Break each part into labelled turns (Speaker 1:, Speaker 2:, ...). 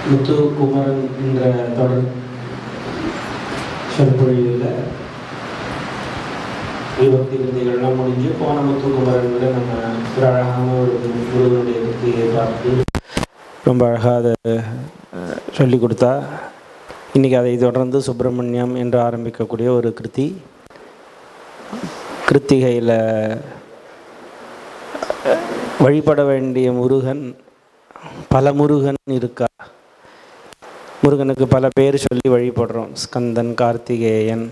Speaker 1: முத்துக்குமரன் என்ற தொடர் சொற்பொழிவில் விபக்தி கிருதிகள்லாம் முடிஞ்சு போன முத்துக்குமரன்களை நம்ம ஒரு அழகான ஒரு முருகனுடைய கிருத்தியை பார்த்து ரொம்ப அழகாக அதை சொல்லி கொடுத்தா. இன்றைக்கி அதை தொடர்ந்து சுப்பிரமணியம் என்று ஆரம்பிக்கக்கூடிய ஒரு கிருத்திகையில் வழிபட வேண்டிய முருகன் பல முருகன் இருக்கா. முருகனுக்கு பல பேர் சொல்லி வழிபடுறோம். ஸ்கந்தன், கார்த்திகேயன்,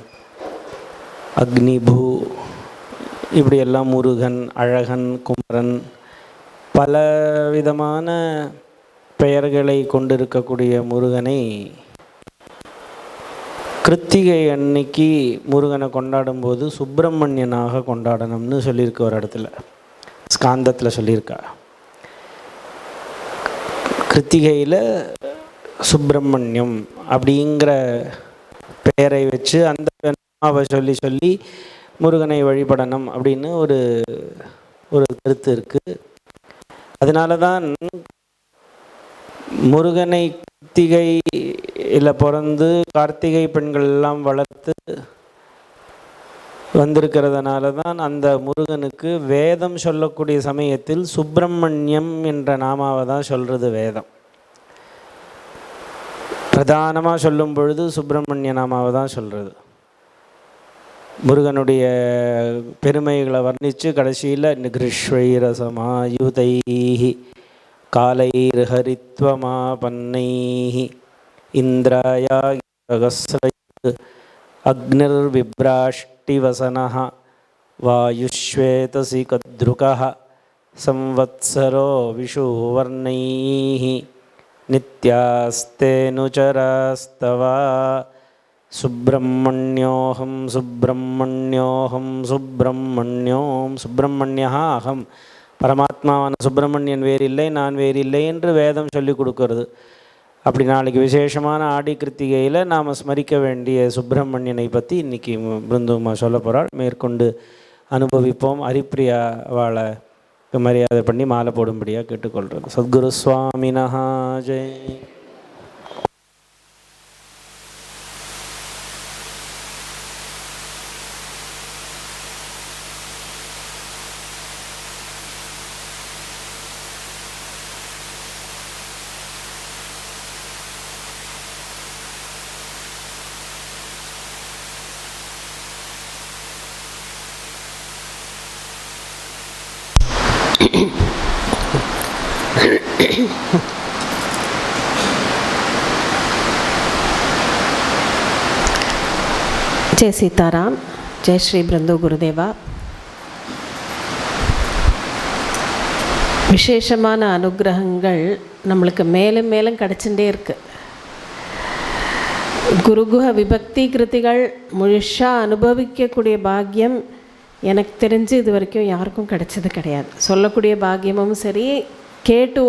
Speaker 1: அக்னிபூ, இப்படியெல்லாம் முருகன், அழகன், குமரன், பல விதமான பெயர்களை கொண்டிருக்கக்கூடிய முருகனை கிருத்திகை அன்னைக்கு முருகனை கொண்டாடும்போது சுப்பிரமணியனாக கொண்டாடணும்னு சொல்லியிருக்கு. ஒரு இடத்துல ஸ்காந்தத்தில் சொல்லியிருக்கா. கிருத்திகையில் சுப்பிரமணியம் அப்படிங்கிற பெயரை வச்சு அந்த நாமாவை சொல்லி சொல்லி முருகனை வழிபடணும் அப்படின்னு ஒரு கருத்து இருக்குது. அதனால தான் முருகனை கிருத்திகையில் பிறந்து கார்த்திகை பெண்கள் எல்லாம் வளர்த்து வந்திருக்கிறதுனால தான் அந்த முருகனுக்கு வேதம் சொல்லக்கூடிய சமயத்தில் சுப்பிரமணியம் என்ற நாமாவை தான் சொல்கிறது வேதம். பிரதானமாக சொல்லும் பொழுது சுப்பிரமணிய நாமாவை தான் சொல்கிறது. முருகனுடைய பெருமைகளை வர்ணித்து கடைசியில் நிகிருஷ்வைரசமாயுதைஹி காலைர்ஹரித்வமாபன்னைஹி இந்திராயாகஸ்ரய அக்னிர் விப்ராஷ்டிவசனஹ வாயுஷ்வேதசி கத்ருகஹ சம்வத்சரோ விஷுவர்ணைஹி நித்யாஸ்தேனுச்சராஸ்தவா சுப்பிரமணியோஹம் சுப்பிரமணியோஹம் சுப்பிரமணியோம் சுப்பிரமணியா அகம். பரமாத்மாவான சுப்பிரமணியன் வேறில்லை, நான் வேறில்லை என்று வேதம் சொல்லி கொடுக்கறது. அப்படி நாளைக்கு விசேஷமான ஆடி கிருத்திகையில் நாம் ஸ்மரிக்க வேண்டிய சுப்பிரமணியனை பற்றி இன்றைக்கி பிருந்துமா சொல்ல போகிறாள். மேற்கொண்டு அனுபவிப்போம். ஹரிப்பிரியா அவளை மரியாதை பண்ணி மாலை போடும்படியாக கேட்டுக்கொள்கிறது. சத்குரு சுவாமினஹா ஜெய்.
Speaker 2: ஜெய் சீதாராம். ஜெய் ஸ்ரீ பிருந்து குருதேவா. விசேஷமான அனுகிரகங்கள் நம்மளுக்கு மேலும் மேலும் கிடச்சுட்டே இருக்குது. குருகுஹ விபக்தி கிருதிகள் முழுசாக அனுபவிக்கக்கூடிய பாக்கியம் எனக்கு தெரிஞ்சு இது வரைக்கும் யாருக்கும் கிடைச்சது கிடையாது. சொல்லக்கூடிய பாக்கியமும் சரி, கேட்டு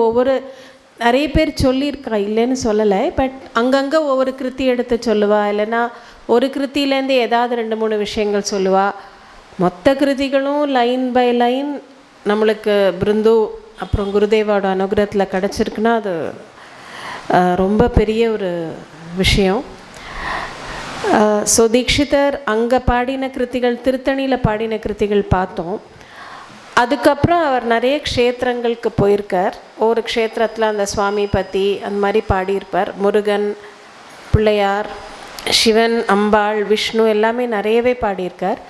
Speaker 2: நிறைய பேர் சொல்லியிருக்கா, இல்லைன்னு சொல்லலை. பட் அங்கங்கே ஒவ்வொரு கிருத்தி எடுத்து சொல்லுவா, இல்லைன்னா ஒரு கிருத்திலேருந்து ஏதாவது 2-3 விஷயங்கள் சொல்லுவா. மொத்த கிருதிகளும் லைன் பை லைன் நம்மளுக்கு பிருந்து அப்புறம் குருதேவோட அனுகிரகத்தில் கிடச்சிருக்குன்னா அது ரொம்ப பெரிய ஒரு விஷயம். ஸோ தீக்ஷிதர் அங்கே பாடின கிருத்திகள், திருத்தணியில் பாடின கிருத்திகள் பார்த்தோம். அதுக்கப்புறம் அவர் நிறைய க்ஷேத்திரங்களுக்கு போயிருக்கார். ஒரு க்ஷேத்திரத்தில் அந்த சுவாமி பற்றி அந்த மாதிரி பாடியிருப்பார். முருகன், பிள்ளையார், சிவன், அம்பாள், விஷ்ணு எல்லாமே நிறையவே பாடியிருக்கார்.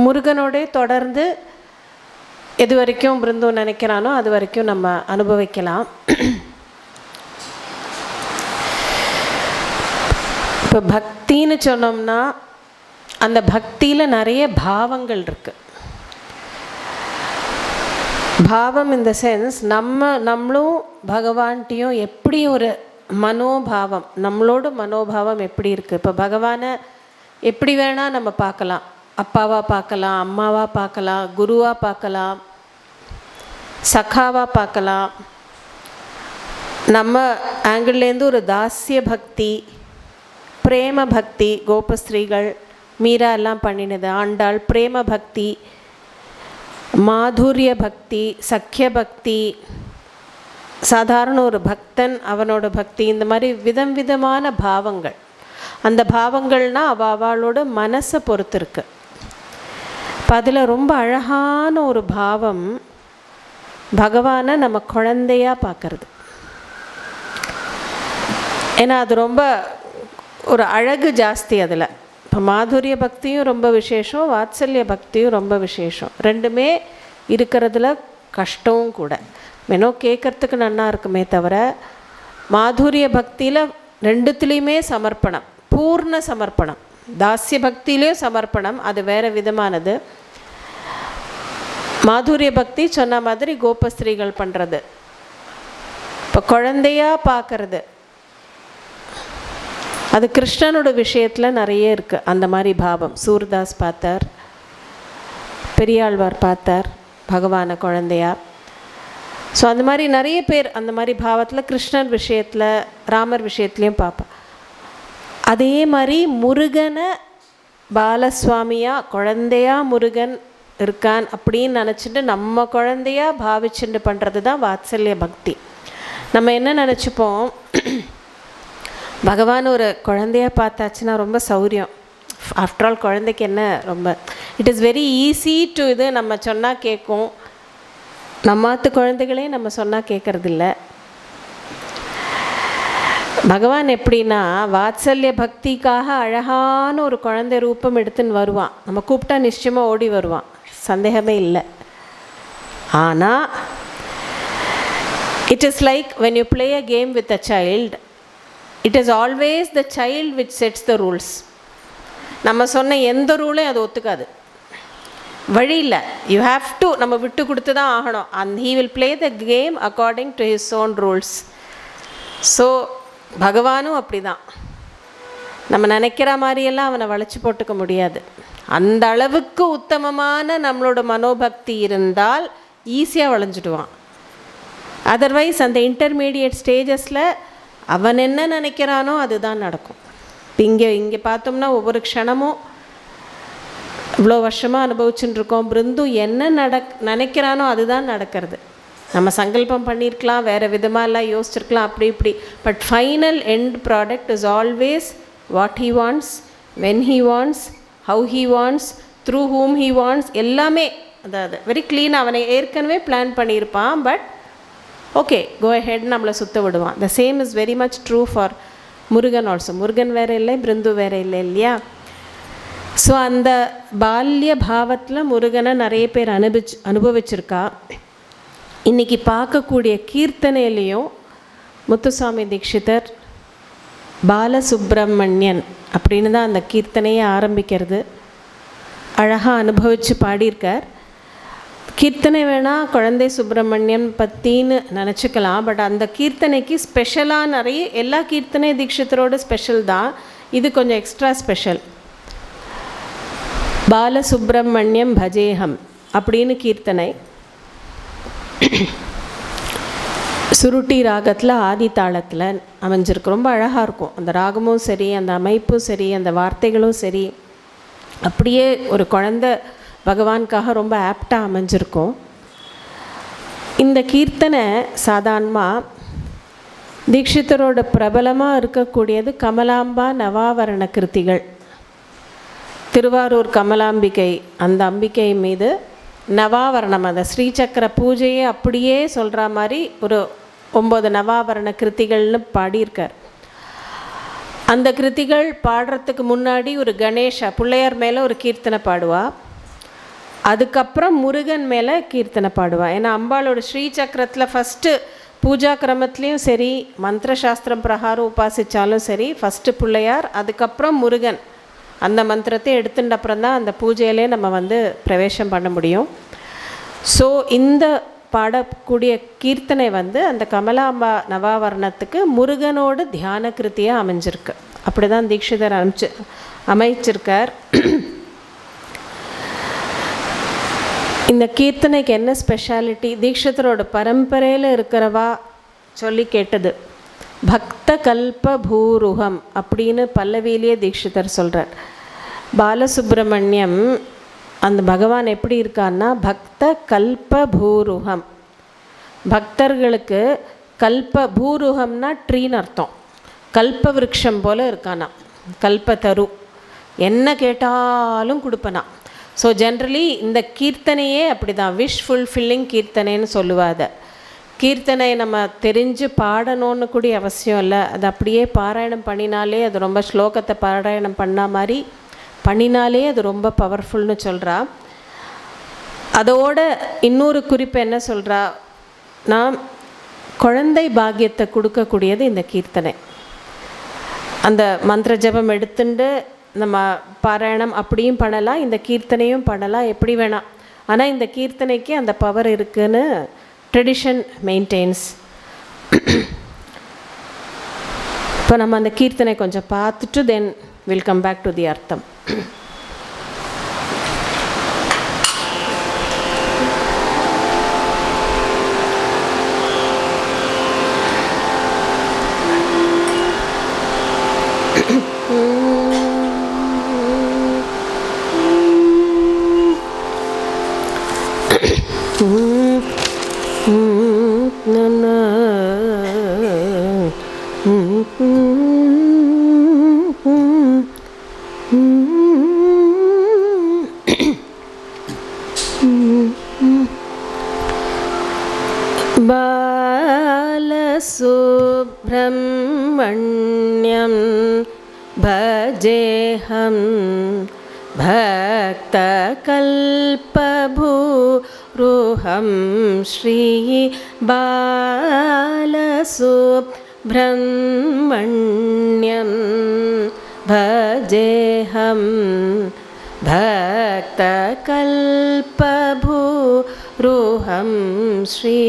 Speaker 2: முருகனோடே தொடர்ந்து எது வரைக்கும் பிருந்து நினைக்கிறானோ அது வரைக்கும் நம்ம அனுபவிக்கலாம். இப்போ பக்தின்னு சொன்னோம்னா அந்த பக்தியில் நிறைய பாவங்கள் இருக்குது. பாவம் இந்த சென்ஸ் நம்மளும் பகவான்கிட்டையும் எப்படி ஒரு மனோபாவம், நம்மளோட மனோபாவம் எப்படி இருக்குது. இப்போ பகவானை எப்படி வேணால் நம்ம பார்க்கலாம். அப்பாவாக பார்க்கலாம், அம்மாவாக பார்க்கலாம், குருவாக பார்க்கலாம், சகாவாக பார்க்கலாம். நம்ம ஆங்கிள்லேருந்து ஒரு தாஸ்ய பக்தி, பிரேம பக்தி, கோபஸ்திரீகள் மீரா எல்லாம் பண்ணினது, ஆண்டாள் பிரேம பக்தி, மாதுரிய பக்தி, சக்கிய பக்தி, சாதாரண ஒரு பக்தன், அவனோட பக்தி, இந்த மாதிரி விதமான பாவங்கள். அந்த பாவங்கள்னால் அவளோட மனசை பொறுத்து இருக்கு. இப்போ அதில் ரொம்ப அழகான ஒரு பாவம் பகவானை நம்ம குழந்தையாக பார்க்கறது. ஏன்னா அது ரொம்ப ஒரு அழகு ஜாஸ்தி அதில். இப்போ மாதுரிய பக்தியும் ரொம்ப விசேஷம், வாத்சல்ய பக்தியும் ரொம்ப விசேஷம். ரெண்டுமே இருக்கிறதுல கஷ்டமும் கூட. மெனோ கேட்குறதுக்கு நல்லா இருக்குமே தவிர, மாதுரிய பக்தியில் ரெண்டுத்துலேயுமே சமர்ப்பணம், பூர்ண சமர்ப்பணம். தாஸ்ய பக்தியிலையும் சமர்ப்பணம், அது வேறு விதமானது. மாதுரிய பக்தி சொன்ன மாதிரி கோபஸ்திரீகள் பண்ணுறது. இப்போ குழந்தையாக பார்க்கறது, அது கிருஷ்ணனோட விஷயத்தில் நிறைய இருக்குது. அந்த மாதிரி பாவம் சூர்தாஸ் பார்த்தார், பெரியாழ்வார் பார்த்தார் பகவானை குழந்தையா. ஸோ அந்த மாதிரி நிறைய பேர் அந்த மாதிரி பாவத்தில் கிருஷ்ணர் விஷயத்தில், ராமர் விஷயத்துலேயும் பார்ப்பேன். அதே மாதிரி முருகனை பாலசுவாமியாக குழந்தையாக முருகன் இருக்கான் அப்படின்னு நினச்சிட்டு நம்ம குழந்தையாக பாவிச்சுட்டு பண்ணுறது தான் வாத்சல்ய பக்தி. நம்ம என்ன நினச்சிப்போம், பகவான் ஒரு குழந்தையாக பார்த்தாச்சுன்னா ரொம்ப சௌரியம். ஆஃப்டர் ஆல் குழந்தைக்கு என்ன ரொம்ப, it is very easy to இது நம்ம சொன்னால் கேட்கும். நம்மாத்து குழந்தைகளே நம்ம சொன்னால் கேட்குறதில்ல. பகவான் எப்படின்னா வாத்சல்ய பக்திக்காக அழகான ஒரு குழந்தை ரூபம் எடுத்துன்னு வருவான். நம்ம கூப்பிட்டா நிச்சயமாக ஓடி வருவான், சந்தேகமே இல்லை. ஆனால் it is like when you play a game with a child, it is always the child which sets the rules. நம்ம சொன்ன எந்த ரூலையும் அது ஒத்துக்காது, வழி இல்லை. யூ ஹாவ் டு, நம்ம விட்டு கொடுத்து தான் ஆகணும். And he will play the game according to his own rules. So பகவானும் அப்படி தான். நம்ம நினைக்கிற மாதிரியெல்லாம் அவனை வளைச்சி போட்டுக்க முடியாது. அந்த அளவுக்கு உத்தமமான நம்மளோட மனோபக்தி இருந்தால் ஈஸியாக வளைஞ்சிடுவான். அதர்வைஸ் அந்த இன்டர்மீடியட் ஸ்டேஜஸில் அவன் என்ன நினைக்கிறானோ அதுதான் நடக்கும். இங்கே பார்த்தோம்னா ஒவ்வொரு க்ஷணமும் இவ்வளோ வருஷமாக அனுபவிச்சுட்டு இருக்கோம். பிருந்து என்ன நினைக்கிறானோ அதுதான் நடக்கிறது. நம்ம சங்கல்பம் பண்ணியிருக்கலாம், வேறு விதமாக எல்லாம் யோசிச்சிருக்கலாம், அப்படி இப்படி. But final end product is always what he wants, when he wants, how he wants, through whom he wants, எல்லாமே அதாவது வெரி க்ளீனாக அவனை ஏற்கனவே பிளான் பண்ணியிருப்பான். பட் ஓகே, கோ ஹெட், நம்மளை சுற்ற விடுவான். The same is very much true for Murugan also. Murugan வேறு இல்லை, பிருந்து வேறு இல்லை இல்லையா? ஸோ அந்த பால்ய பாவத்தில் முருகனை நிறைய பேர் அனுபவிச்சிருக்கா. இன்றைக்கி பார்க்கக்கூடிய கீர்த்தனையிலையும் முத்துசாமி தீட்சிதர் பாலசுப்ரமணியன் அப்படின்னு தான் அந்த கீர்த்தனையை ஆரம்பிக்கிறது. அழகாக அனுபவித்து பாடியிருக்கார். கீர்த்தனை வேணால் குழந்தை சுப்பிரமணியன் பற்றின்னு நினச்சிக்கலாம். பட் அந்த கீர்த்தனைக்கு ஸ்பெஷலாக நிறைய, எல்லா கீர்த்தனை தீட்சிதரோட ஸ்பெஷல் தான், இது கொஞ்சம் எக்ஸ்ட்ரா ஸ்பெஷல். பாலசுப்ரமணியம் பஜேஹம் அப்படின்னு கீர்த்தனை. சுருட்டி ராகத்தில் ஆதி தாளத்தில் அமைஞ்சிருக்கு. ரொம்ப அழகாக இருக்கும். அந்த ராகமும் சரி, அந்த அமைப்பும் சரி, அந்த வார்த்தைகளும் சரி, அப்படியே ஒரு குழந்தை பகவானுக்காக ரொம்ப ஆப்டாக அமைஞ்சிருக்கும். இந்த கீர்த்தனை சாதாரணமாக தீட்சிதரோட பிரபலமாக இருக்கக்கூடியது கமலாம்பா நவாவரண கிருத்திகள். திருவாரூர் கமலாம்பிகை, அந்த அம்பிகை மீது நவாவரணம், அந்த ஸ்ரீசக்கர பூஜையை அப்படியே சொல்கிற மாதிரி ஒரு 9 நவாவரண கிருத்திகள்னு பாடியிருக்கார். அந்த கிருத்திகள் பாடுறதுக்கு முன்னாடி ஒரு கணேஷா பிள்ளையார் மேலே ஒரு கீர்த்தனை பாடுவா. அதுக்கப்புறம் முருகன் மேலே கீர்த்தனை பாடுவா. ஏன்னா அம்பாளோட ஸ்ரீசக்கரத்தில் ஃபஸ்ட்டு பூஜா கிரமத்துலேயும் சரி, மந்திர சாஸ்திரம் பிரகாரம் உபாசித்தாலும் சரி, ஃபஸ்ட்டு பிள்ளையார், அதுக்கப்புறம் முருகன். அந்த மந்திரத்தை எடுத்துட்ட அப்புறம் தான் அந்த பூஜையிலே நம்ம பிரவேசம் பண்ண முடியும். ஸோ இந்த பாடக்கூடிய கீர்த்தனை அந்த கமலாம்பா நவாவரணத்துக்கு முருகனோட தியான கிருத்தியாக அமைஞ்சிருக்கு. அப்படி தான் தீட்சிதர் அமைச்சிருக்கார். இந்த கீர்த்தனைக்கு என்ன ஸ்பெஷாலிட்டி, தீட்சிதரோட பரம்பரையில் இருக்கிறவா சொல்லி கேட்டது. பக்த கல்ப பூருகம் அப்படின்னு பல்லவியிலேயே தீட்சிதர் சொல்கிறார். பாலசுப்ரமணியம் அந்த பகவான் எப்படி இருக்கான்னா பக்த கல்ப பூருகம், பக்தர்களுக்கு பூருகம்னா ட்ரீன்னு அர்த்தம். கல்ப விருட்சம் போல் இருக்கானா, கல்பத்தரு, என்ன கேட்டாலும் கொடுப்பனா. ஸோ ஜென்ரலி இந்த கீர்த்தனையே அப்படி தான், விஷ் ஃபுல்ஃபில்லிங் கீர்த்தனைன்னு சொல்லுவாத. கீர்த்தனை நம்ம தெரிஞ்சு பாடணும்னு கூடிய அவசியம் இல்லை, அது அப்படியே பாராயணம் பண்ணினாலே, அது ரொம்ப ஸ்லோகத்தை பாராயணம் பண்ண மாதிரி பண்ணினாலே அது ரொம்ப பவர்ஃபுல்னு சொல்கிறா. அதோட இன்னொரு குறிப்பு என்ன சொல்கிறா, நான் குழந்தை பாக்கியத்தை கொடுக்கக்கூடியது இந்த கீர்த்தனை. அந்த மந்திர ஜபம் எடுத்துட்டு நம்ம பாராயணம் அப்படியும் பண்ணலாம், இந்த கீர்த்தனையும் பண்ணலாம், எப்படி வேணாம். ஆனால் இந்த கீர்த்தனைக்கு அந்த பவர் இருக்குதுன்னு ட்ரெடிஷன் மெயின்டைன்ஸ். இப்போ நம்ம அந்த கீர்த்தனை கொஞ்சம் பார்த்துட்டு then will come back to the அர்த்தம்.
Speaker 3: बालसुब्रह्मण्यं भजेऽहं भक्तकल्पभूरुहं श्री बालसुब्रह्मण्यं भजेऽहं भक्तकल्पभूरुहं श्री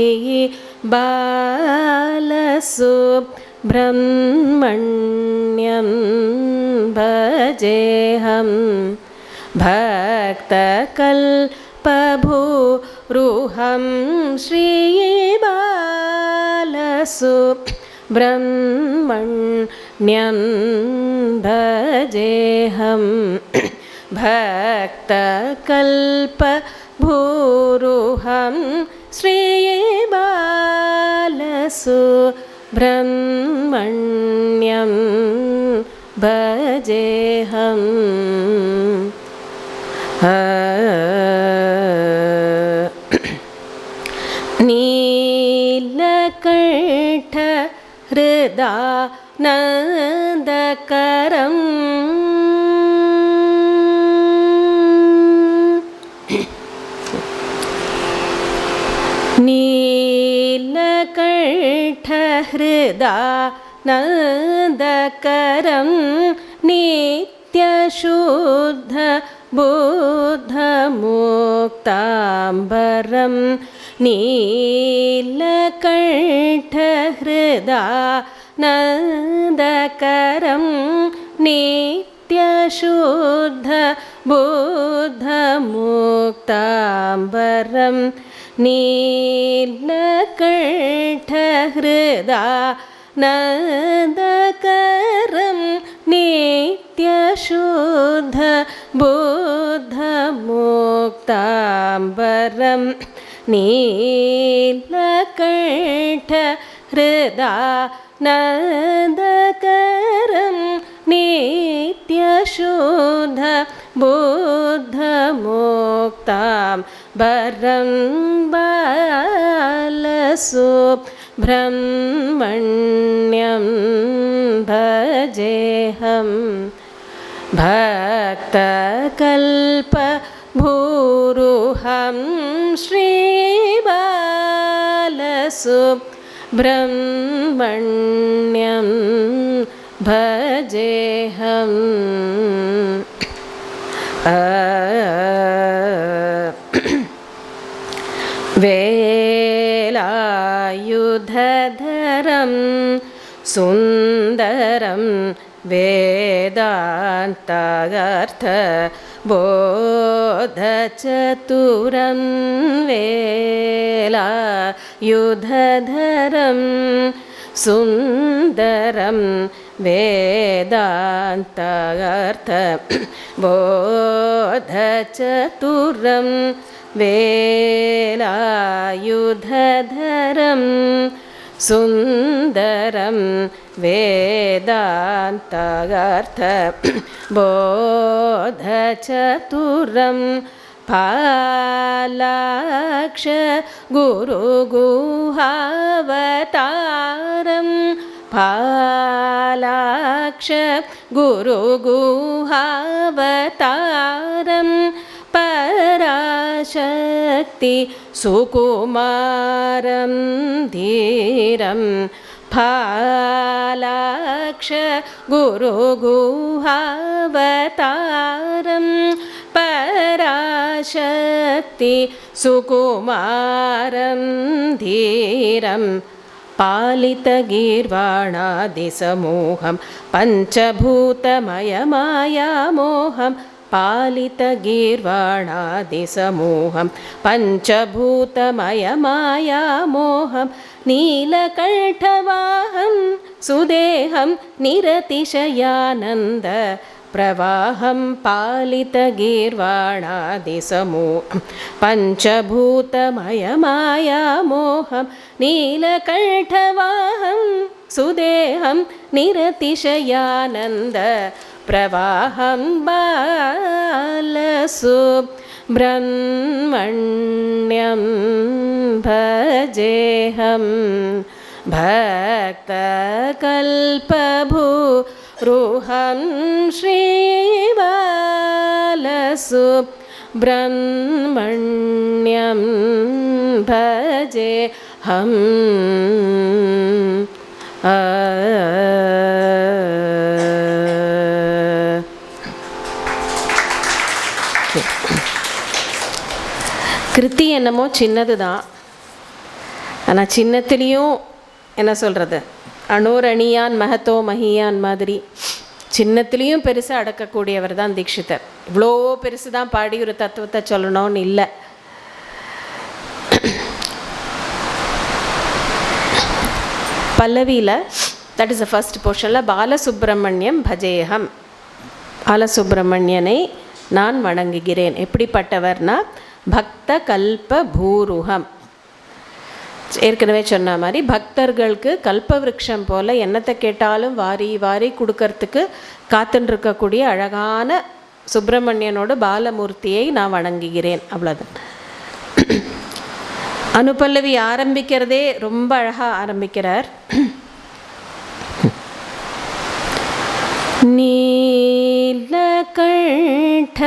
Speaker 3: बालसुब्रह्मण्यं भजेऽहं भक्तकल्पभूरुहं श्री बालसुब्रह्मण्यं भजेऽहं भक्तकल्पभूरुहं श्री बालसुब्रह्मण्यं भजेऽहं नीलकण्ठहृदानन्दकरम् नीलकण्ठहृदानन्दकरं नित्यशुद्धबुद्धमुक्ताम्बरं नीलकण्ठहृदानन्दकरं नित्यशुद्धबुद्धमुक्ताम्बरं नीलकण्ठहृदानन्दकरं नित्यशुद्धबुद्धमुक्ताम्बरं नीलकण्ठहृदानन्दकरं नित्यशुद्धबुद्धमुक्ताम्बरं बालसुब्रह्मण्यं भजेऽहं भक्तकल्पभूरुहं श्री बालसुब्रह्मण्यं भजेऽहं वेलायुधधरं सुन्दरं वेदान्तार्थबोधचतुरं वेलायुधधरं सुन्दरं वेदान्तार्थबोधचतुरं वेलायुधधरं சுந்தரம் வேதாந்தகர்த்த போதசதுரம் பாலாக்ஷ குருகுஹாவதாரம் பாலாக்ஷ குருகுஹாவதாரம் பராசக்தி சுகுமாரம் தீரம் பாலாக்ஷ குருகுஹாவதாரம் பராசக்தி சுகுமாரம் தீரம் பாலிதகீர்வாணாதிசமூகம் பஞ்சபூதமயமாயாமோகம் பாலிதகீர்வாணாதிசமூகம் பஞ்சபூதமயமாயாமோகம் நீலகண்டவாஹம் சுதேஹம் நிரதிசயானந்த பிரவாஹம் பாலிதகீர்வாணாதிசமூகம் பஞ்சபூதமயமாயாமோகம் நீலகண்டவாஹம் சுதேஹம் நிரதிசயானந்த பிரவாஹம் பாலசுப்ரமண்யம் பஜேஹம் பக்தகல்பபூருஹம் ஸ்ரீபாலசுப்ரமண்யம் பஜேஹம்.
Speaker 2: கிருத்தி என்னமோ சின்னது தான், ஆனால் சின்னத்துலேயும் என்ன சொல்கிறது, அணோரணியான் மகத்தோ மகியான் மாதிரி சின்னத்துலேயும் பெருசாக அடக்கக்கூடியவர் தான் தீட்சிதர். இவ்வளோ பெருசு தான் பாடி ஒரு தத்துவத்தை சொல்லணும்னு இல்லை. பல்லவியில், தட் இஸ் த ஃபர்ஸ்ட் போர்ஷனில், பாலசுப்ரமணியம் பஜேஹம், பாலசுப்ரமணியனை நான் வணங்குகிறேன். எப்படிப்பட்டவர்னா பக்த கல்ப பூருகம். ஏற்கனவே சொன்ன மாதிரி பக்தர்களுக்கு கல்பவிருட்சம் போல் என்னத்தை கேட்டாலும் வாரி வாரி கொடுக்கறதுக்கு காத்துருக்கக்கூடிய அழகான சுப்பிரமணியனோட பாலமூர்த்தியை நான் வணங்குகிறேன். அவ்வளோதான். அனுபல்லவி ஆரம்பிக்கிறதே ரொம்ப அழகாக ஆரம்பிக்கிறார். நீலகண்ட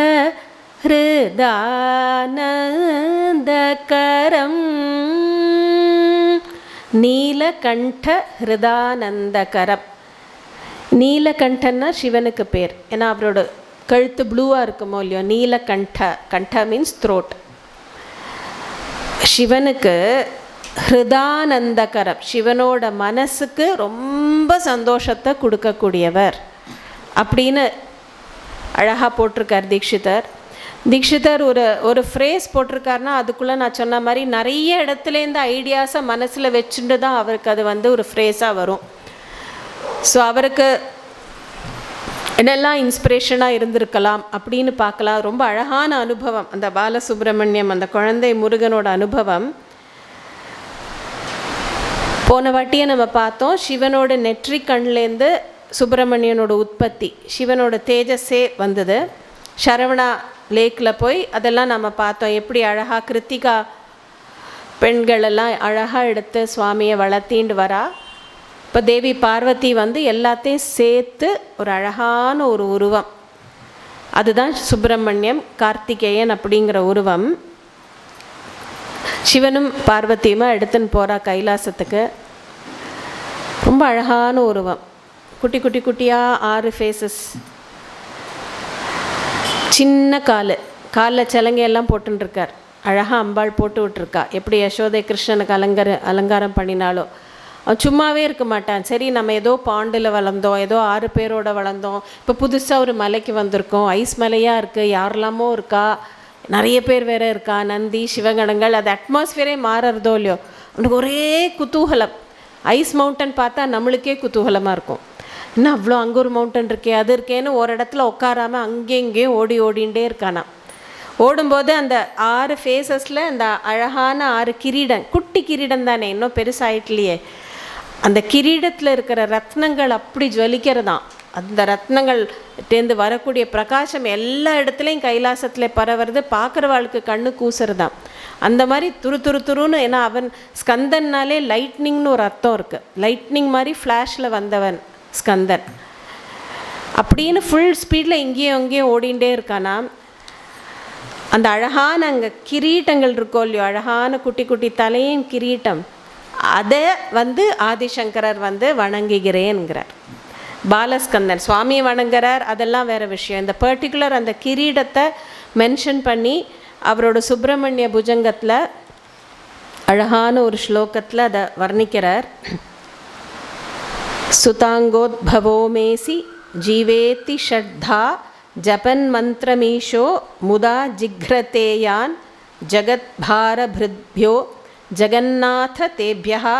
Speaker 2: ஹிருதானந்தகரம். நீலகண்ட ஹிருதானந்தகரம். நீலகண்டன்னா சிவனுக்கு பேர். ஏன்னா அவரோட கழுத்து ப்ளூவாக இருக்குமோ இல்லையோ, நீலகண்ட. கண்ட மீன்ஸ் த்ரோட். சிவனுக்கு ஹிருதானந்தகரம், சிவனோட மனசுக்கு ரொம்ப சந்தோஷத்தை கொடுக்கக்கூடியவர் அப்படின்னு அழகாக போட்டிருக்கார் தீட்சிதர். தீட்சிதர் ஒரு ஃப்ரேஸ் போட்டிருக்காருன்னா அதுக்குள்ளே நான் சொன்ன மாதிரி நிறைய இடத்துலேருந்து ஐடியாஸை மனசில் வச்சுட்டு தான் அவருக்கு அது ஒரு ஃப்ரேஸாக வரும். ஸோ அவருக்கு என்னெல்லாம் இன்ஸ்பிரேஷனாக இருந்திருக்கலாம் அப்படின்னு பார்க்கலாம். ரொம்ப அழகான அனுபவம் அந்த பாலசுப்ரமணியம், அந்த குழந்தை முருகனோட அனுபவம். போன வாட்டியை நம்ம பார்த்தோம், சிவனோட நெற்றி கண்லேருந்து சுப்பிரமணியனோட உற்பத்தி, சிவனோட தேஜஸே வந்தது. சரவணா லேக்கில் போய் அதெல்லாம் நம்ம பார்த்தோம். எப்படி அழகாக கிருத்திகா பெண்களெல்லாம் அழகாக எடுத்து சுவாமியை வளர்த்தின்னு வரா. இப்போ தேவி பார்வதி எல்லாத்தையும் சேர்த்து ஒரு அழகான ஒரு உருவம், அதுதான் சுப்பிரமணியம் கார்த்திகேயன் அப்படிங்கிற உருவம். சிவனும் பார்வதியுமா எடுத்துன்னு போகிறா கைலாசத்துக்கு. ரொம்ப அழகான உருவம், குட்டி குட்டி குட்டியாக 6 ஃபேஸஸ், சின்ன காலில் சிலங்கையெல்லாம் போட்டுருக்கார். அழகாக அம்பாள் போட்டு விட்டுருக்கா. எப்படி யசோதை கிருஷ்ணனுக்கு அலங்காரம் பண்ணினாலோ அவன் சும்மாவே இருக்க மாட்டான். சரி, நம்ம ஏதோ பாண்டில் வளர்ந்தோம், ஏதோ 6 பேரோட வளர்ந்தோம், இப்போ புதுசாக ஒரு மலைக்கு வந்திருக்கோம், ஐஸ் மலையாக இருக்குது, யாரெல்லாமோ இருக்கா, நிறைய பேர் வேறு இருக்கா, நந்தி சிவகணங்கள், அது அட்மாஸ்ஃபியரே மாறுறதோ இல்லையோ, அவனுக்கு ஒரே குதூகலம். ஐஸ் மவுண்டன் பார்த்தா நம்மளுக்கே குதூகலமாக இருக்கும். இன்னும் அவ்வளோ அங்கே ஒரு மவுண்டன் இருக்கே, அது இருக்கேன்னு ஒரு இடத்துல உட்காராமல் அங்கேயும் ஓடிண்டே இருக்கானா. ஓடும்போது அந்த 6 ஃபேஸஸில் அந்த அழகான 6 கிரீடம், குட்டி கிரீடம் தானே, இன்னும் பெருசாகிட்டலையே, அந்த கிரீடத்தில் இருக்கிற ரத்னங்கள் அப்படி ஜொலிக்கிறதாம். அந்த ரத்னங்கள்டேருந்து வரக்கூடிய பிரகாசம் எல்லா இடத்துலையும் கைலாசத்தில் பரவுறது, பார்க்குறவாளுக்கு கண்ணு கூசுறதாம். அந்த மாதிரி துரு துரு துருன்னு, ஏன்னா அவன் ஸ்கந்தன்னாலே லைட்னிங்னு ஒரு அர்த்தம் இருக்குது. லைட்னிங் மாதிரி ஃப்ளாஷில் வந்தவன் ஸ்கந்தன். அப்படின்னு ஃபுல் ஸ்பீடில் இங்கேயும் அங்கேயும் ஓடிண்டே இருக்கானா. அந்த அழகான அங்கே கிரீட்டங்கள் இருக்கோ இல்லையோ, அழகான குட்டி குட்டி தலையும் கிரீட்டம், அதை ஆதிசங்கரர் வணங்குகிறேன்கிறார். பாலஸ்கந்தன் சுவாமியை வணங்குறார், அதெல்லாம் வேறு விஷயம். இந்த பர்டிகுலர் அந்த கிரீடத்தை மென்ஷன் பண்ணி அவரோட சுப்பிரமணிய புஜங்கத்தில் அழகான ஒரு ஸ்லோகத்தில் அதை வர்ணிக்கிறார். சுதாங்கோத்பவோமேசி ஜீவேத்தி ஷட்தா ஜபன் மந்திரமீஷோ முதா ஜிக்ரதேயான் ஜகத்பாரபிருத்யோ ஜகநாத தேபியா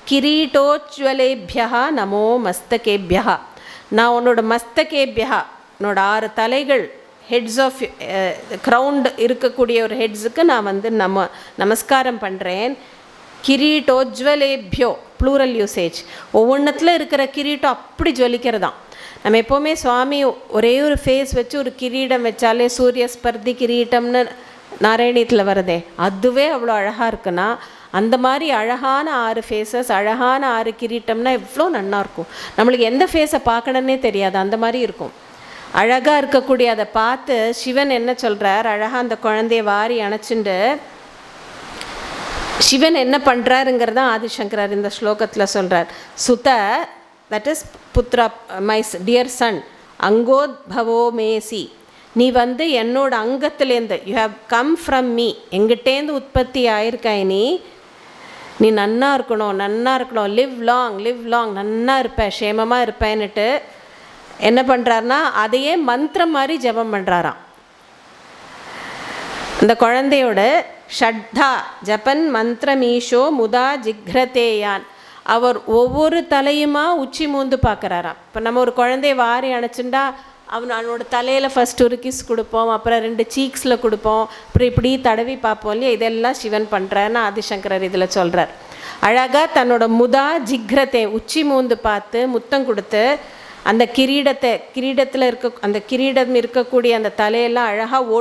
Speaker 2: கிரீட்டோஜ்வலேபியா நமோ மஸ்தகேபியா. நான் உன்னோட மஸ்தகேபியா, உன்னோட 6 தலைகள், ஹெட்ஸ் ஆஃப் க்ரௌண்ட் இருக்கக்கூடிய ஒரு ஹெட்ஸுக்கு நான் நமஸ்காரம் பண்ணுறேன். கிரீட்டோஜ்வலேபியோ ப்ளூரல் யூசேஜ். ஒவ்வொன்றத்தில் இருக்கிற கிரீட்டம் அப்படி ஜொலிக்கிறதாம். நம்ம எப்போவுமே சுவாமி ஒரே ஒரு ஃபேஸ் வச்சு ஒரு கிரீடம் வச்சாலே சூரிய ஸ்பர்தி கிரீட்டம்னு நாராயணியத்தில் வருதே, அதுவே அவ்வளோ அழகாக இருக்குன்னா, அந்த மாதிரி அழகான 6 ஃபேஸஸ், அழகான 6 கிரீட்டம்னா எவ்வளோ நல்லாயிருக்கும். நம்மளுக்கு எந்த ஃபேஸை பார்க்கணுன்னே தெரியாது, அந்த மாதிரி இருக்கும். அழகாக இருக்கக்கூடிய அதை பார்த்து சிவன் என்ன சொல்கிறார், அழகாக அந்த குழந்தைய வாரி அணைச்சிண்டு சிவன் என்ன பண்ணுறாருங்கிறதான் ஆதிசங்கரர் இந்த ஸ்லோகத்தில் சொல்கிறார். சுத, தட் இஸ் புத்ரா, மை டியர் சன், அங்கோத்பவோ மேசி, நீ என்னோட அங்கத்துலேருந்து, you have come from me, எங்கிட்டேருந்து உற்பத்தி ஆயிருக்காய், நீ நன்னா இருக்கணும், நன்னா இருக்கணும், லிவ் லாங், நன்னா இருப்பேன், க்ஷேமமாக இருப்பேன்னுட்டு என்ன பண்ணுறாருனா அதையே மந்திரம் மாதிரி ஜபம் பண்ணுறாராம். அந்த குழந்தையோட ஷட்டா ஜபன் மந்திரமீஷோ முதா ஜிக்ரதேயான், அவர் ஒவ்வொரு தலையுமா உச்சி மூந்து பார்க்குறாராம். இப்போ நம்ம ஒரு குழந்தைய வாரி அணைச்சுண்டா அவனோட தலையில் ஃபஸ்ட் ஒரு கிஸ் கொடுப்போம், அப்புறம் 2 சீக்ஸில் கொடுப்போம், அப்புறம் இப்படி தடவி பார்ப்போம் இல்லையா. இதெல்லாம் சிவன் பண்ணுறாருன்னு ஆதிசங்கரர் இதில் சொல்கிறார். அழகாக தன்னோட முதா ஜிக்ரத்தை உச்சி மூந்து பார்த்து முத்தம் கொடுத்து அந்த கிரீடத்தில் அந்த கிரீடம் இருக்கக்கூடிய அந்த தலையெல்லாம் அழகாக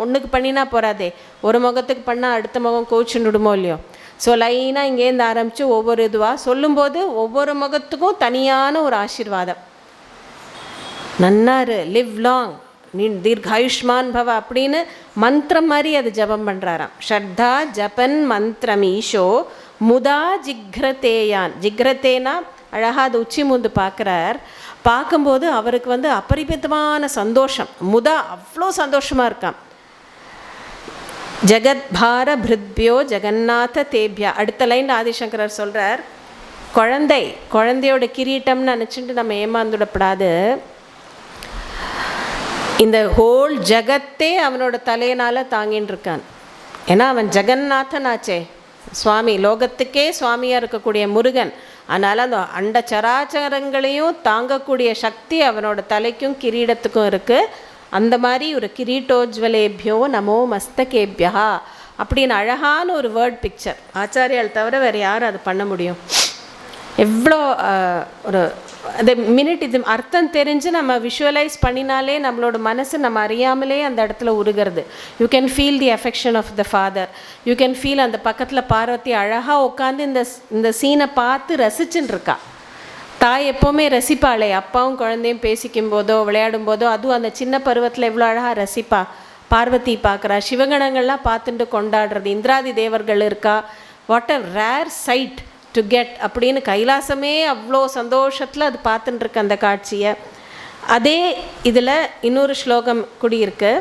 Speaker 2: ஒன்றுக்கு பண்ணினா போகாதே, ஒரு முகத்துக்கு பண்ணால் அடுத்த முகம் கோச்சுன்னுடுமோ இல்லையோ. ஸோ லைனாக இங்கேருந்து ஆரம்பித்து ஒவ்வொரு இதுவாக சொல்லும்போது ஒவ்வொரு முகத்துக்கும் தனியான ஒரு ஆசீர்வாதம். நன்னாரு, லிவ் லாங், நீ தீர்காயுஷ்மான் பவ அப்படின்னு மந்திரம் மாதிரி அது ஜபம் பண்ணுறாராம். ஷர்தா ஜபன் மந்திரம் ஈஷோ முதா ஜிக்ரதேயான். ஜிக்ரதேனா அழகாக அது உச்சி மூந்து பார்க்குறார். பார்க்கும்போது அவருக்கு அபரிமிதமான சந்தோஷம், முதா அவ்வளோ சந்தோஷமாக இருக்கான். ஜகத்பார பிருத்யோ ஜெகநாத தேபியா. அடுத்த லைன் ஆதிசங்கரர் சொல்கிறார், குழந்தையோட கிரீட்டம்னு நினச்சிட்டு நம்ம ஏமாந்துடப்படாது. இந்த ஹோல் ஜகத்தே அவனோட தலையினால் தாங்கின்னு இருக்கான். ஏன்னா அவன் ஜெகநாதன் ஆச்சே, சுவாமி, லோகத்துக்கே சுவாமியாக இருக்கக்கூடிய முருகன். அதனால் அந்த அண்ட சராச்சரங்களையும் தாங்கக்கூடிய சக்தி அவனோட தலைக்கும் கிரீடத்துக்கும் இருக்குது. அந்த மாதிரி ஒரு கிரீட்டோஜ்வலேபியோ நமோ மஸ்தகேபியா அப்படின்னு அழகான ஒரு வேர்ட் பிக்சர். ஆச்சாரியால் தவிர வேறு யாரும் அது பண்ண முடியும்? எவ்வளோ ஒரு அந்த மினிட் இது அர்த்தம் தெரிஞ்சு நம்ம விஷுவலைஸ் பண்ணினாலே நம்மளோட மனசு நம்ம அறியாமலே அந்த இடத்துல உருகிறது. You can feel the affection of the father. You can feel அந்த பக்கத்தில் பார்வதி அழகாக உட்காந்து இந்த சீனை பார்த்து ரசிச்சுன்னு இருக்கா. தாய் எப்போவுமே ரசிப்பாளே, அப்பாவும் குழந்தையும் பேசிக்கும் போதோ விளையாடும் போதோ, அதுவும் அந்த சின்ன பருவத்தில் எவ்வளோ அழகாக ரசிப்பா. பார்வதி பார்க்குறா, சிவகணங்கள்லாம் பார்த்துட்டு கொண்டாடுறது, இந்திராதி தேவர்கள் இருக்கா. What a rare sight to get அப்படின்னு கைலாசமே அவ்வளோ சந்தோஷத்தில் அது பார்த்துட்டுருக்கு அந்த காட்சியை. அதே இதில் இன்னொரு ஸ்லோகம் குடியிருக்கு.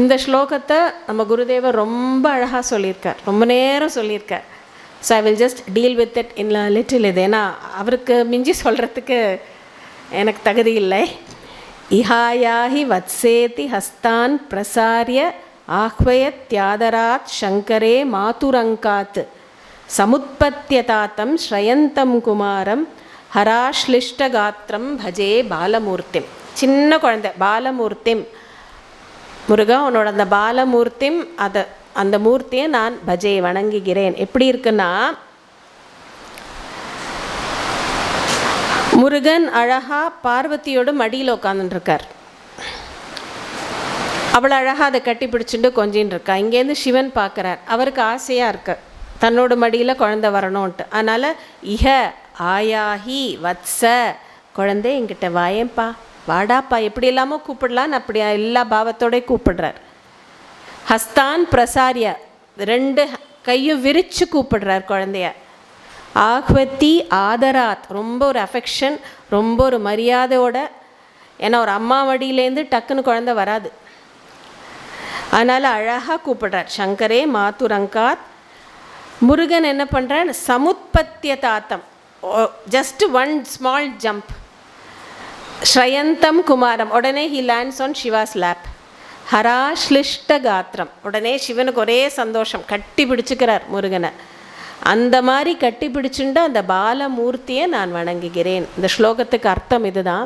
Speaker 2: இந்த ஸ்லோகத்தை நம்ம குருதேவர் ரொம்ப அழகாக சொல்லியிருக்கார், ரொம்ப நேரம் சொல்லியிருக்கார். So I will just deal with it in little. இது ஏன்னா அவருக்கு மிஞ்சி சொல்கிறதுக்கு எனக்கு தகுதி இல்லை. இஹாயாஹி வத்சேதி ஹஸ்தான் பிரசாரிய ஆஹ்வயத்யாதராத் சங்கரே மாதுரங்காத் சமுத்பத்தியதாத்தம் ஸ்ரயந்தம் குமாரம் ஹராஷ்லிஷ்டகாத்திரம் பஜே பாலமூர்த்திம். சின்ன குழந்தை பாலமூர்த்திம், முருகா உன்னோட அந்த பாலமூர்த்திம், அந்த மூர்த்தியை நான் பஜே வணங்குகிறேன். எப்படி இருக்குன்னா முருகன் அழகாக பார்வதியோட மடியில் உட்காந்துட்டுருக்கார். அவளை அழகாக அதை கட்டி பிடிச்சிட்டு கொஞ்சின்னு இருக்கா. இங்கேருந்து சிவன் பார்க்குறார். அவருக்கு ஆசையாக இருக்கு தன்னோட மடியில் குழந்தை வரணும்ன்ட்டு. அதனால் இஹ ஆயாஹி வத்ச, குழந்தை என்கிட்ட வாயேப்பா, வாடாப்பா, எப்படி இல்லாமல் கூப்பிடலான்னு அப்படி எல்லா பாவத்தோடய கூப்பிடுறார். ஹஸ்தான் பிரசாரிய, 2 கையும் விரித்து கூப்பிடுறார் குழந்தைய. ஆஹ்வத்தி ஆதராத், ரொம்ப ஒரு அஃபெக்ஷன், ரொம்ப ஒரு மரியாதையோட. ஏன்னா ஒரு அம்மா மடியிலேருந்து டக்குன்னு குழந்தை வராது. அதனால் அழகாக கூப்பிடுறார். சங்கரே மாதுரங்காத். முருகன் என்ன பண்ணுறார், சமுத்பத்திய தாத்தம், ஜஸ்ட் 1 ஸ்மால் ஜம்ப், ஸ்ரயந்தம் குமாரம், உடனே he lands on Shiva's lap. ஹராஷ்லிஷ்ட காத்திரம், உடனே சிவனுக்கு ஒரே சந்தோஷம், கட்டி பிடிச்சிக்கிறார் முருகனை. அந்த மாதிரி கட்டி பிடிச்சுண்டு அந்த பாலமூர்த்தியை நான் வணங்குகிறேன். இந்த ஸ்லோகத்துக்கு அர்த்தம் இதுதான்.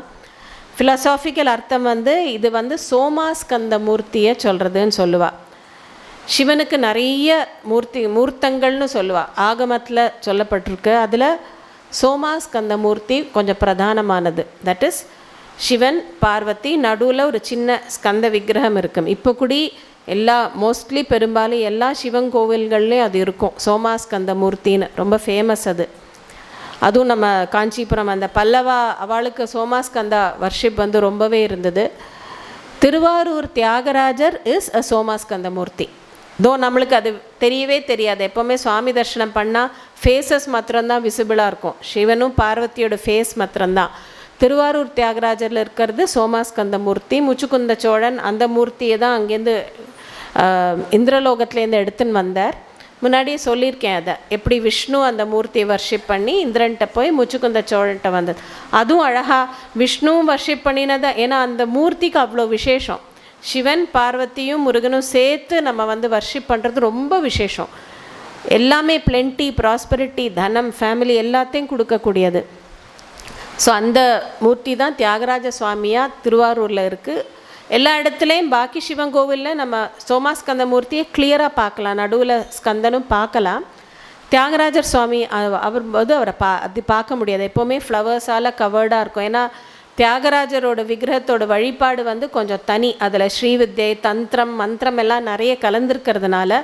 Speaker 2: ஃபிலசாபிக்கல் அர்த்தம் இது சோமாஸ்கந்த மூர்த்தியை சொல்கிறதுன்னு சொல்லுவாள். சிவனுக்கு நிறைய மூர்த்தங்கள்னு சொல்லுவாள், ஆகமத்தில் சொல்லப்பட்டிருக்கு. அதில் சோமாஸ்கந்த மூர்த்தி கொஞ்சம் பிரதானமானது. தட் இஸ் சிவன் பார்வதி, நடுவில் ஒரு சின்ன ஸ்கந்த விக்கிரகம் இருக்கும். இப்போ கூடி மோஸ்ட்லி பெரும்பாலும் எல்லா சிவன் கோவில்கள்லேயும் அது இருக்கும், சோமாஸ்கந்த மூர்த்தின்னு. ரொம்ப ஃபேமஸ் அது. அதுவும் நம்ம காஞ்சிபுரம் அந்த பல்லவா அவளுக்கு சோமாஸ்கந்தா வர்ஷிப் ரொம்பவே இருந்தது. திருவாரூர் தியாகராஜர் இஸ் அ சோமாஸ்கந்த மூர்த்தி. நம்மளுக்கு அது தெரியவே தெரியாது. எப்போவுமே சுவாமி தரிசனம் பண்ணால் ஃபேஸஸ் மாத்திரம்தான் விசிபிளாக இருக்கும், சிவனும் பார்வதியோட ஃபேஸ் மாத்திரம்தான். திருவாரூர் தியாகராஜரில் இருக்கிறது சோமாஸ்கந்த மூர்த்தி. முச்சுக்குந்த சோழன் அந்த மூர்த்தியை தான் அங்கேருந்து இந்திரலோகத்துலேருந்து எடுத்துன்னு வந்தார். முன்னாடியே சொல்லியிருக்கேன் அதை, எப்படி விஷ்ணு அந்த மூர்த்தியை வர்ஷிப் பண்ணி இந்திரன்ட்ட போய் முச்சுக்குந்த சோழன்ட்ட வந்தது. அதுவும் அழகாக விஷ்ணுவும் வர்ஷிப் பண்ணினதை, ஏன்னா அந்த மூர்த்திக்கு அவ்வளோ விசேஷம். சிவன் பார்வதியும் முருகனும் சேர்த்து நம்ம வர்ஷிப் பண்ணுறது ரொம்ப விசேஷம். எல்லாமே பிளென்டி, ப்ராஸ்பரிட்டி, தனம், ஃபேமிலி எல்லாத்தையும் கொடுக்கக்கூடியது. ஸோ அந்த மூர்த்தி தான் தியாகராஜ சுவாமியாக திருவாரூரில் இருக்குது. எல்லா இடத்துலையும் பாக்கி சிவன் கோவிலில் நம்ம சோமாஸ்கந்த மூர்த்தியை கிளியராக பார்க்கலாம், நடுவில் ஸ்கந்தனும் பார்க்கலாம். தியாகராஜர் சுவாமி அவரை அது பார்க்க முடியாது, எப்போவுமே ஃப்ளவர்ஸால் கவர்டாக இருக்கும். ஏன்னா தியாகராஜரோட விக்கிரகத்தோட வழிபாடு கொஞ்சம் தனி. அதில் ஸ்ரீவித்யை, தந்திரம், மந்திரம் எல்லாம் நிறைய கலந்துருக்கிறதுனால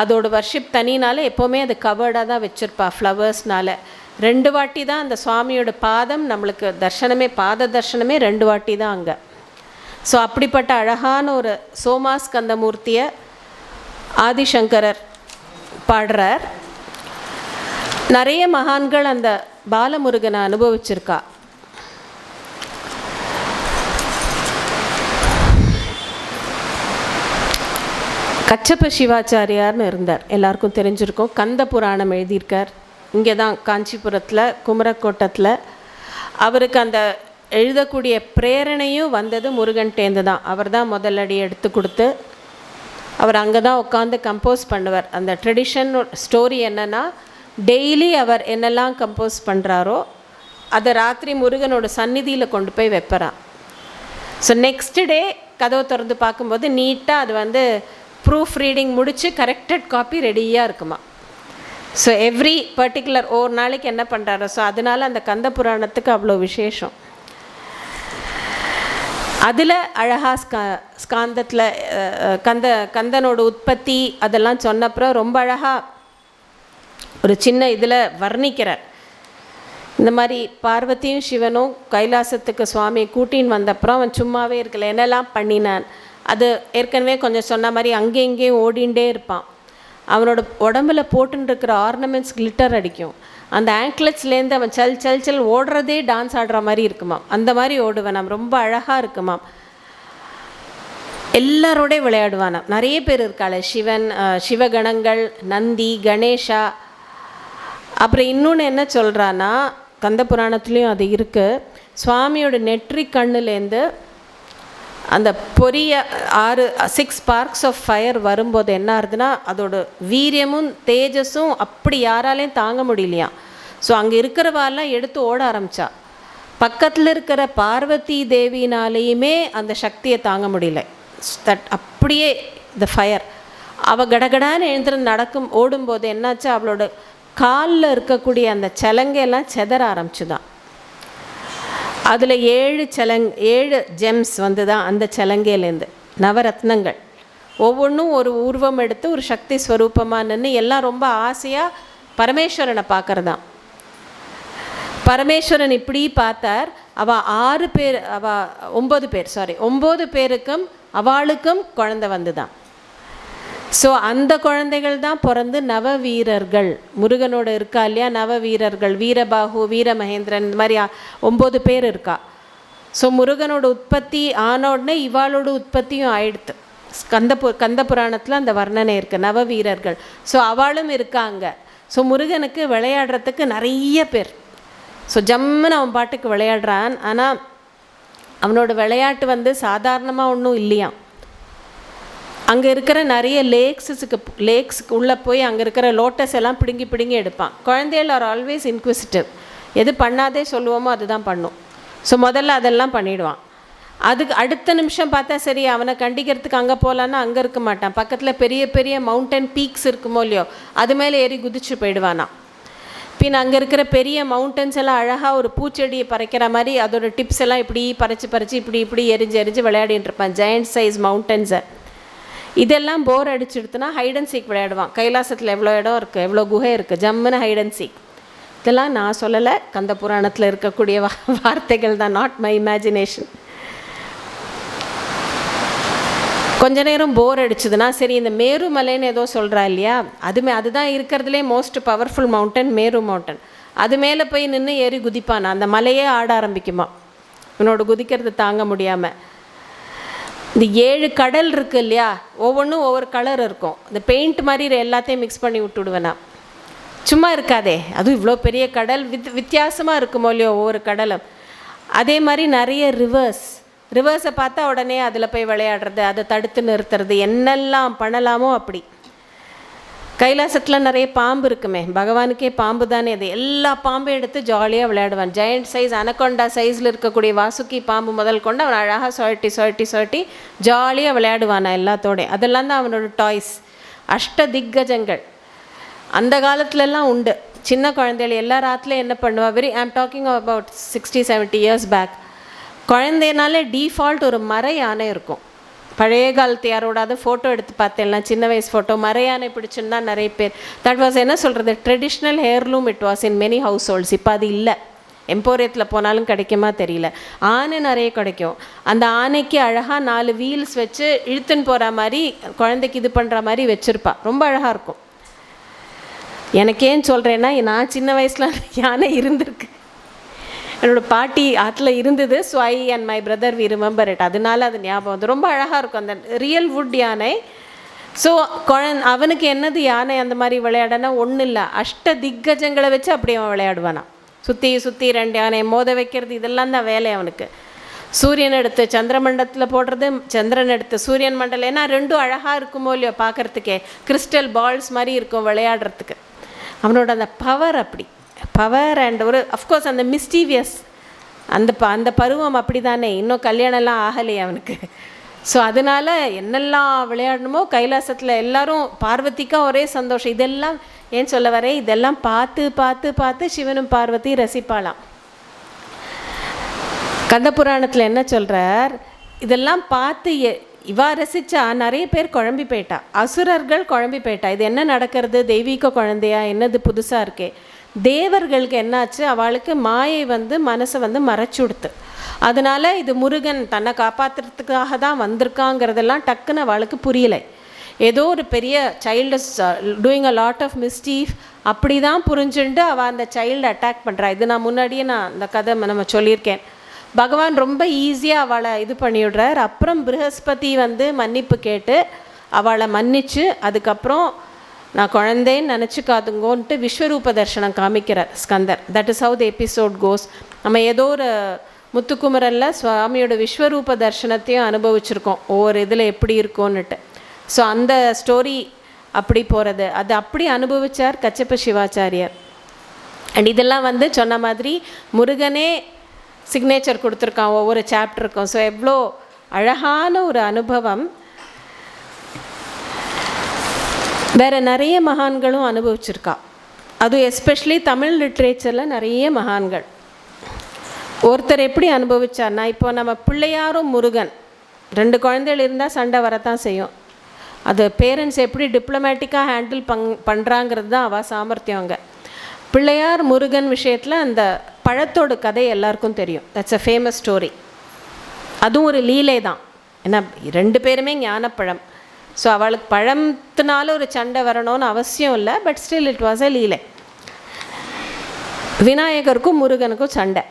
Speaker 2: அதோட வர்ஷிப் தனினால எப்போவுமே அது கவர்டாக தான் வச்சுருப்பா ஃப்ளவர்ஸ்னால. 2 வாட்டி தான் அந்த சுவாமியோட பாதம் நம்மளுக்கு தர்ஷனமே, பாத தர்ஷனமே 2 வாட்டி தான் அங்கே. ஸோ அப்படிப்பட்ட அழகான ஒரு சோமாஸ்கந்த மூர்த்தியை ஆதிசங்கரர் பாடுறார். நிறைய மகான்கள் அந்த பாலமுருகனை அனுபவிச்சிருக்கா. கச்சப்ப சிவாச்சாரியார்னு இருந்தார், எல்லாருக்கும் தெரிஞ்சிருக்கும். கந்த புராணம் எழுதியிருக்கார். இங்கே தான் காஞ்சிபுரத்தில் குமரக்கோட்டத்தில். அவருக்கு அந்த எழுதக்கூடிய பிரேரணையும் முருகன்டேந்து தான். அவர் தான் முதல்லடி எடுத்து கொடுத்து அவர் அங்கே தான் உட்காந்து கம்போஸ் பண்ணுவார். அந்த ட்ரெடிஷன் ஸ்டோரி என்னென்னா, டெய்லி அவர் என்னெல்லாம் கம்போஸ் பண்ணுறாரோ அதை ராத்திரி முருகனோட சந்நிதியில் கொண்டு போய் வைப்பறான். ஸோ நெக்ஸ்ட் டே கதவை திறந்து பார்க்கும்போது நீட்டாக அது ப்ரூஃப் ரீடிங் முடித்து கரெக்டட் காப்பி ரெடியாக இருக்குமா. ஸோ எவ்ரி பர்டிகுலர் ஒரு நாளைக்கு என்ன பண்ணுறாரோ, ஸோ அதனால் அந்த கந்த புராணத்துக்கு அவ்வளோ விசேஷம். அதில் அழகாக ஸ்காந்தத்தில் கந்தனோட உற்பத்தி அதெல்லாம் சொன்னப்புறம் ரொம்ப அழகாக ஒரு சின்ன இதில் வர்ணிக்கிறார். இந்த மாதிரி பார்வதியும் சிவனும் கைலாசத்துக்கு சுவாமியை கூட்டின்னு வந்தப்புறம் அவன் சும்மாவே இருக்கல, என்னெல்லாம் பண்ணினான். அது ஏற்கனவே கொஞ்சம் சொன்ன மாதிரி அங்கே இங்கேயும் ஓடிண்டே இருப்பான். அவனோட உடம்புல போட்டுன்னு இருக்கிற ஆர்னமெண்ட்ஸ் கிளிட்டர் அடிக்கும். அந்த ஆங்க்லெட்ஸ்லேருந்து அவன் சல் சல் சல் ஓடுறதே டான்ஸ் ஆடுற மாதிரி இருக்குமாம். அந்த மாதிரி ஓடுவானாம், ரொம்ப அழகாக இருக்குமாம். எல்லாரோடய விளையாடுவானாம். நிறைய பேர் இருக்காளே, சிவன், சிவகணங்கள், நந்தி, கணேஷா. அப்புறம் இன்னொன்று என்ன சொல்கிறான்னா, கந்த புராணத்துலேயும் அது இருக்குது. சுவாமியோட நெற்றி கண்ணுலேருந்து அந்த பொரிய 6 ஸ்பார்க்ஸ் ஆஃப் ஃபயர் வரும்போது என்ன ஆகுதுன்னா, அதோட வீரியமும் தேஜஸும் அப்படி யாராலையும் தாங்க முடியலையா. ஸோ அங்கே இருக்கிறவாலாம் எடுத்து ஓட ஆரம்பித்தா. பக்கத்தில் இருக்கிற பார்வதி தேவினாலேயுமே அந்த சக்தியை தாங்க முடியல. தட் அப்படியே த ஃபயர் அவள் கடகடான்னு எழுந்திருந்து ஓடும்போது என்னாச்சு, அவளோட காலில் இருக்கக்கூடிய அந்த சலங்கையெல்லாம் செதற ஆரம்பிச்சுதான். அதில் 7 ஜெம்ஸ் வந்து தான் அந்த சலங்கையிலேருந்து நவரத்னங்கள். ஒவ்வொன்றும் ஒரு உருவம் எடுத்து ஒரு சக்தி ஸ்வரூபமாக நின்று எல்லாம் ரொம்ப ஆசையாக பரமேஸ்வரனை பார்க்குறதான். பரமேஸ்வரன் இப்படி பார்த்தார். அவள் 9 பேருக்கும் அவளுக்கும் குழந்தை வந்து தான். ஸோ அந்த குழந்தைகள் தான் பிறந்து நவவீரர்கள். முருகனோட இருக்கா இல்லையா நவவீரர்கள், வீரபாகு, வீரமகேந்திரன், இந்த மாதிரி 9 பேர் இருக்கா. ஸோ முருகனோட உற்பத்தி ஆன உடனே இவாளோட உற்பத்தியும் ஆயிடுத்து. கந்த புராணத்தில் அந்த வர்ணனை இருக்குது, நவவீரர்கள். ஸோ அவளும் இருக்காங்க. ஸோ முருகனுக்கு விளையாடுறதுக்கு நிறைய பேர். ஸோ ஜம்முன்னு அவன் பாட்டுக்கு விளையாடுறான். ஆனால் அவனோட விளையாட்டு வந்து சாதாரணமாக ஒன்றும் இல்லையாம். அங்கே இருக்கிற நிறைய லேக்ஸுக்கு உள்ளே போய் அங்கே இருக்கிற லோட்டஸ் எல்லாம் பிடுங்கி எடுப்பான். குழந்தைகள் ஆர் ஆல்வேஸ் இன்க்விசிட்டிவ். எது பண்ணாதே சொல்லுவோமோ அதுதான் பண்ணும். ஸோ முதல்ல அதெல்லாம் பண்ணிவிடுவான். அதுக்கு அடுத்த நிமிஷம் பார்த்தா சரி அவனை கண்டிக்கிறதுக்கு அங்கே போகலான்னா அங்கே இருக்க மாட்டான். பக்கத்தில் பெரிய பெரிய மவுண்டன் பீக்ஸ் இருக்குமோ இல்லையோ அது மேலே ஏறி குதிச்சு போயிடுவானா. பின் அங்கே இருக்கிற பெரிய மவுண்டன்ஸ் எல்லாம் அழகாக ஒரு பூச்செடியை பறிக்கிற மாதிரி அதோட டிப்ஸ் எல்லாம் இப்படி பறித்து இப்படி எரிஞ்சு விளையாடிட்டு இருப்பான். ஜெயண்ட் சைஸ் மவுண்டன்ஸை. இதெல்லாம் போர் அடிச்சுடுத்துனா ஹைட் அண்ட் சீக் விளையாடுவான். கைலாசத்தில் எவ்வளோ இடம் இருக்குது, எவ்வளோ குகை இருக்குது, ஜம்முன்னு ஹைட் அண்ட் சீக். இதெல்லாம் நான் சொல்லலை, கந்த புராணத்தில் இருக்கக்கூடிய வார்த்தைகள் தான், நாட் மை இமேஜினேஷன். கொஞ்ச நேரம் போர் அடிச்சதுன்னா சரி இந்த மேரு மலைன்னு ஏதோ சொல்கிறா இல்லையா, அதுதான் இருக்கிறதுலே most powerful mountain Meru mountain. அது மேலே போய் நின்று ஏறி குதிப்பானா. அந்த மலையே ஆட ஆரம்பிக்குமா இவனோட குதிக்கிறது தாங்க முடியாமல். இந்த 7 கடல் இருக்குது இல்லையா, ஒவ்வொன்றும் ஒவ்வொரு கலர் இருக்கும். இந்த பெயிண்ட் மாதிரி எல்லாத்தையும் மிக்ஸ் பண்ணி விட்டுடுவேனா. சும்மா இருக்காதே, அதுவும் இவ்வளோ பெரிய கடல் வித்தியாசமாக இருக்குமோ இல்லையோ ஒவ்வொரு கடலும். அதே மாதிரி நிறைய ரிவர்ஸை பார்த்தா உடனே அதில் போய் விளையாடுறது, அதை தடுத்து நிறுத்துறது, என்னெல்லாம் பண்ணலாமோ அப்படி. கைலாசத்தில் நிறைய பாம்பு இருக்குமே, பகவானுக்கே பாம்பு தானே அது. எல்லா பாம்பையும் எடுத்து ஜாலியாக விளையாடுவான். ஜெயண்ட் சைஸ் அனகொண்டா சைஸில் இருக்கக்கூடிய வாசுக்கி பாம்பு முதல் கொண்டு அவன் அழகாக சுழட்டி ஜாலியாக விளையாடுவானா எல்லாத்தோடையும். அதெல்லாம் தான் அவனோட டாய்ஸ். திக்கஜங்கள் அந்த காலத்துலலாம் உண்டு. சின்ன குழந்தைகள் எல்லா ராத்துலையும் என்ன பண்ணுவா, I'm talking about 60-70 years back. குழந்தைனாலே டீஃபால்ட் ஒரு மர யானை இருக்கும். பழைய காலத்து யாரோடாவது ஃபோட்டோ எடுத்து பார்த்தேன்லாம், சின்ன வயசு ஃபோட்டோ, மர யானை பிடிச்சுன்னா நிறைய பேர். தட் வாஸ் என்ன சொல்கிறது, traditional heirloom it was in many house holds. இப்போ அது இல்லை. எம்போரியத்தில் போனாலும் கிடைக்குமா தெரியல. ஆனை நிறைய கிடைக்கும். அந்த ஆனைக்கு அழகாக 4 வீல்ஸ் வச்சு இழுத்துன்னு போகிற மாதிரி, குழந்தைக்கு இது பண்ணுற மாதிரி வச்சுருப்பா. ரொம்ப அழகாக இருக்கும். எனக்கேன்னு சொல்கிறேன்னா, நான் சின்ன வயசில் யானை இருந்திருக்கு. என்னோடய பாட்டி ஆற்றுல இருந்தது. So I and my brother we remember it. அதனால அது ஞாபகம் வந்து ரொம்ப அழகாக இருக்கும் அந்த ரியல் வுட் யானை. ஸோ அவனுக்கு என்னது யானை அந்த மாதிரி விளையாடனா ஒன்றும் இல்லை, திக்கஜங்களை வச்சு அப்படியே அவன் விளையாடுவானா. சுற்றி 2 யானை மோத வைக்கிறது, இதெல்லாம் தான் வேலை அவனுக்கு. சூரியன் எடுத்து சந்திரமண்டலத்தில் போடுறது, சந்திரன் எடுத்து சூரியன் மண்டலம். ஏன்னா 2 அழகாக இருக்குமோ இல்லையோ பார்க்குறதுக்கே, கிறிஸ்டல் பால்ஸ் மாதிரி இருக்கும் விளையாடுறதுக்கு. அவனோட அந்த பவர் அப்படி பவர் அண்ட் ஒரு அஃப்கோர்ஸ் அந்த மிஸ்டீவியஸ் அந்த பருவம் அப்படி தானே. இன்னும் கல்யாணம்லாம் ஆகலையே அவனுக்கு. ஸோ அதனால் என்னெல்லாம் விளையாடணுமோ கைலாசத்தில் எல்லாரும் பார்வதிக்கா ஒரே சந்தோஷம். இதெல்லாம் ஏன் சொல்ல வரேன், இதெல்லாம் பார்த்து சிவனும் பார்வதி ரசிப்பாளாம். கந்த புராணத்தில் என்ன சொல்கிறார், இதெல்லாம் பார்த்து இவா ரசித்தா நிறைய பேர் குழம்பி போயிட்டா, அசுரர்கள் குழம்பி போயிட்டா. இது என்ன நடக்கிறது, தெய்வீக குழந்தையா, என்னது புதுசாக இருக்கே. தேவர்களுக்கு என்னாச்சு, அவளுக்கு மாயை வந்து மனசை வந்து மறைச்சு கொடுத்து. அதனால் இது முருகன் தன்னை காப்பாற்றுறதுக்காக தான் வந்திருக்காங்கிறதெல்லாம் டக்குன்னு அவளுக்கு புரியலை. ஏதோ ஒரு பெரிய child doing a lot of mischief அப்படி தான் புரிஞ்சுண்டு அவள் அந்த சைல்டு அட்டாக் பண்ணுறா. இது நான் முன்னாடியே அந்த கதை நம்ம சொல்லியிருக்கேன். பகவான் ரொம்ப ஈஸியாக அவளை இது பண்ணிவிடுறார். அப்புறம் ப்ரஹஸ்பதி வந்து மன்னிப்பு கேட்டு அவளை மன்னிச்சு, அதுக்கப்புறம் நான் குழந்தைன்னு நினச்சிக்காதுங்கோன்ட்டு விஸ்வரூப தர்ஷனம் காமிக்கிறார் Skandar. That is how the episode goes. நம்ம ஏதோ ஒரு முத்துக்குமரனில் சுவாமியோட விஸ்வரூப தர்ஷனத்தையும் அனுபவிச்சிருக்கோம், ஒவ்வொரு இதில் எப்படி இருக்கோன்னுட்டு. ஸோ அந்த ஸ்டோரி அப்படி போகிறது, அது அப்படி அனுபவித்தார் கச்சப்ப சிவாச்சாரியர். அண்ட் இதெல்லாம் வந்து சொன்ன மாதிரி முருகனே சிக்னேச்சர் கொடுத்துருக்கான் ஒவ்வொரு சாப்டருக்கும். ஸோ எவ்வளோ அழகான ஒரு அனுபவம். வேறு நிறைய மகான்களும் அனுபவிச்சிருக்கா. அதுவும் எஸ்பெஷலி தமிழ் லிட்ரேச்சரில் நிறைய மகான்கள். ஒருத்தர் எப்படி அனுபவிச்சார்னா, இப்போ நம்ம பிள்ளையாரும் முருகன் 2 குழந்தைகள் இருந்தால் சண்டை வரத்தான் செய்யும். அது பேரண்ட்ஸ் எப்படி டிப்ளமேட்டிக்காக ஹேண்டில் பண்ணுறாங்கிறது தான் அவள் சாமர்த்தியம். அங்கே பிள்ளையார் முருகன் விஷயத்தில் அந்த பழத்தோட கதை எல்லாருக்கும் தெரியும். That's a famous story. அதுவும் ஒரு லீலை தான். ஏன்னா 2 பேருமே ஞானப்பழம். ஸோ அவளுக்கு பழத்தினால ஒரு சண்டை வரணும்னு அவசியம் இல்லை. But still it was a லீலை. விநாயகருக்கும் முருகனுக்கும் சண்டை.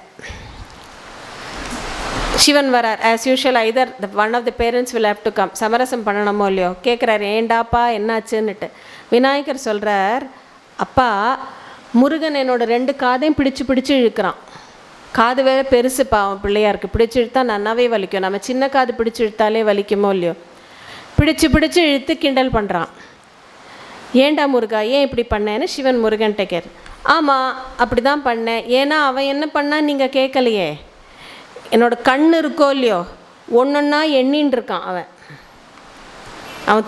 Speaker 2: சிவன் வரார். As usual either one of the parents will have to come. சமரசம் பண்ணணுமோ இல்லையோ, கேட்குறாரு ஏண்டாப்பா என்னாச்சுன்னுட்டு. விநாயகர் சொல்கிறார், அப்பா முருகன் என்னோட 2 காதையும் பிடிச்சு இழுக்கிறான். காது வேறு பெருசுப்பா அவன் பிள்ளையாருக்கு. பிடிச்சி இழுத்தா நன்னாவே வலிக்கும். நம்ம சின்ன காது பிடிச்சி இழுத்தாலே வலிக்குமோ இல்லையோ. பிடிச்சு இழுத்து கிண்டல் பண்ணுறான். ஏண்டா முருகா ஏன் இப்படி பண்ணேன்னு சிவன் முருகன்ட்ட கேர். ஆமாம் அப்படி தான் பண்ணேன். ஏன்னா அவன் என்ன பண்ணான் நீங்கள் கேட்கலையே. என்னோட கண் இருக்கோ இல்லையோ ஒன்றொன்னா எண்ணின்னு இருக்கான் அவன்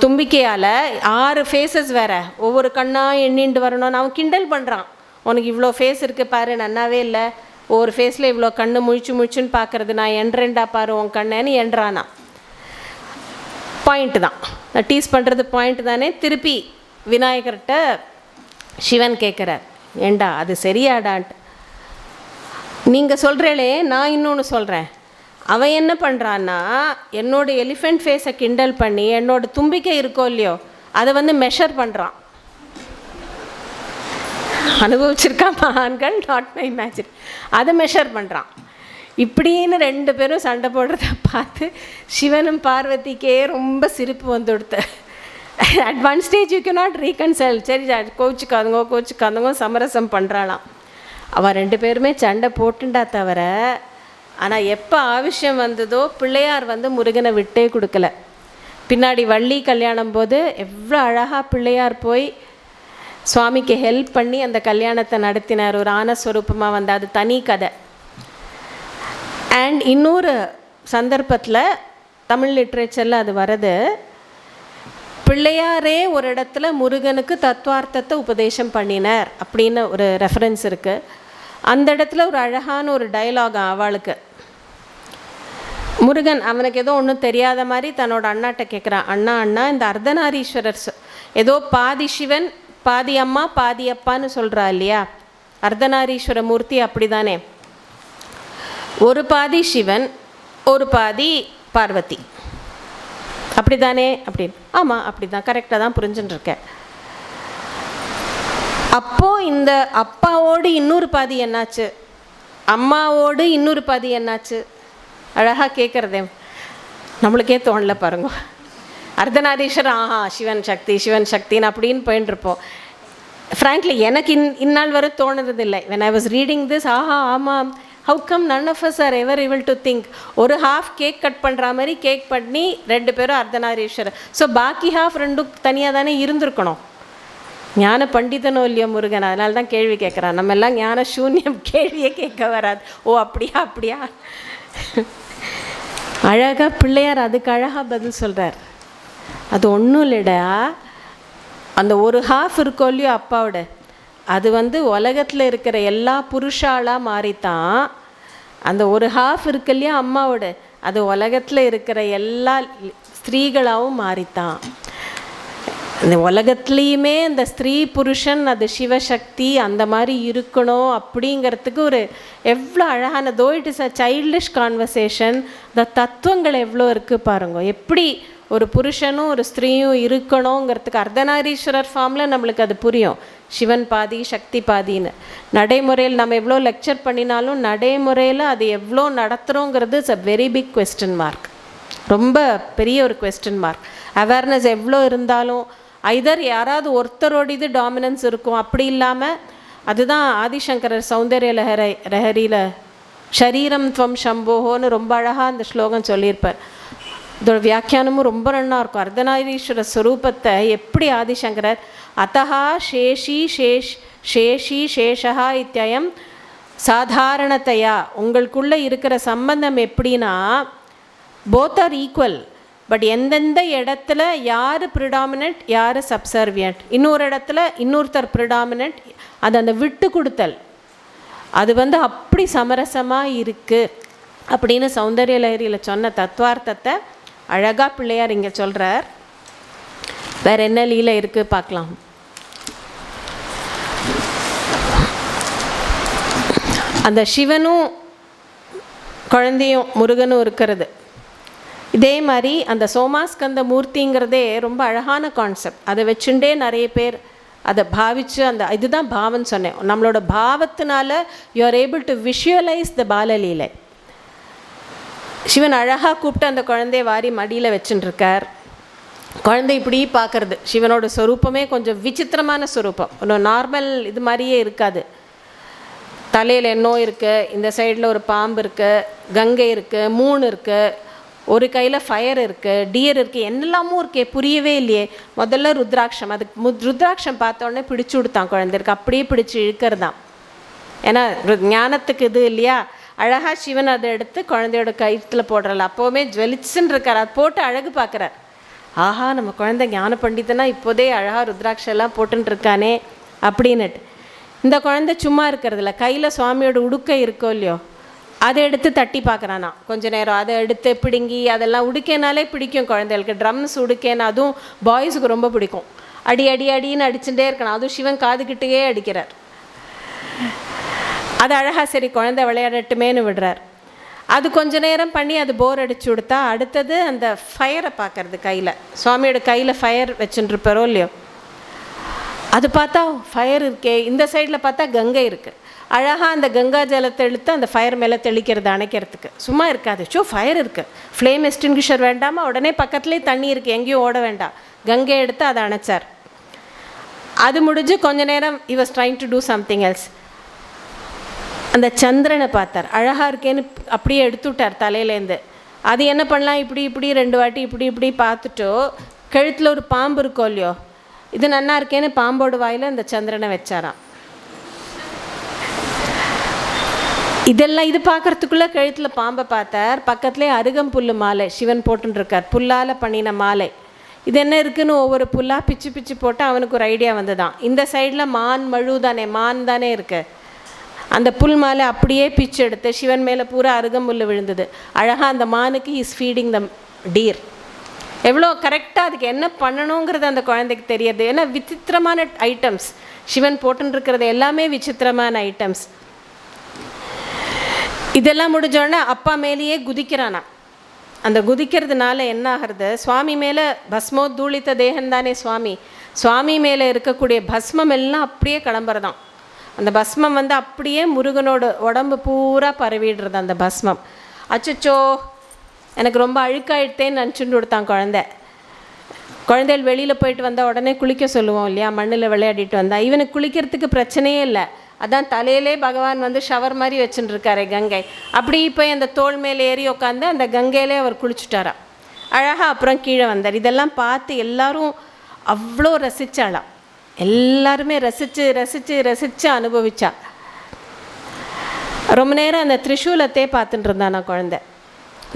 Speaker 2: தும்பிக்கையால் 6 ஃபேஸஸ் வேறு, ஒவ்வொரு கண்ணாக எண்ணிண்டு வரணும்னு அவன் கிண்டல் பண்ணுறான். உனக்கு இவ்வளோ ஃபேஸ் இருக்குது பாரு, நன்னாவே இல்லை. ஒவ்வொரு ஃபேஸில் இவ்வளோ கண்ணு முழிச்சுன்னு பார்க்குறது, நான் எண்றேன்டா பாரு உன் கண்ணேன்னு எண்றானா. பாயிண்ட்டு தான், நான் டீஸ் பண்ணுறது பாயிண்ட் தானே. திருப்பி விநாயகர்கிட்ட சிவன் கேட்குறார், ஏண்டா அது சரியாடான்ட்டு. நீங்கள் சொல்கிறேளே, நான் இன்னொன்று சொல்கிறேன். அவன் என்ன பண்ணுறான்னா, என்னோடய எலிஃபெண்ட் ஃபேஸை கிண்டல் பண்ணி என்னோடய தும்பிக்கை இருக்கோ இல்லையோ அதை மெஷர் பண்ணுறான். அனுபவிச்சிருக்கா மகான்கள், நாட் மை மேஜிக். அதை மெஷர் பண்ணுறான். இப்படின்னு 2 பேரும் சண்டை போடுறத பார்த்து சிவனும் பார்வதிக்கே ரொம்ப சிரிப்பு வந்துடுத்து. At one stage you cannot reconcile. சரி கோச்சுக்காதுங்க சமரசம் பண்ணுறாளாம். அவன் 2 பேருமே சண்டை போட்டுண்டா தவிர, ஆனால் எப்போ ஆവശ്யம் வந்ததோ பிள்ளையார் முருகனை விட்டே கொடுக்கல. பின்னாடி வள்ளி கல்யாணம் போது எவ்வளோ அழகாக பிள்ளையார் போய் சுவாமிக்கு ஹெல்ப் பண்ணி அந்த கல்யாணத்தை நடத்தினார். ஒரு ஆனஸ்வரூபமாக அது தனி கதை. அண்ட் இன்னொரு சந்தர்ப்பத்தில் தமிழ் லிட்ரேச்சரில் அது வருது. பிள்ளையாரே ஒரு இடத்துல முருகனுக்கு தத்துவார்த்தத்தை உபதேசம் பண்ணினார் அப்படின்னு ஒரு ரெஃபரன்ஸ் இருக்குது. அந்த இடத்துல ஒரு அழகான ஒரு டயலாக் அவளுக்கு. முருகன் அவனுக்கு ஏதோ ஒன்றும் தெரியாத மாதிரி தன்னோட அண்ணாட்ட கேட்குறான், அண்ணா இந்த அர்த்தநாரீஸ்வரர் ஏதோ பாதி சிவன் பாதி அம்மா பாதி அப்பான்னு சொல்கிறா இல்லையா, அர்த்தநாரீஸ்வர மூர்த்தி அப்படி தானே, ஒரு பாதி சிவன் ஒரு பாதி பார்வதி அப்படி தானே அப்படின்னு. ஆமாம் அப்படி தான், கரெக்டாக தான் புரிஞ்சுட்டுருக்கேன். அப்போது இந்த அப்பாவோடு இன்னொரு பாதி என்னாச்சு, அம்மாவோடு இன்னொரு பாதி என்னாச்சு? அழகாக கேட்குறதே நம்மளுக்கே தோணல பாருங்க. அர்த்தநாரீஸ்வரர் சிவன் சக்தின்னு அப்படின்னு போயின்ட்டுருப்போம். ஃப்ராங்க்லி எனக்கு இந்நாள் வரை தோணுறதில்லை. when I was reading this, ஆமாம், how come none of us are ever able to think? ஒரு ஹாஃப் கேக் கட் பண்ணுற மாதிரி கேக் பண்ணி 2 பேரும் அர்த்தநாரீஸ்வரர். ஸோ பாக்கி ஹாஃப் 2 தனியாக தானே இருந்திருக்கணும். ஞான பண்டிதனோ இல்லையோ முருகன், அதனால தான் கேள்வி கேட்குறான். நம்ம எல்லாம் ஞான சூன்யம், கேள்வியே கேட்க வராது. ஓ அப்படியா அழகாக பிள்ளையார் அதுக்கு அழகாக பதில் சொல்கிறார். அது ஒன்றும் இல்லைடா, அந்த ஒரு ஹாஃப் இருக்கோ இல்லையோ அப்பாவோட, அது உலகத்தில் இருக்கிற எல்லா புருஷாலாக மாறித்தான். அந்த ஒரு ஹாஃப் இருக்கு இல்லையா அம்மாவோட, அது உலகத்தில் இருக்கிற எல்லா ஸ்திரீகளாகவும் மாறித்தான். இந்த உலகத்துலேயுமே அந்த ஸ்திரீ புருஷன் அது சிவசக்தி அந்த மாதிரி இருக்கணும் அப்படிங்கிறதுக்கு ஒரு எவ்வளோ அழகான, though it is a childish conversation, இந்த தத்துவங்கள் எவ்வளோ இருக்குது பாருங்க. எப்படி ஒரு புருஷனும் ஒரு ஸ்திரீயும் இருக்கணுங்கிறதுக்கு அர்த்தநாரீஸ்வரர் ஃபார்மில் நம்மளுக்கு அது புரியும். சிவன் பாதி சக்தி பாதின்னு. நடைமுறையில் நம்ம எவ்வளோ லெக்சர் பண்ணினாலும் நடைமுறையில் அது எவ்வளோ நடத்துகிறோங்கிறது it's a very big question mark. ரொம்ப பெரிய ஒரு கொஸ்டின் மார்க். அவேர்னஸ் எவ்வளோ இருந்தாலும் ஐதர் யாராவது ஒருத்தரோட இது டாமினன்ஸ் இருக்கும். அப்படி இல்லாமல் அதுதான் ஆதிசங்கரர் சௌந்தர்ய லஹரியில் ஷரீரம் துவம் சம்போஹோன்னு ரொம்ப அழகாக அந்த ஸ்லோகம் சொல்லியிருப்பார். இதோட வியாக்கியானமும் ரொம்ப நன்னா இருக்கும். அர்த்தநாரீஸ்வர ஸ்வரூபத்தை எப்படி ஆதிசங்கரர் அத்தஹா சேஷி சேஷா இத்தியம் சாதாரணத்தையா, உங்களுக்குள்ளே இருக்கிற சம்பந்தம் எப்படின்னா போத் ஆர் ஈக்குவல். பட் எந்தெந்த இடத்துல யார் ப்ரிடாமினன்ட் யார் சப்சர்வியன்ட், இன்னொரு இடத்துல இன்னொருத்தர் ப்ரிடாமினன்ட், அது அந்த விட்டு கொடுத்தல், அது அப்படி சமரசமாக இருக்குது அப்படின்னு சௌந்தர்ய லஹரியில் சொன்ன தத்துவார்த்தத்தை அழகாக பிள்ளையார் இங்கே சொல்கிறார். வேறு என்ன லீலை இருக்குது பார்க்கலாம். அந்த சிவனும் குழந்தையும் முருகனும் இருக்கிறது. இதே மாதிரி அந்த சோமாஸ்கந்த மூர்த்திங்கிறதே ரொம்ப அழகான கான்செப்ட். அதை வச்சுட்டே நிறைய பேர் அதை பாவித்து இதுதான் பாவம்னு சொன்னேன். நம்மளோட பாவத்தினால you are able to visualize the பாலலீலை. சிவன் அழகாக கூப்பிட்டு அந்த குழந்தைய வாரி மடியில் வச்சுட்டுருக்கார். குழந்தை இப்படி பார்க்குறது. சிவனோட ஸ்வரூப்பமே கொஞ்சம் விசித்திரமான ஸ்வரூப்பம். ஒன்றும் நார்மல் இது மாதிரியே இருக்காது. தலையில் என்னோ இருக்குது, இந்த சைடில் ஒரு பாம்பு இருக்குது, கங்கை இருக்குது, மூணு இருக்குது, ஒரு கையில் ஃபயர் இருக்குது, டியர் இருக்குது, என்னெல்லாமும் இருக்கே, புரியவே இல்லையே. முதல்ல ருத்ராட்சம், அதுக்கு ருத்ராட்சம் பார்த்தோன்னே பிடிச்சி கொடுத்தான் குழந்தைக்கு. அப்படியே பிடிச்சி இழுக்கிறது தான். ஏன்னா ஞானத்துக்கு இது இல்லையா. அழகாக சிவன் அதை எடுத்து குழந்தையோட கயிற்றில் போடுறல. அப்போவுமே ஜுவலிச்சுன்னு இருக்கார். அது போட்டு அழகு பார்க்குறார். ஆஹா, நம்ம குழந்தை ஞான பண்டிதனா இப்போதே அழகாக ருத்ராட்செல்லாம் போட்டுருக்கானே அப்படின்னுட்டு. இந்த குழந்தை சும்மா இருக்கிறதில்ல. கையில் சுவாமியோட உடுக்கை இருக்கோ இல்லையோ, அதை எடுத்து தட்டி பார்க்குறானா கொஞ்ச நேரம். அதை எடுத்து பிடுங்கி, அதெல்லாம் உடுக்கேனாலே பிடிக்கும் குழந்தைகளுக்கு. ட்ரம்ஸ் உடுக்கேன்னு அதுவும் பாய்ஸுக்கு ரொம்ப பிடிக்கும். அடி அடி அடின்னு அடிச்சுட்டே இருக்கணும். அதுவும் சிவன் காதுகிட்டே அடிக்கிறார். அது அழகாக சரி குழந்தை விளையாடட்டுமேனு விடுறார். அது கொஞ்ச நேரம் பண்ணி அது போர் அடிச்சு கொடுத்தா அடுத்தது அந்த ஃபயரை பார்க்கறது. கையில் சுவாமியோட கையில் ஃபயர் வச்சுட்டுருப்பாரோ இல்லையோ, அது பார்த்தா ஃபயர் இருக்கே. இந்த சைடில் பார்த்தா கங்கை இருக்குது. அழகாக அந்த கங்கா ஜலத்தை இழுத்து அந்த ஃபயர் மேலே தெளிக்கிறது, அணைக்கிறதுக்கு. சும்மா இருக்காது. ஃபயர் இருக்குது, ஃப்ளேம் எக்ஸ்டிங்விஷர் வேண்டாமா, உடனே பக்கத்துலேயே தண்ணி இருக்குது, எங்கேயும் ஓட வேண்டாம். கங்கை எடுத்து அதை அணைச்சார். அது முடிஞ்சு கொஞ்ச நேரம் he was trying to do something else. அந்த சந்திரனை பார்த்தார். அழகாக இருக்கேன்னு அப்படியே எடுத்து விட்டார் தலையிலேருந்து. அது என்ன பண்ணலாம், இப்படி இப்படி 2 வாட்டி இப்படி இப்படி பார்த்துட்டோ, கழுத்தில் ஒரு பாம்பு இருக்கோ இல்லையோ, இது நன்னா இருக்கேன்னு பாம்போட வாயில் அந்த சந்திரனை வச்சாராம். இதெல்லாம் இது பார்க்குறதுக்குள்ளே கழுத்தில் பாம்பை பார்த்தார். பக்கத்துலேயே அருகம்புல் மாலை சிவன் போட்டுருக்கார், புல்லால் பண்ணின மாலை. இது என்ன இருக்குதுன்னு ஒவ்வொரு புல்லாக பிச்சு பிச்சு போட்டு அவனுக்கு ஒரு ஐடியா வந்துதான். இந்த சைடில் மான் மழு தானே, மான் தானே இருக்குது. அந்த புல் மாலை அப்படியே பிச்சு எடுத்து சிவன் மேலே பூரா அருகம்புல் விழுந்தது. அழகாக அந்த மானுக்கு இஸ் ஃபீடிங் த டீர். எவ்வளோ கரெக்டாக அதுக்கு என்ன பண்ணணுங்கிறது அந்த குழந்தைக்கு தெரியாது. ஏன்னா விசித்திரமான ஐட்டம்ஸ் சிவன் போட்டுருக்கிறது எல்லாமே விசித்திரமான ஐட்டம்ஸ். இதெல்லாம் முடிஞ்சோடனே அப்பா மேலேயே குதிக்கிறானா. அந்த குதிக்கிறதுனால என்ன ஆகிறது, சுவாமி மேலே பஸ்மோத்தூளித்த தேகந்தானே சுவாமி. சுவாமி மேலே இருக்கக்கூடிய பஸ்மம் எல்லாம் அப்படியே கிளம்புறதான். அந்த பஸ்மம் அப்படியே முருகனோட உடம்பு பூரா பரவிடுறது அந்த பஸ்மம். அச்சச்சோ எனக்கு ரொம்ப அழுக்காயிட்டேன்னு நினச்சிட்டு கொடுத்தான் குழந்தை. குழந்தைகள் வெளியில் போயிட்டு வந்தால் உடனே குளிக்க சொல்லுவோம் இல்லையா, மண்ணில் விளையாடிட்டு வந்தால். இவனுக்கு குளிக்கிறதுக்கு பிரச்சனையே இல்லை. அதான் தலையிலே பகவான் ஷவர் மாதிரி வச்சுட்டுருக்காரு கங்கை. அப்படி போய் அந்த தோள் மேலே ஏறி உட்காந்து அந்த கங்கையிலே அவர் குளிச்சுட்டாரா அழகாக. அப்புறம் கீழே வந்தார். இதெல்லாம் பார்த்து எல்லாரும் அவ்வளோ ரசித்தாளாம். எல்லாருமே ரசித்து ரசித்து ரசித்து அனுபவிச்சா. ரொம்ப நேரம் அந்த திரிசூலத்தையே பார்த்துட்டு இருந்தானா குழந்தை.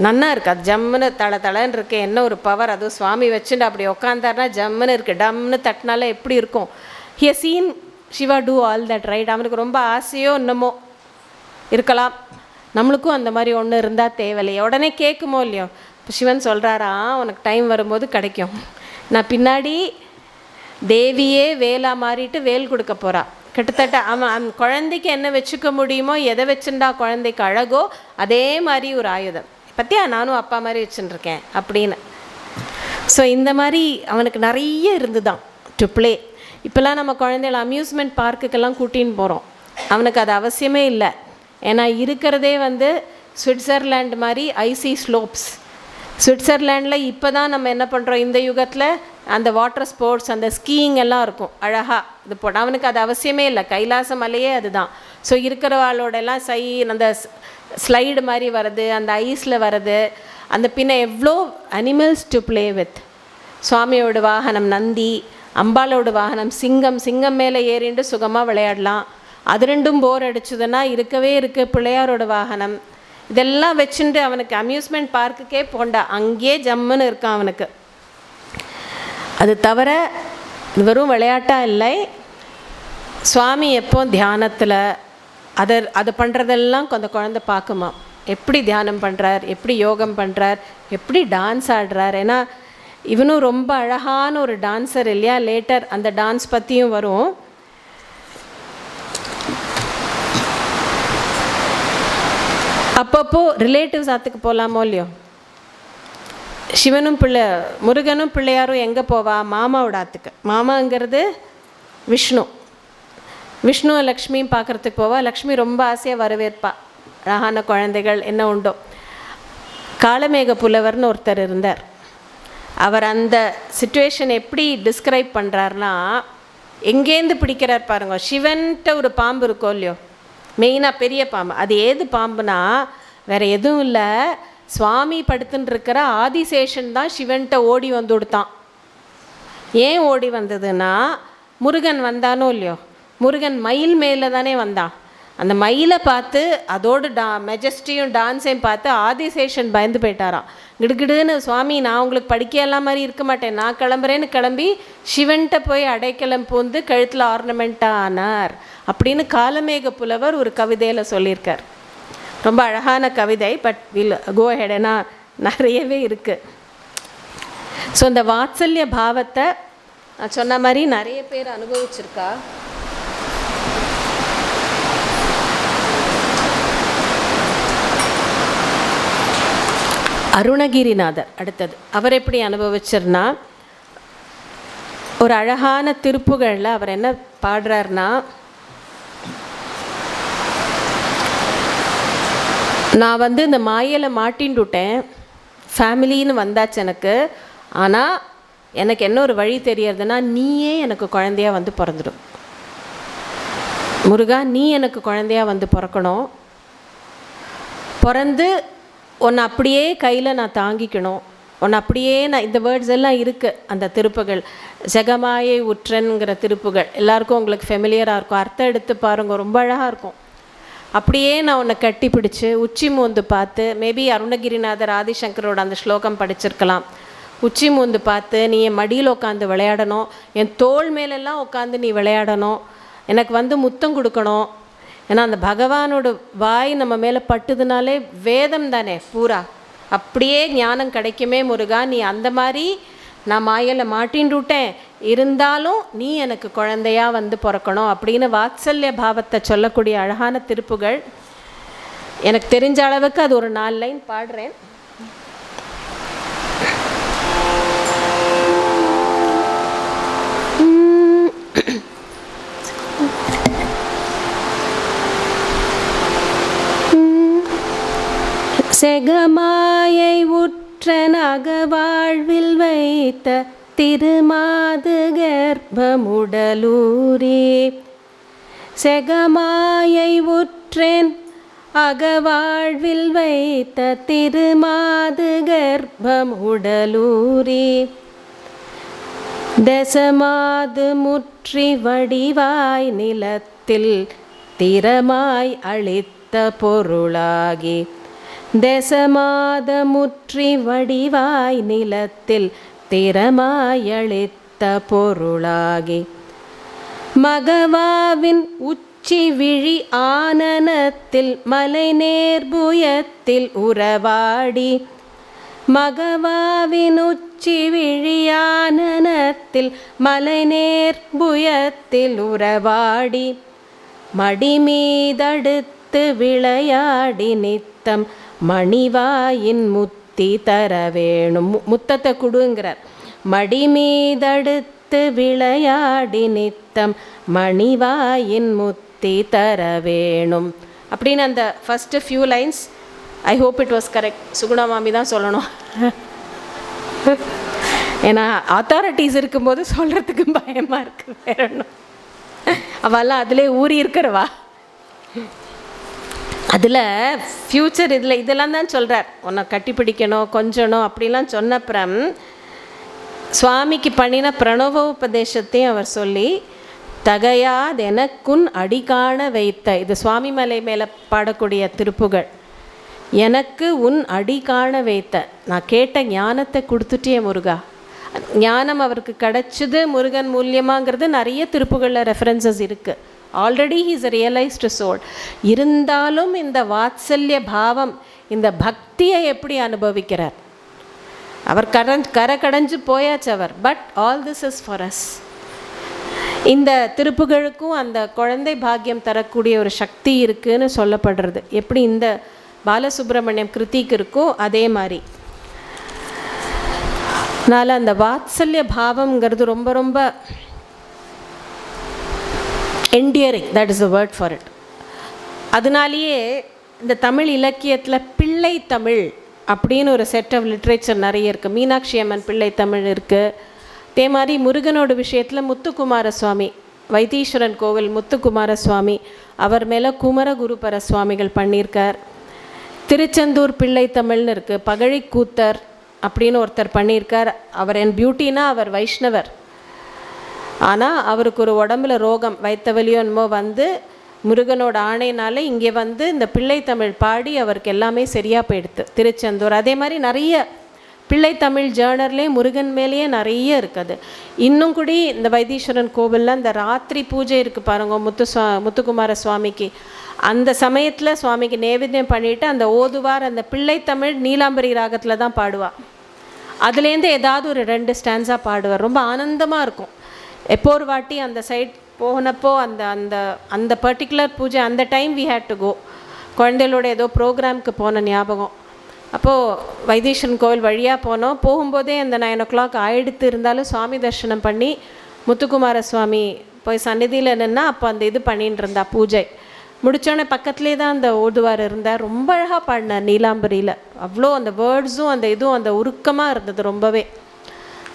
Speaker 2: நன்னா இருக்குது. அது ஜம்முன்னு தளன்னு இருக்கு. என்ன ஒரு பவர். அதுவும் சுவாமி வச்சுட்டு அப்படி உட்காந்தாருனா ஜம்முன்னு இருக்குது. டம்னு தட்டினால எப்படி இருக்கும். He has seen Shiva do all that right. அவனுக்கு ரொம்ப ஆசையோ என்னமோ இருக்கலாம். நம்மளுக்கும் அந்த மாதிரி ஒன்று இருந்தால் தேவையில்லையே. உடனே கேட்குமோ இல்லையோ. இப்போ சிவன் சொல்கிறாரா, உனக்கு டைம் வரும்போது கிடைக்கும். நான் பின்னாடி தேவியே வேலா மாறிட்டு வேல் கொடுக்க போகிறா. கிட்டத்தட்ட அவன் குழந்தைக்கு என்ன வச்சுக்க முடியுமோ, எதை வச்சுருந்தா குழந்தைக்கு அழகோ அதே மாதிரி ஒரு ஆயுதம். பற்றியா நானும் அப்பா மாதிரி வச்சுட்டுருக்கேன் அப்படின்னு. ஸோ இந்த மாதிரி அவனுக்கு நிறைய இருந்துதான் டு ப்ளே. இப்போல்லாம் நம்ம குழந்தைகளை அம்யூஸ்மெண்ட் பார்க்குக்கெல்லாம் கூட்டின்னு போகிறோம். அவனுக்கு அது அவசியமே இல்லை. ஏன்னா இருக்கிறதே சுவிட்சர்லாண்ட் மாதிரி ஐசி ஸ்லோப்ஸ். சுவிட்சர்லாண்டில் இப்போ தான் நம்ம என்ன பண்ணுறோம், இந்த யுகத்தில் அந்த வாட்டர் ஸ்போர்ட்ஸ், அந்த ஸ்கீயிங் எல்லாம் இருக்கும் அழகாக. இது போட அவனுக்கு அது அவசியமே இல்லை. கைலாச மலையே அதுதான். ஸோ இருக்கிறவாளோடெல்லாம் அந்த ஸ்லைடு மாதிரி வருது, அந்த ஐஸில் வருது. அந்த பின்ன எவ்வளோ அனிமல்ஸ் டு ப்ளே வித். சுவாமியோட வாகனம் நந்தி, அம்பாலோட வாகனம் சிங்கம். சிங்கம் மேலே ஏறிண்டு சுகமாக விளையாடலாம். அது ரெண்டும் போர் அடிச்சதுன்னா இருக்கவே இருக்குது பிள்ளையாரோட வாகனம். இதெல்லாம் வச்சுட்டு அவனுக்கு அம்யூஸ்மெண்ட் பார்க்குக்கே போண்டா. அங்கேயே ஜம்முன்னு இருக்கான் அவனுக்கு. அது தவிர வெறும் விளையாட்டாக இல்லை. சுவாமி எப்போ தியானத்தில் அதை பண்ணுறதெல்லாம் அந்த குழந்தை பார்க்குமா, எப்படி தியானம் பண்ணுறார், எப்படி யோகம் பண்ணுறார், எப்படி டான்ஸ் ஆடுறார். ஏன்னா இவனும் ரொம்ப அழகான ஒரு டான்ஸர் இல்லையா. லேட்டர் அந்த டான்ஸ் பற்றியும் வரும். அப்பப்போ ரிலேட்டிவ்ஸ் ஆற்றுக்கு போகலாமோ இல்லையோ. சிவனும் முருகனும் பிள்ளையாரும் எங்கே போவா, மாமாவோட ஆற்றுக்கு. மாமாங்கிறது விஷ்ணு. விஷ்ணு லக்ஷ்மியும் பார்க்குறதுக்கு போவா. லக்ஷ்மி ரொம்ப ஆசையாக வரவேற்பா, அழகான குழந்தைகள் என்ன உண்டோ. காளமேக புலவர்னு ஒருத்தர் இருந்தார். அவர் அந்த சிச்சுவேஷன் எப்படி டிஸ்கிரைப் பண்ணுறாருனா, எங்கேருந்து பிடிக்கிறார் பாருங்க. சிவன்கிட்ட ஒரு பாம்பு இருக்கோ இல்லையோ, மெயினாக பெரிய பாம்பு. அது ஏது பாம்புனா வேறு எதுவும் இல்லை, சுவாமி படுத்துன்னு இருக்கிற ஆதிசேஷன் தான் சிவன்கிட்ட ஓடி வந்து கொடுத்தான். ஏன் ஓடி வந்ததுன்னா, முருகன் வந்தானோ இல்லையோ, முருகன் மயில் மேலே தானே வந்தான். அந்த மயிலை பார்த்து அதோடு மெஜஸ்டியும் டான்ஸையும் பார்த்து ஆதிசேஷன் பயந்து போயிட்டாராம். கிடுகிடுன்னு, சுவாமி நான் உங்களுக்கு படிக்கலாம் மாதிரி இருக்க மாட்டேன், நான் கிளம்புறேன்னு கிளம்பி சிவன்கிட்ட போய் அடைக்கலம் பூந்து கழுத்தில் ஆர்னமெண்ட்டாக ஆனார் அப்படின்னு காளமேக புலவர் ஒரு கவிதையில் சொல்லியிருக்கார். ரொம்ப அழகான கவிதை. பட் வில் கோ ஹெட், ஏன்னா நிறையவே இருக்குது. ஸோ இந்த வாத்சல்ய பாவத்தை நான் சொன்ன மாதிரி நிறைய பேர் அனுபவிச்சிருக்கா. அருணகிரிநாதர் அடுத்தது. அவர் எப்படி அனுபவிச்சிருனா, ஒரு அழகான திருப்புகழில் அவர் என்ன பாடுறார்னா, நான் இந்த மாயையில் மாட்டின்டுட்டேன், ஃபேமிலின்னு வந்தாச்சு எனக்கு. ஆனால் எனக்கு என்ன ஒரு வழி தெரியறதுன்னா, நீயே எனக்கு குழந்தையாக பிறந்துடும் முருகா, நீ எனக்கு குழந்தையாக பிறக்கணும். பிறந்து உன்னை அப்படியே கையில் நான் தாங்கிக்கணும், உன்னை அப்படியே நான், இந்த வேர்ட்ஸ் எல்லாம் இருக்குது அந்த திருப்புகள். ஜெகமாயை உற்றன்கிற திருப்புகள் எல்லாருக்கும் உங்களுக்கு ஃபெமிலியராக இருக்கும். அர்த்தம் எடுத்து பாருங்க, ரொம்ப அழகாக இருக்கும். அப்படியே நான் உன்னை கட்டி பிடிச்சி உச்சி மூந்து பார்த்து, மேபி அருணகிரிநாதர் ஆதிசங்கரோட அந்த ஸ்லோகம் படிச்சிருக்கலாம். உச்சி மூந்து பார்த்து நீ என் மடியில் உட்காந்து விளையாடணும், என் தோள் மேலெல்லாம் உட்காந்து நீ விளையாடணும், எனக்கு முத்தம் கொடுக்கணும். ஏன்னா அந்த பகவானோட வாய் நம்ம மேலே பட்டுதுனாலே வேதம் தானே பூரா, அப்படியே ஞானம் கிடைக்குமே முருகா. நீ அந்த மாதிரி நான் மாயையில் மாட்டின்னு விட்டேன், இருந்தாலும் நீ எனக்கு குழந்தையாக பிறக்கணும் அப்படின்னு வாத்சல்ய பாவத்தை சொல்லக்கூடிய அழகான திருப்புகள். எனக்கு தெரிஞ்ச அளவுக்கு அது ஒரு 4 லைன் பாடுறேன். செகமாயை உற்றன் அகவாழ்வில் வைத்த திருமாது கர்ப்பமுடலூரே. செகமாயை உற்றன் அகவாழ்வில் வைத்த திருமாது கர்ப்பமுடலூரே. தசமாது முற்றி வடிவாய் நிலத்தில் திறமாய் அளித்த பொருளாகி. தசமாத முற்றி வடிவாய் நிலத்தில் திறமாயளித்த பொருளாகி. மகவாவின் உச்சி விழி ஆனனத்தில் மலை நேர்புயத்தில் உறவாடி. மகவாவின் உச்சி விழியானனத்தில் மலை நேர்புயத்தில் உறவாடி. மடிமீதடுத்து விளையாடி நித்தம் மணிவாயின் முத்தி தர வேணும். முத்தத்தை கொடுங்கிறார். மடிமீதடுத்து விளையாடி நித்தம் மணிவாயின் முத்தி தர வேணும் அப்படின்னு அந்த first few lines. I hope it was correct. Suguna மாமி தான் சொல்லணும், ஏன்னா அத்தாரிட்டிஸ் இருக்கும்போது சொல்கிறதுக்கு பயமாக இருக்குது. வேற ஒன்றும், அவெல்லாம் அதிலே ஊறி இருக்கிறவா. அதில் ஃப்யூச்சர் இதெல்லாம் தான் சொல்கிறார். உன்னை கட்டி பிடிக்கணும், கொஞ்சணும் அப்படிலாம் சொன்னப்புறம் சுவாமிக்கு பண்ணின பிரணவோபதேசத்தையும் அவர் சொல்லி, தகையாது எனக்குன் அடிகாண வைத்த, இது சுவாமி மலை மேலே பாடக்கூடிய திருப்புகள். எனக்கு உன் அடிகாண வைத்த, நான் கேட்ட ஞானத்தை கொடுத்துட்டே முருகா. ஞானம் அவருக்கு கிடச்சிது முருகன் மூலியமாங்கிறது நிறைய திருப்புகளில் ரெஃபரன்சஸ் இருக்குது. Already he is a realised soul. இருந்தாலும் இந்த வாத்சல்ய பாவம், இந்த பக்தியை எப்படி அனுபவிக்கிறார்? அவர் கரை கடைஞ்சு போயாச்சு அவர். But all this is for us. இந்த திருப்புகழுக்கும் அந்த குழந்தை பாக்கியம் தரக்கூடிய ஒரு சக்தி இருக்குதுன்னு சொல்லப்படுறது. எப்படி இந்த பாலசுப்ரமணியம் கிருத்திக்கு இருக்கோ அதே மாதிரி. அதனால் அந்த வாத்சல்ய பாவம்ங்கிறது ரொம்ப ரொம்ப endearing, that is the word for it. அதனாலேயே இந்த தமிழ் இலக்கியத்தில் பிள்ளை தமிழ் அப்படின்னு ஒரு செட் ஆஃப் லிட்ரேச்சர் நிறைய இருக்குது. மீனாட்சி அம்மன் பிள்ளை தமிழ் இருக்குது. அதே மாதிரி முருகனோட விஷயத்தில் முத்துக்குமார சுவாமி, வைத்தீஸ்வரன் கோவில் முத்துக்குமார சுவாமி, அவர் மேலே குமரகுருபர சுவாமிகள் பண்ணியிருக்கார். திருச்செந்தூர் பிள்ளை தமிழ்னு இருக்குது. பகழிக்கூத்தர் அப்படின்னு ஒருத்தர் பண்ணியிருக்கார். அவர் என் பியூட்டினா அவர் வைஷ்ணவர். ஆனால் அவருக்கு ஒரு உடம்புல ரோகம், வயிற்றவலியோ என்னமோ வந்து முருகனோட ஆணையினால இங்கே வந்து இந்த பிள்ளை தமிழ் பாடி அவருக்கு எல்லாமே சரியாக போயிடுது திருச்செந்தூர். அதே மாதிரி நிறைய பிள்ளை தமிழ் ஜேர்னர்லேயே முருகன் மேலேயே நிறைய இருக்குது. இன்னும் கூடி இந்த வைத்தீஸ்வரன் கோவிலில் இந்த ராத்திரி பூஜை இருக்குது பாருங்க, முத்துக்குமார சுவாமிக்கு. அந்த சமயத்தில் சுவாமிக்கு நைவேத்தியம் பண்ணிவிட்டு அந்த ஓதுவார் அந்த பிள்ளை தமிழ் நீலாம்பரி ராகத்தில் தான் பாடுவாள். அதுலேருந்து ஏதாவது ஒரு 2 ஸ்டான்ஸாக பாடுவார். ரொம்ப ஆனந்தமாக இருக்கும். எப்போ ஒரு வாட்டி அந்த சைட் போனப்போ அந்த அந்த அந்த பர்டிகுலர் பூஜை அந்த time we had to go. குழந்தைகளோட ஏதோ ப்ரோக்ராமுக்கு போன ஞாபகம். அப்போது வைத்தீஸ்வரன் கோவில் வழியாக போனோம். போகும்போதே அந்த 9 o'clock ஆயிடுத்து. இருந்தாலும் சுவாமி தரிசனம் பண்ணி முத்துக்குமார சுவாமி போய் சந்நிதியில் நின்னா அப்போ அந்த இது பண்ணிட்டு இருந்தா பூஜை முடித்தோடனே பக்கத்துலேயே தான் அந்த ஓதுவார் இருந்தார். ரொம்ப அழகாக பாடினார் நீலாம்பரியில். அவ்வளோ அந்த வேர்ட்ஸும் அந்த இதுவும் அந்த உருக்கமாக இருந்தது ரொம்பவே.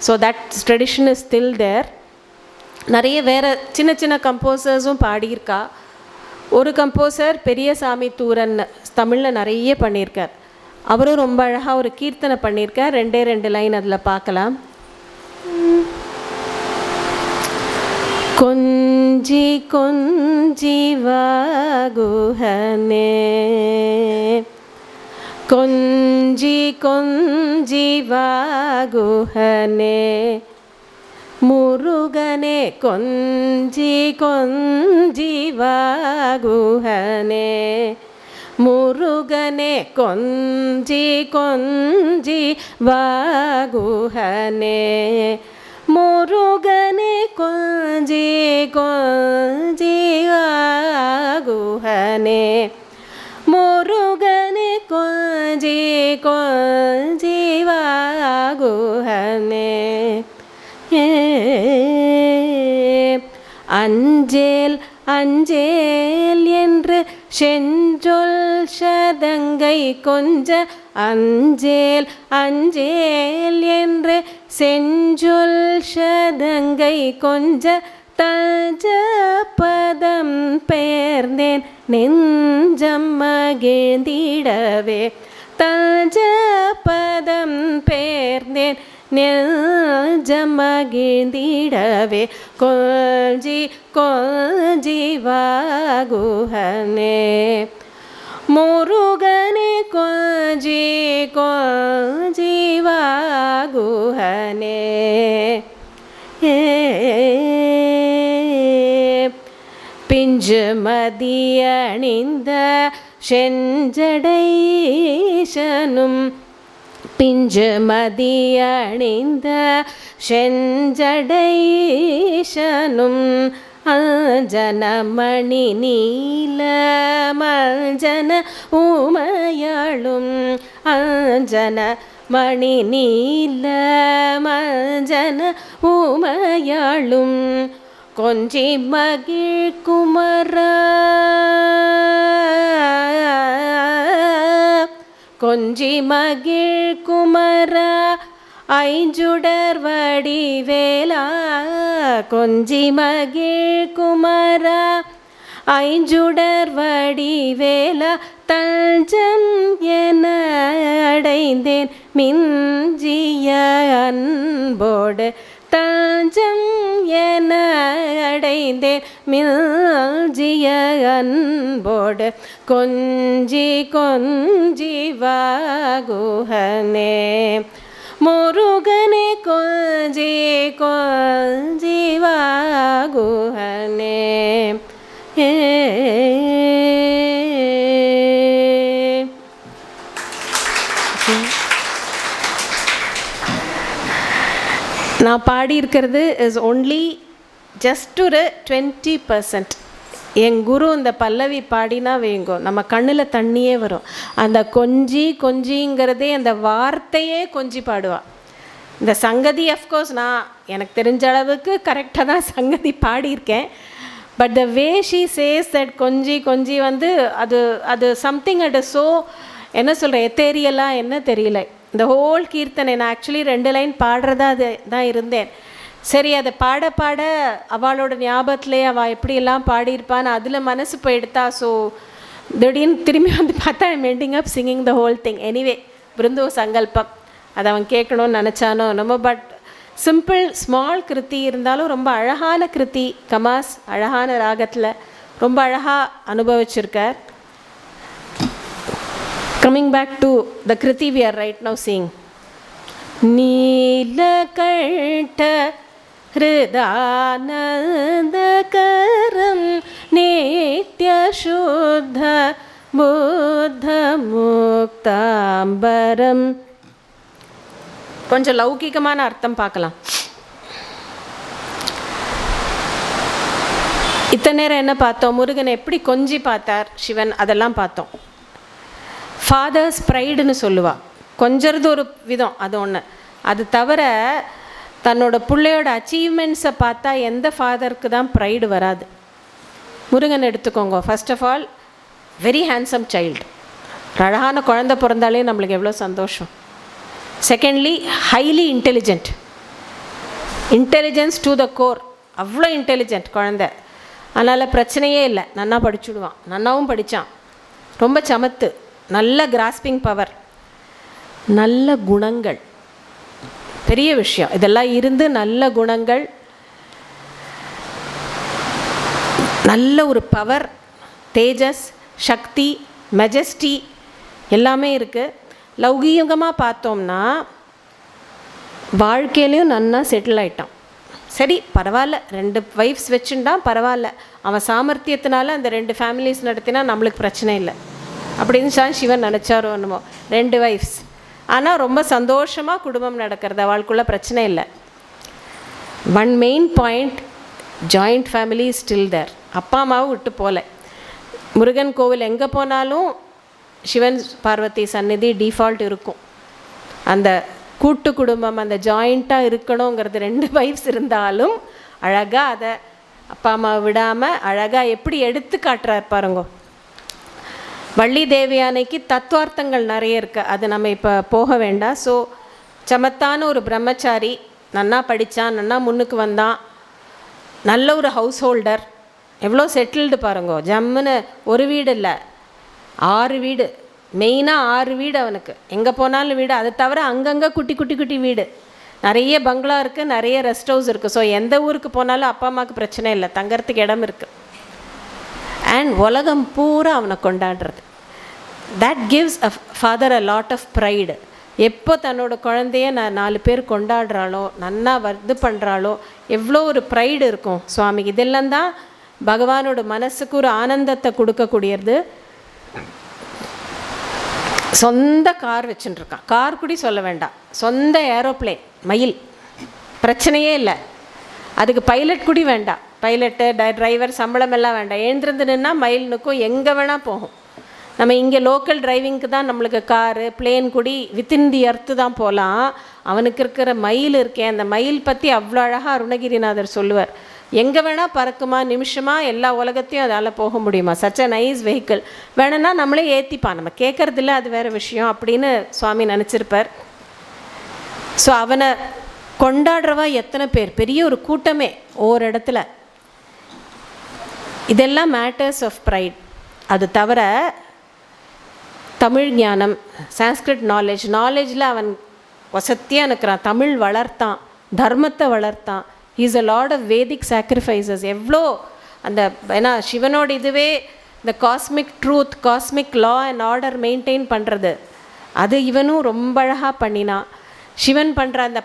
Speaker 2: So that tradition is still there. நிறைய வேறு சின்ன சின்ன கம்போசர்ஸும் பாடியிருக்கா. ஒரு கம்போசர் பெரியசாமி தூரன் தமிழில் நிறைய பண்ணியிருக்கார். அவரும் ரொம்ப அழகாக ஒரு கீர்த்தனை பண்ணியிருக்கார். 2 லைன் அதில் பார்க்கலாம். கொஞ்சி கொஞ்சி வாகுஹனே, கொஞ்சி கொஞ்சி வாகுஹனே, முருகனே கொஞ்சி கொஞ்சி வாகுஹனே, முருகனே கொஞ்சி கொஞ்சி வாகுஹனே, முருகனே கொஞ்சி கொஞ்சி வாகுஹனே, முருகனே கொஞ்சி கொஞ்சி வாகுஹனே. அஞ்சேல் அஞ்சேல் என்று செஞ்சொல் சதங்கை கொஞ்ச, அஞ்சேல் அஞ்சேல் என்று செஞ்சொல் சதங்கை கொஞ்ச, தஞ்ச பதம் பேர்ந்தேன் நெஞ்சம் மகிழ்ந்திடவே, தஞ்ச பதம் பேர்ந்தேன் நெஞ்சம் மகிழ்ந்திடவே, கொஞ்சி கொஞ்சி வாகுஹனே, முருகனே கொஞ்சி கொஞ்சி வாகுஹனே. பிஞ்சு மதியணிந்த செஞ்சடைசனும், பிஞ்சு மதியணிந்த செஞ்சடைசனும், அஞ்சனமணி நீல மஞ்சன உமையாளும், அஞ்சன மணி நீல மஞ்சன உமையாளும், கொஞ்சி மகிழ் குமரா, கொஞ்சி மகிழ் குமரா, ஐஞ்சுடர் வடிவேலா, கொஞ்சி மகிழ் குமரா, ஐஞ்சுடர் வடிவேலா, தஞ்சம் என அடைந்தேன் மிஞ்சிய அன்போடு, தஞ்சம் என அடைந்தேன் மிஞ்சிய அன்போடு, கொஞ்சி கொஞ்சி வாகுஹனே, முருகனே கொஞ்சி கொஞ்சி வாகுஹனே. நான் பாடியிருக்கிறது இஸ் ஒன்லி ஜஸ்ட் ஒரு 20%. என் குரு இந்த பல்லவி பாடினா வேங்கோ நம்ம கண்ணில் தண்ணியே வரும். அந்த கொஞ்சிங்கிறதே அந்த வார்த்தையே கொஞ்சி பாடுவா. இந்த சங்கதி அஃப்கோர்ஸ் நான் எனக்கு தெரிஞ்ச அளவுக்கு கரெக்டாக தான் சங்கதி பாடியிருக்கேன். But the way she says that கொஞ்சி வந்து அது சம்திங் அட் ஸோ என்ன சொல்கிற எத்தேரியலாக என்ன தெரியல. இந்த ஹோல் கீர்த்தனை நான் ஆக்சுவலி 2 லைன் பாடுறதா அது தான் இருந்தேன். சரி அதை பாட அவளோட ஞாபகத்திலே அவள் எப்படியெல்லாம் பாடியிருப்பான்னு அதில் மனசு போயிடுத்தா. ஸோ திடீர்னு திரும்பி வந்து பார்த்தா I'm ending up singing the whole thing. Anyway பிருந்தோ சங்கல்பம் அதை அவன் கேட்கணும்னு நினச்சானோ நம்ம. பட் சிம்பிள் ஸ்மால் கிருத்தி இருந்தாலும் ரொம்ப அழகான கிருத்தி. கமாஸ் அழகான ராகத்தில் ரொம்ப அழகாக அனுபவிச்சிருக்கார். Coming back to the kriti we are right now seeing. நீலகண்ட ஹிருதானந்தகரம் நித்ய சுத்த புத்த முக்தாம்பரம். கொஞ்சம் லௌகிகமான அர்த்தம் பார்க்கலாம். இத்தனை நேரம் என்ன பார்த்தோம்? முருகனை எப்படி கொஞ்சி பார்த்தார் சிவன், அதெல்லாம் பார்த்தோம். ஃபாதர்ஸ் ப்ரைடுன்னு சொல்லுவாள். கொஞ்சறது ஒரு விதம், அது ஒன்று. அது தவிர தன்னோட பிள்ளையோட அச்சீவ்மெண்ட்ஸை பார்த்தா எந்த ஃபாதருக்கு தான் ப்ரைடு வராது? முருகன் எடுத்துக்கோங்க. First of all very handsome child. அழகான குழந்தை பிறந்தாலே நம்மளுக்கு எவ்வளோ சந்தோஷம். Secondly highly intelligent, intelligence to the core. அவ்வளோ இன்டெலிஜென்ட் குழந்தை. அதனால் பிரச்சனையே இல்லை, நன்னா படிச்சுடுவான். நன்னாவும் படித்தான். ரொம்ப சமத்து, நல்ல கிராஸ்பிங் பவர், நல்ல குணங்கள். பெரிய விஷயம் இதெல்லாம் இருந்து நல்ல குணங்கள், நல்ல ஒரு பவர், தேஜஸ், சக்தி, மெஜஸ்டி எல்லாமே இருக்குது. லௌகீகமாக பார்த்தோம்னா வாழ்க்கையிலையும் நன்னா செட்டில் ஆகிட்டான். சரி பரவாயில்ல, 2 வைஃப்ஸ் வச்சுட்டான், பரவாயில்ல. அவன் சாமர்த்தியத்தினால அந்த 2 ஃபேமிலிஸ் நடத்தினா நம்மளுக்கு பிரச்சனை இல்லை அப்படின்னு தான் சிவன் நினச்சாரோ என்னமோ. 2 வைஃப்ஸ், ஆனால் ரொம்ப சந்தோஷமாக குடும்பம் நடக்கிறது, அவளுக்குள்ள பிரச்சனை இல்லை. One main point, joint family still there. அப்பா அம்மாவும் விட்டு போகல. முருகன் கோவில் எங்கே போனாலும் சிவன் பார்வதி சந்நிதி டிஃபால்ட் இருக்கும். அந்த கூட்டு குடும்பம், அந்த ஜாயிண்ட்டாக இருக்கணுங்கிறது 2 வைஃப்ஸ் இருந்தாலும் அழகாக அதை அப்பா அம்மா விடாமல் அழகாக எப்படி எடுத்து காட்டுறார் பாருங்கோ. வள்ளி தேவியானைக்கு தத்துவார்த்தங்கள் நிறைய இருக்குது, அது நம்ம இப்போ போக வேண்டாம். ஸோ சமத்தான ஒரு பிரம்மச்சாரி, நன்னா படித்தான், நன்னா முன்னுக்கு வந்தான், நல்ல ஒரு ஹவுஸ் ஹோல்டர், எவ்வளோ செட்டில்டு பாருங்கோ. ஜம்முன்னு ஒரு வீடு இல்லை 6 வீடு, மெயினாக 6 வீடு அவனுக்கு. எங்கே போனாலும் வீடு. அதை தவிர அங்கங்கே குட்டி குட்டி குட்டி வீடு, நிறைய பங்களா இருக்குது, நிறைய ரெஸ்ட் ஹவுஸ் இருக்குது. ஸோ எந்த ஊருக்கு போனாலும் அப்பா அம்மாவுக்கு பிரச்சனை இல்லை, தங்கறதுக்கு இடம் இருக்குது. அண்ட் உலகம் பூரா அவனை கொண்டாடுறது. That gives a father a lot of pride. எப்போ தன்னோட குழந்தைய நான் 4 பேர் கொண்டாடுறாளோ, நன்னா இது பண்ணுறாளோ, எவ்வளோ ஒரு ப்ரைடு இருக்கும் சுவாமிக்கு. இதெல்லாம் தான் பகவானோட மனசுக்கு ஒரு ஆனந்தத்தை கொடுக்கக்கூடியது. சொந்த கார் வச்சுட்டுருக்கான், கார் கூட சொல்ல வேண்டாம், சொந்த ஏரோப்ளேன், மயில், பிரச்சனையே இல்லை. அதுக்கு பைலட் கூட வேண்டாம், பைலட்டு டிரைவர் சம்பளம் எல்லாம் வேண்டாம். எழுந்திருந்து நின்னா மயில் நிற்கும், எங்கே வேணால் போகும். நம்ம இங்கே லோக்கல் டிரைவிங்க்கு தான் நம்மளுக்கு காரு பிளேன் கூடி வித்தின் தி எர்த்து தான் போகலாம். அவனுக்கு இருக்கிற மயில் இருக்கேன், அந்த மயில் பற்றி அவ்வளோ அழகாக அருணகிரிநாதர் சொல்லுவார். எங்கே வேணால் பறக்குமா, நிமிஷமாக எல்லா உலகத்தையும் அதால் போக முடியுமா. Such a nice vehicle. வேணும்னா நம்மளே ஏற்றிப்பான், நம்ம கேட்குறதில்ல, அது வேறு விஷயம் அப்படின்னு சுவாமி நினச்சிருப்பார். ஸோ அவனை கொண்டாடுறவா எத்தனை பேர், பெரிய ஒரு கூட்டமே ஒவ்வொரு இடத்துல. இதெல்லாம் மேட்டர்ஸ் ஆஃப் ப்ரைட். அது தவிர தமிழ் ஞானம், சான்ஸ்கிரிட் நாலேஜில் அவன் வசத்தியாக இருக்கிறான். தமிழ் வளர்த்தான், தர்மத்தை வளர்த்தான். Is a lot of Vedic sacrifices. எவ்வளோ அந்த ஏன்னா சிவனோட இதுவே இந்த cosmic truth, cosmic law and order maintain பண்ணுறது, அது இவனும் ரொம்ப அழகாக பண்ணினான். சிவன் பண்ணுற அந்த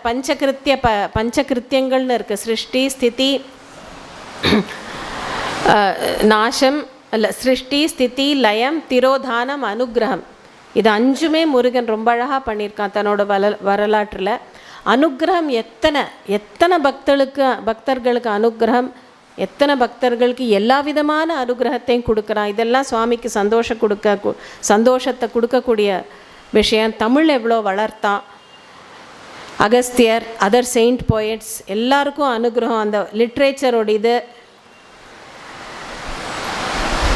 Speaker 2: பஞ்சகிருத்தியங்கள்னு இருக்குது. சிருஷ்டி, ஸ்திதி, நாசம், இல்லை சிருஷ்டி, ஸ்திதி, லயம், திரோதானம், அனுகிரகம். இது 5மே முருகன் ரொம்ப அழகாக பண்ணியிருக்கான் தன்னோட வரலாற்றில். அனுக்கிரகம் எத்தனை பக்தர்களுக்கு அனுக்கிரகம், எத்தனை பக்தர்களுக்கு எல்லா விதமான அனுகிரகத்தையும் கொடுக்குறான். இதெல்லாம் சுவாமிக்கு சந்தோஷத்தை கொடுக்கக்கூடிய விஷயம். தமிழ் எவ்வளோ வளர்த்தான். அகஸ்தியர், அதர் செயின்ட் போயட்ஸ் எல்லாருக்கும் அனுகிரகம், அந்த லிட்ரேச்சரோட இது.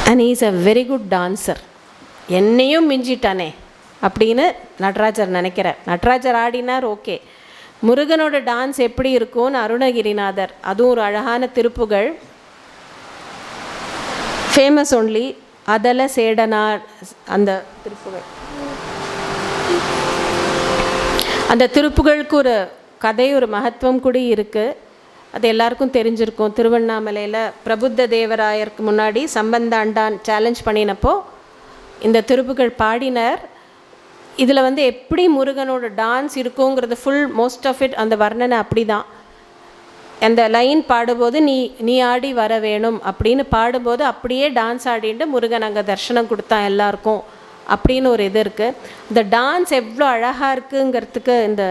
Speaker 2: And he is a very good dancer. என்னையும் மிஞ்சிட்டானே அப்படின்னு நடராஜர் நினைக்கிறார். நடராஜர் ஆடினார், ஓகே. முருகனோட டான்ஸ் எப்படி இருக்கும்னு அருணகிரிநாதர், அதுவும் ஒரு அழகான திருப்புகழ், ஃபேமஸ் ஒன்லி, அதல சேடனார் அந்த திருப்புகழ். அந்த திருப்புகழுக்கு ஒரு கதை, ஒரு மகத்துவம் கூட இருக்குது. அது எல்லாருக்கும் தெரிஞ்சிருக்கும். திருவண்ணாமலையில் பிரபுத்த தேவராயருக்கு முன்னாடி சம்பந்தாண்டான் சேலஞ்ச் பண்ணினப்போ இந்த திருப்புகழ் பாடினார். இதில் வந்து எப்படி முருகனோட டான்ஸ் இருக்குங்கிறது ஃபுல் மோஸ்ட் ஆஃப் இட் அந்த வர்ணனை அப்படி தான். அந்த லைன் பாடும்போது நீ ஆடி வர வேணும் அப்படின்னு பாடும்போது அப்படியே டான்ஸ் ஆடிட்டு முருகன் அங்கே தரிசனம் கொடுத்தான் எல்லாருக்கும் அப்படின்னு ஒரு இது இருக்குது. இந்த டான்ஸ் எவ்வளோ அழகாக இருக்குங்கிறதுக்கு இந்த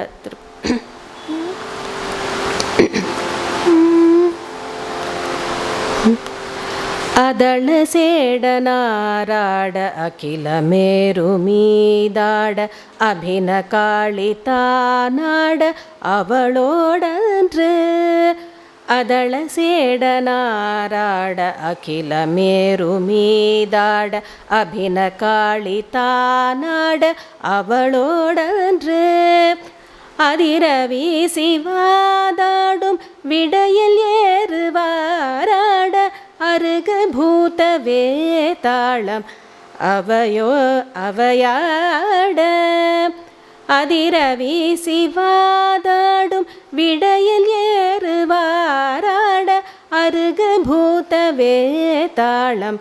Speaker 3: அதள சேடனாராட அகில மேருமீதாட அபின காளிதானாட அவளோடன்று. அதள சேடனாராட அகில மேருமீதாட அபின காளிதானாட அவளோடன்று. அதிரவி சிவாதாடும் விடையில் ஏறுவாராட அருக பூத வேதாளம் அவையாட. அதிரவி சிவாதாடும் விடையில் ஏறுவாராட அருக பூத வேதாளம்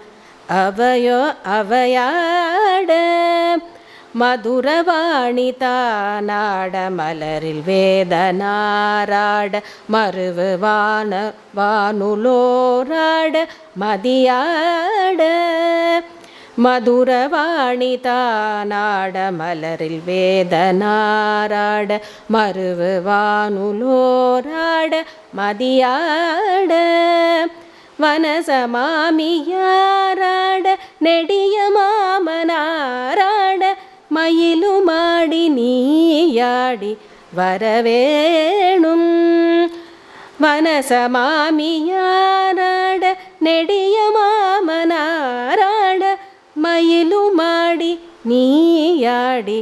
Speaker 3: அவையாட. மதுரவாணி தானாட மலரில் வேதனாராட மருவு வானுலோராட மதியாட. மதுரவாணி தானாட மலரில் வேதனாராட மருவு வானுலோராட மதியாட. வனசமாமியாராட நெடிய மாமனாராட மயிலுமாடி நீயாடி வரவேணும். வனசமாமியாராட நெடிய மாமனாராட மயிலுமாடி நீயாடி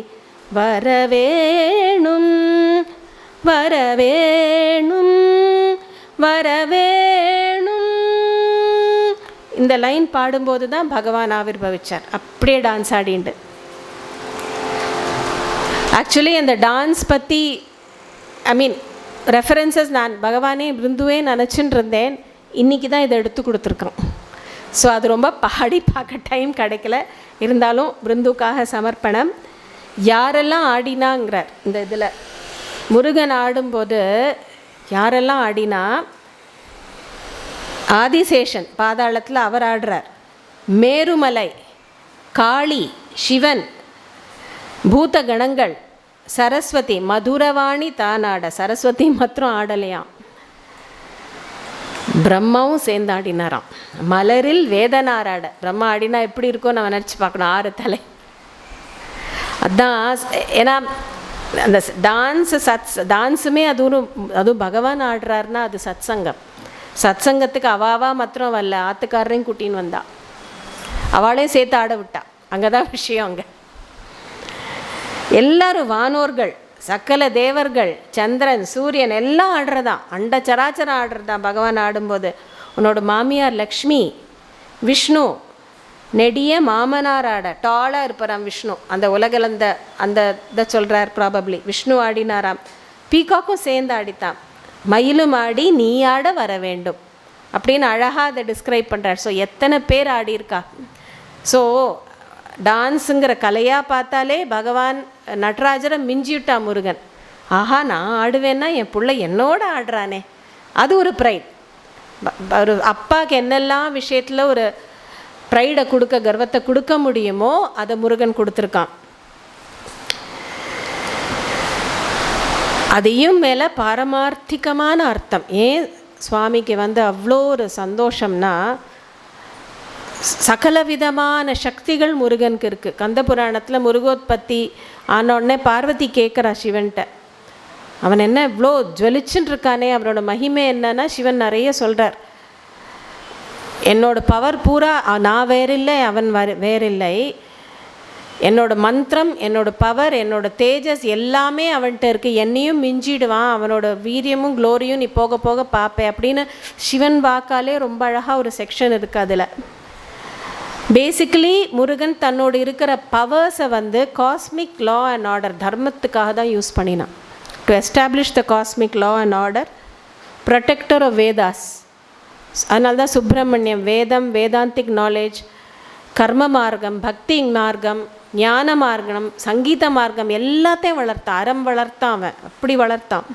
Speaker 3: வரவேணும் வரவேணும் வரவேணும். இந்த லைன் பாடும்போது தான் பகவான் ஆவிர்பவிச்சார். அப்படியே டான்ஸ் ஆடிண்டு. ஆக்சுவலி அந்த டான்ஸ் பற்றி ரெஃபரன்சஸ் நான் பகவானே பிருந்துவே நினச்சின்னு இருந்தேன். இன்றைக்கி தான் இதை எடுத்து கொடுத்துருக்கோம். ஸோ அது ரொம்ப பாடி பார்க்க டைம் கிடைக்கல. இருந்தாலும் பிருந்துக்காக சமர்ப்பணம். யாரெல்லாம் ஆடினாங்கிறார் இந்த இதில். முருகன் ஆடும்போது யாரெல்லாம் ஆடினா, ஆதிசேஷன் பாதாளத்தில் அவர் ஆடுறார், மேருமலை, காளி, சிவன், பூத கணங்கள், சரஸ்வதி, மதுரவாணி தானாட. சரஸ்வதி மாத்திரம் ஆடலையாம், பிரம்மாவும் சேர்ந்து ஆடினாராம். மலரில் வேதனாராட. பிரம்மா ஆடினா எப்படி இருக்கும் நம்ம நினச்சி பார்க்கணும். 6 தலை. அதுதான். ஏன்னா அந்த டான்ஸுமே அதுவும் பகவான் ஆடுறாருன்னா அது சத்சங்கம். சத்சங்கத்துக்கு அவாவா மாத்திரம் வரல, ஆத்துக்காரரையும் கூட்டின்னு வந்தா, அவளையும் சேர்த்து ஆட விட்டா. அங்கே தான் விஷயம். அங்கே எல்லாரும் வானோர்கள், சக்கல தேவர்கள், சந்திரன், சூரியன் எல்லாம் ஆடுறதான். அண்ட சராச்சரம் ஆடுறதான் பகவான் ஆடும்போது. உன்னோட மாமியார் லக்ஷ்மி, விஷ்ணு நெடிய மாமனார் ஆட. டாலாக இருப்பாராம் விஷ்ணு. அந்த உலகில் அந்த இதை சொல்கிறார் ப்ராபப்ளி. விஷ்ணு ஆடினாராம். பீகாக்கும் சேர்ந்து ஆடித்தான். மயிலும் ஆடி நீ ஆட வர வேண்டும் அப்படின்னு அழகாக அதை டிஸ்கிரைப் பண்ணுறார். ஸோ எத்தனை பேர் ஆடியிருக்கா. ஸோ டான்ஸுங்கிற கலையாக பார்த்தாலே பகவான் நடராஜரை மிஞ்சிவிட்டா முருகன். ஆஹா, நான் ஆடுவேன்னா என் பிள்ளை என்னோட ஆடுறானே, அது ஒரு ப்ரைட். ஒரு அப்பாவுக்கு என்னெல்லாம் விஷயத்தில் ஒரு ப்ரைடை கொடுக்க, கர்வத்தை கொடுக்க முடியுமோ அதை முருகன் கொடுத்துருக்கான்.
Speaker 2: அதையும் மேலே பாரமார்த்திகமான அர்த்தம். ஏன் சுவாமிக்கு அவ்வளோ ஒரு சந்தோஷம்னா, சகல விதமான சக்திகள் முருகனுக்கு இருக்குது. கந்த புராணத்தில் முருகோத்பத்தி ஆனோடனே பார்வதி கேட்குறா சிவன்கிட்ட, அவன் என்ன இவ்வளோ ஜுவலிச்சுன்னு இருக்கானே, அவனோட மகிமை என்னன்னா சிவன் நிறைய சொல்கிறார். என்னோட பவர் பூரா நான் வேறில்லை, அவன் வேறில்லை, என்னோட மந்திரம், என்னோட பவர், என்னோட தேஜஸ் எல்லாமே அவன்கிட்ட இருக்குது, என்னையும் மிஞ்சிடுவான், அவனோட வீரியமும் க்ளோரியும் நீ போக போக பார்ப்பேன் அப்படின்னு சிவன் வாக்காலே ரொம்ப அழகாக ஒரு செக்ஷன் இருக்குது. அதில் பேசிக்கலி முருகன் தன்னோடு இருக்கிற பவர்ஸை காஸ்மிக் லா அண்ட் ஆர்டர் தர்மத்துக்காக தான் யூஸ் பண்ணினான். To establish the cosmic law and order, protector of Vedas. அதனால தான் சுப்பிரமணியம் வேதம், வேதாந்திக் நாலேஜ், கர்ம மார்க்கம், பக்தி மார்க்கம், ஞான மார்க்கம், சங்கீத மார்க்கம் எல்லாத்தையும் வளர்த்தான். அறம் வளர்த்தான், அவன் அப்படி வளர்த்தான்.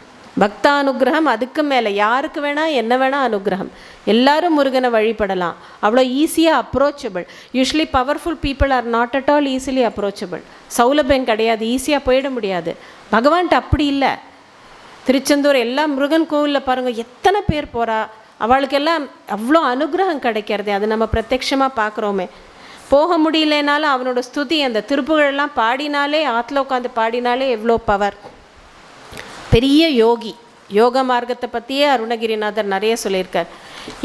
Speaker 2: பக்தானுகிரகம், அதுக்கு மேலே யாருக்கு வேணால் என்ன வேணால் அனுகிரகம். எல்லாரும் முருகனை வழிபடலாம், அவ்வளோ ஈஸியாக approachable. Usually powerful people are not at all easily approachable. சௌலபியம் கிடையாது, ஈஸியாக போயிட முடியாது. பகவான்கிட்ட அப்படி இல்லை. திருச்செந்தூர் எல்லா முருகன் கோவிலில் பாருங்கள் எத்தனை பேர் போகிறா, அவளுக்கெல்லாம் அவ்வளோ அனுகிரகம் கிடைக்கிறது. அது நம்ம பிரத்யட்சமாக பார்க்குறோமே. போக முடியலனாலும் அவனோட ஸ்துதி, அந்த திருப்புகழெல்லாம் பாடினாலே, ஆற்றுல உட்காந்து பாடினாலே எவ்வளோ பவர். பெரிய யோகி. யோக மார்க்கத்தை பற்றியே அருணகிரிநாதர் நிறைய சொல்லியிருக்கார்.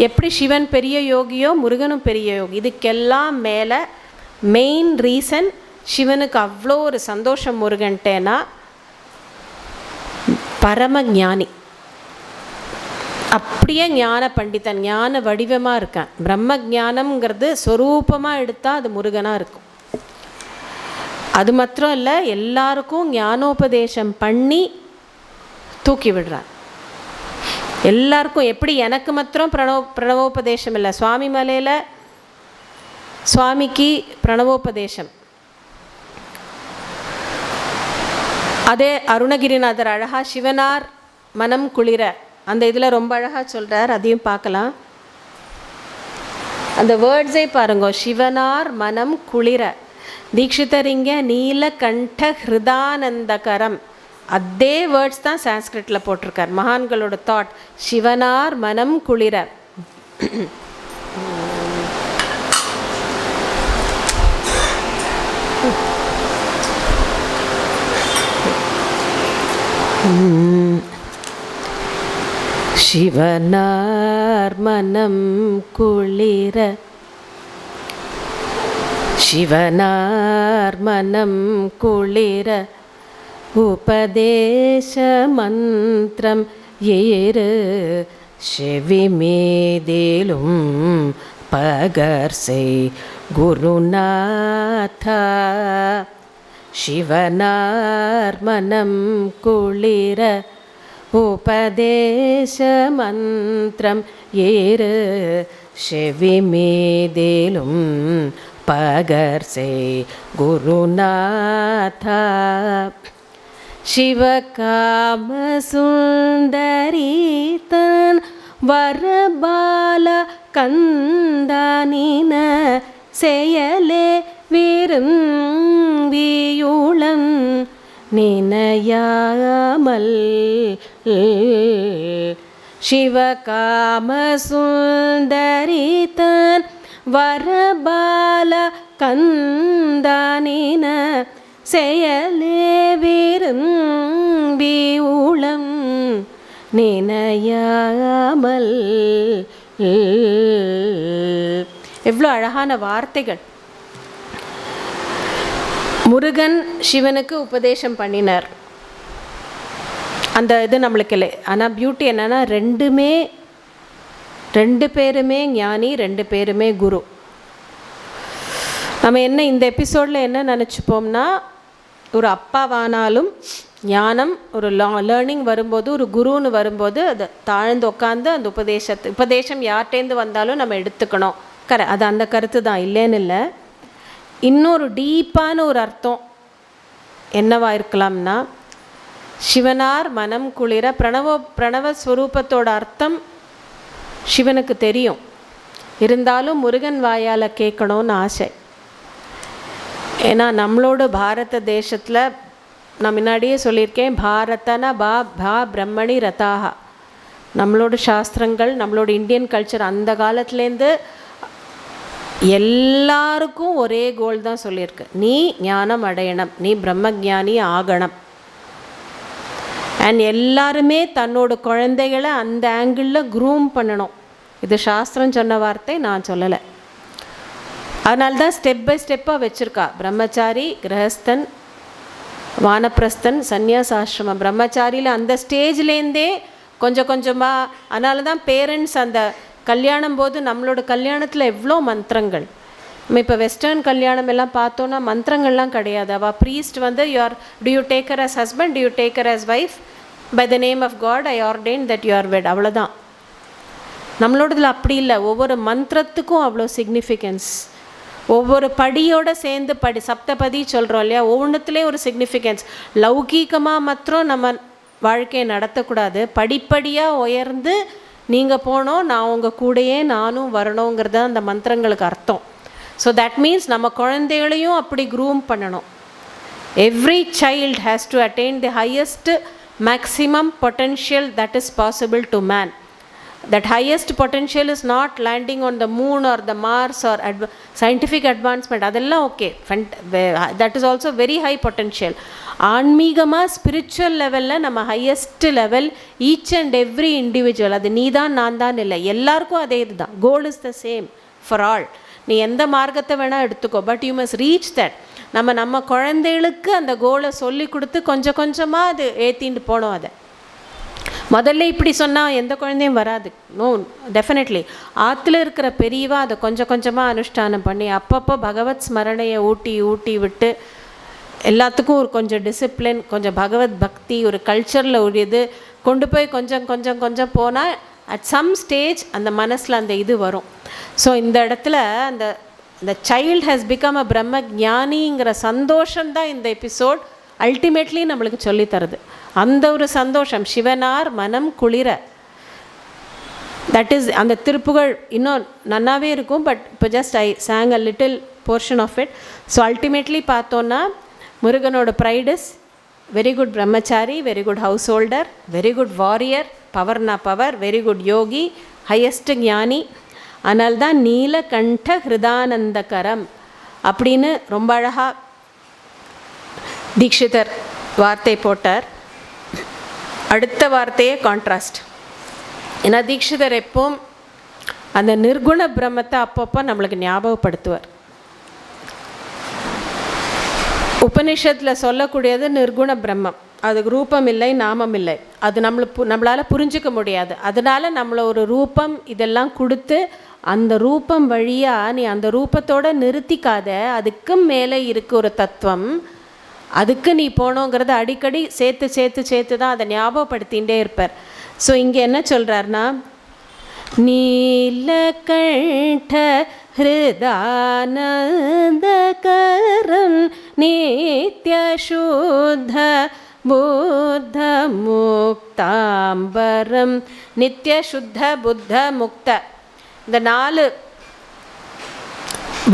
Speaker 2: எப்படி சிவன் பெரிய யோகியோ முருகனும் பெரிய யோகி. இதுக்கெல்லாம் மேலே மெயின் ரீசன் சிவனுக்கு அவ்வளோ ஒரு சந்தோஷம் முருகன்ட்டேனா, பரம ஞானி, அப்படியே ஞான பண்டிதன், ஞான வடிவமாக இருக்கான். பிரம்ம ஞானம்ங்கிறது ஸ்வரூபமாக எடுத்தால் அது முருகனாக இருக்கும். அது மாத்திரம் இல்லை, எல்லாருக்கும் ஞானோபதேசம் பண்ணி தூக்கி விடுறான். எல்லாருக்கும் எப்படி எனக்கு மாத்திரம் பிரணவோபதேசம் இல்லை, சுவாமி மலையில் சுவாமிக்கு பிரணவோபதேசம். அதே அருணகிரிநாதர் அழகா சிவனார் மனம் குளிர அந்த இதில் ரொம்ப அழகாக சொல்கிறார், அதையும் பார்க்கலாம். அந்த வேர்ட்ஸை பாருங்க, சிவனார் மனம் குளிர. தீட்சிதர் இங்கே நீலகண்ட ஹிருதானந்தகரம், அதே வேர்ட்ஸ் தான் சான்ஸ்கிரிட்டில் போட்டிருக்கார். மகான்களோட தாட், சிவனார் மனம் குளிர. சிவனார் மனம் குளிர, சிவனார் மனம் குளிர, உபதேச மந்திரம் ஏறு செவி மீதிலும் பகர்சை குருநாதா. சிவனார் மனம் குளிர, உபதேச மந்திரம் ஏறு செவி மீதிலும் பகர்சை குருநாதா. சிவகாம சுந்தரிதன் வரபால கந்தானின செயலே விரும்பியுளம் நினையாமல். சிவகாம சுந்தரிதன் வரபால கந்தானின செயலே விரும்பியுளம் நினையாமல். எவ்வளோ அழகான வார்த்தைகள். முருகன் சிவனுக்கு உபதேசம் பண்ணினார், அந்த இது நம்மளுக்கு இல்லை. ஆனால் பியூட்டி என்னென்னா, ரெண்டு பேருமே ஞானி, ரெண்டு பேருமே குரு. நம்ம என்ன இந்த எபிசோடில் என்ன நினச்சிப்போம்னா, ஒரு அப்பாவானாலும் ஞானம் ஒரு லேர்னிங் வரும்போது, ஒரு குருன்னு வரும்போது அதை தாழ்ந்து உட்காந்து அந்த உபதேசம் யார்கிட்டேருந்து வந்தாலும் நம்ம எடுத்துக்கணும். அது அந்த கருத்து தான், இல்லைன்னு இல்லை. இன்னொரு டீப்பான ஒரு அர்த்தம் என்னவா இருக்கலாம்னா, சிவனார் மனம் குளிர, பிரணவ ஸ்வரூபத்தோட அர்த்தம் சிவனுக்கு தெரியும், இருந்தாலும் முருகன் வாயால் கேட்கணும்னு ஆசை. ஏன்னா நம்மளோட பாரத தேசத்தில் நான் முன்னாடியே சொல்லியிருக்கேன், பாரதன பா பிரம்மணி ரதாக. நம்மளோட சாஸ்திரங்கள், நம்மளோட இந்தியன் கல்ச்சர் அந்த காலத்துலேருந்து எல்லாருக்கும் ஒரே கோல் தான் சொல்லியிருக்கு, நீ ஞானம் அடையணும், நீ பிரம்மஞானி ஆகணும். அண்ட் எல்லாருமே தன்னோட குழந்தைகளை அந்த ஆங்கிளில் க்ரூம் பண்ணணும். இது சாஸ்திரம் சொன்ன வார்த்தை, நான் சொல்லலை. அதனால தான் ஸ்டெப் பை ஸ்டெப்பாக வச்சுருக்கா. பிரம்மச்சாரி, கிரகஸ்தன், வானப்பிரஸ்தன், சந்நியாசாசிரமம். பிரம்மச்சாரியில் அந்த ஸ்டேஜ்லேருந்தே கொஞ்சம் கொஞ்சமாக. அதனால தான் பேரண்ட்ஸ் அந்த கல்யாணம் போது, நம்மளோட கல்யாணத்தில் எவ்வளோ மந்திரங்கள். நம்ம இப்போ வெஸ்டர்ன் கல்யாணம் எல்லாம் பார்த்தோன்னா மந்திரங்கள்லாம் கிடையாது. அவள் ப்ரீஸ்ட் வந்து do you take her as husband, do you take her as wife, by the name of God I ordain that you are wed, அவ்வளோதான். நம்மளோடதில் அப்படி இல்லை. ஒவ்வொரு மந்திரத்துக்கும் அவ்வளோ சிக்னிஃபிகன்ஸ். ஒவ்வொரு படியோடு சேர்ந்து சப்தபதி சொல்கிறோம் இல்லையா, ஒவ்வொன்றுத்துலேயும் ஒரு சிக்னிஃபிகன்ஸ். லௌகீகமாக மாத்திரம் நம்ம வாழ்க்கையை நடத்தக்கூடாது. படிப்படியாக உயர்ந்து நீங்கள் போனோம், நான் உங்கள் கூடையே நானும் வரணுங்கிறது அந்த மந்திரங்களுக்கு அர்த்தம். ஸோ தட் மீன்ஸ் நம்ம குழந்தைகளையும் அப்படி க்ரூம் பண்ணணும். Every child has to attain the highest maximum potential that is possible to man. That highest potential is not landing on the moon or the Mars or scientific advancement. அதெல்லாம் okay, that is also very high potential. ஆன்மீகமாக spiritual லெவலில் நம்ம highest level, each and every individual. அது நீ தான் நான் தான் இல்லை, எல்லாருக்கும் அதே இது தான். Goal is the same for all. நீ எந்த மார்க்கத்தை வேணால் எடுத்துக்கோ, but you must reach that. நம்ம குழந்தைகளுக்கு அந்த கோலை சொல்லி கொடுத்து கொஞ்சம் கொஞ்சமாக அது ஏற்றிட்டு போனோம். அதை முதல்ல இப்படி சொன்னால் எந்த குழந்தையும் வராது. நோ, டெஃபினெட்லி ஆற்றுல இருக்கிற பெரியவா அதை கொஞ்சம் கொஞ்சமாக அனுஷ்டானம் பண்ணி அப்பப்போ பகவத் ஸ்மரணையை ஊட்டி விட்டு எல்லாத்துக்கும் ஒரு கொஞ்சம் டிசிப்ளின், கொஞ்சம் பகவத் பக்தி, ஒரு கல்ச்சரில் ஒரு இது கொண்டு போய் கொஞ்சம் போனால் அட் சம் ஸ்டேஜ் அந்த மனசில் அந்த இது வரும். ஸோ இந்த இடத்துல அந்த சைல்ட் ஹேஸ் பிகம் அ பிரம்ம ஞானிங்கிற சந்தோஷம்தான் இந்த எபிசோட் அல்டிமேட்லி நம்மளுக்கு சொல்லித்தருது. அந்த ஒரு சந்தோஷம், சிவனார் மனம் குளிர, தட் இஸ் அந்த திருப்புகழ் இன்னும் நன்னாவே இருக்கும். பட் இப்போ just I sang a little portion of it. So ultimately பார்த்தோன்னா முருகனோட bride is very good brahmachari, very good householder, warrior குட் வாரியர், பவர்னா power, very good yogi, highest ஞானி. அதனால தான் நீலகண்ட ஹிருதானந்தகரம் அப்படின்னு ரொம்ப அழகாக தீக்ஷிதர் வார்த்தை போட்டார். அடுத்த வார்த்தையே கான்ட்ராஸ்ட். ஏன்னா தீக்ஷிதர் எப்பவும் அந்த நிர்குண பிரம்மத்தை அப்பப்போ நம்மளுக்கு ஞாபகப்படுத்துவார். உபனிஷத்தில் சொல்லக்கூடியது நிர்குண பிரம்மம், அதுக்கு ரூபம் இல்லை, நாமம் இல்லை. அது நம்மளால் புரிஞ்சிக்க முடியாது. அதனால நம்மளை ஒரு ரூபம் இதெல்லாம் கொடுத்து அந்த ரூபம் வழியாக நீ அந்த ரூபத்தோடு நிறுத்திக்காத, அதுக்கும் மேலே இருக்குது ஒரு தத்துவம், அதுக்கு நீ போனோங்கிறத அடிக்கடி சேர்த்து தான் அதை ஞாபகப்படுத்திகிட்டே இருப்பார். ஸோ இங்கே என்ன சொல்கிறாருன்னா, நீலகண்ட ஹிருதானந்தகரம் நித்ய சுத்த புத்த முக்தாம்பரம். நித்ய சுத்த புத்த முக்த, இந்த 4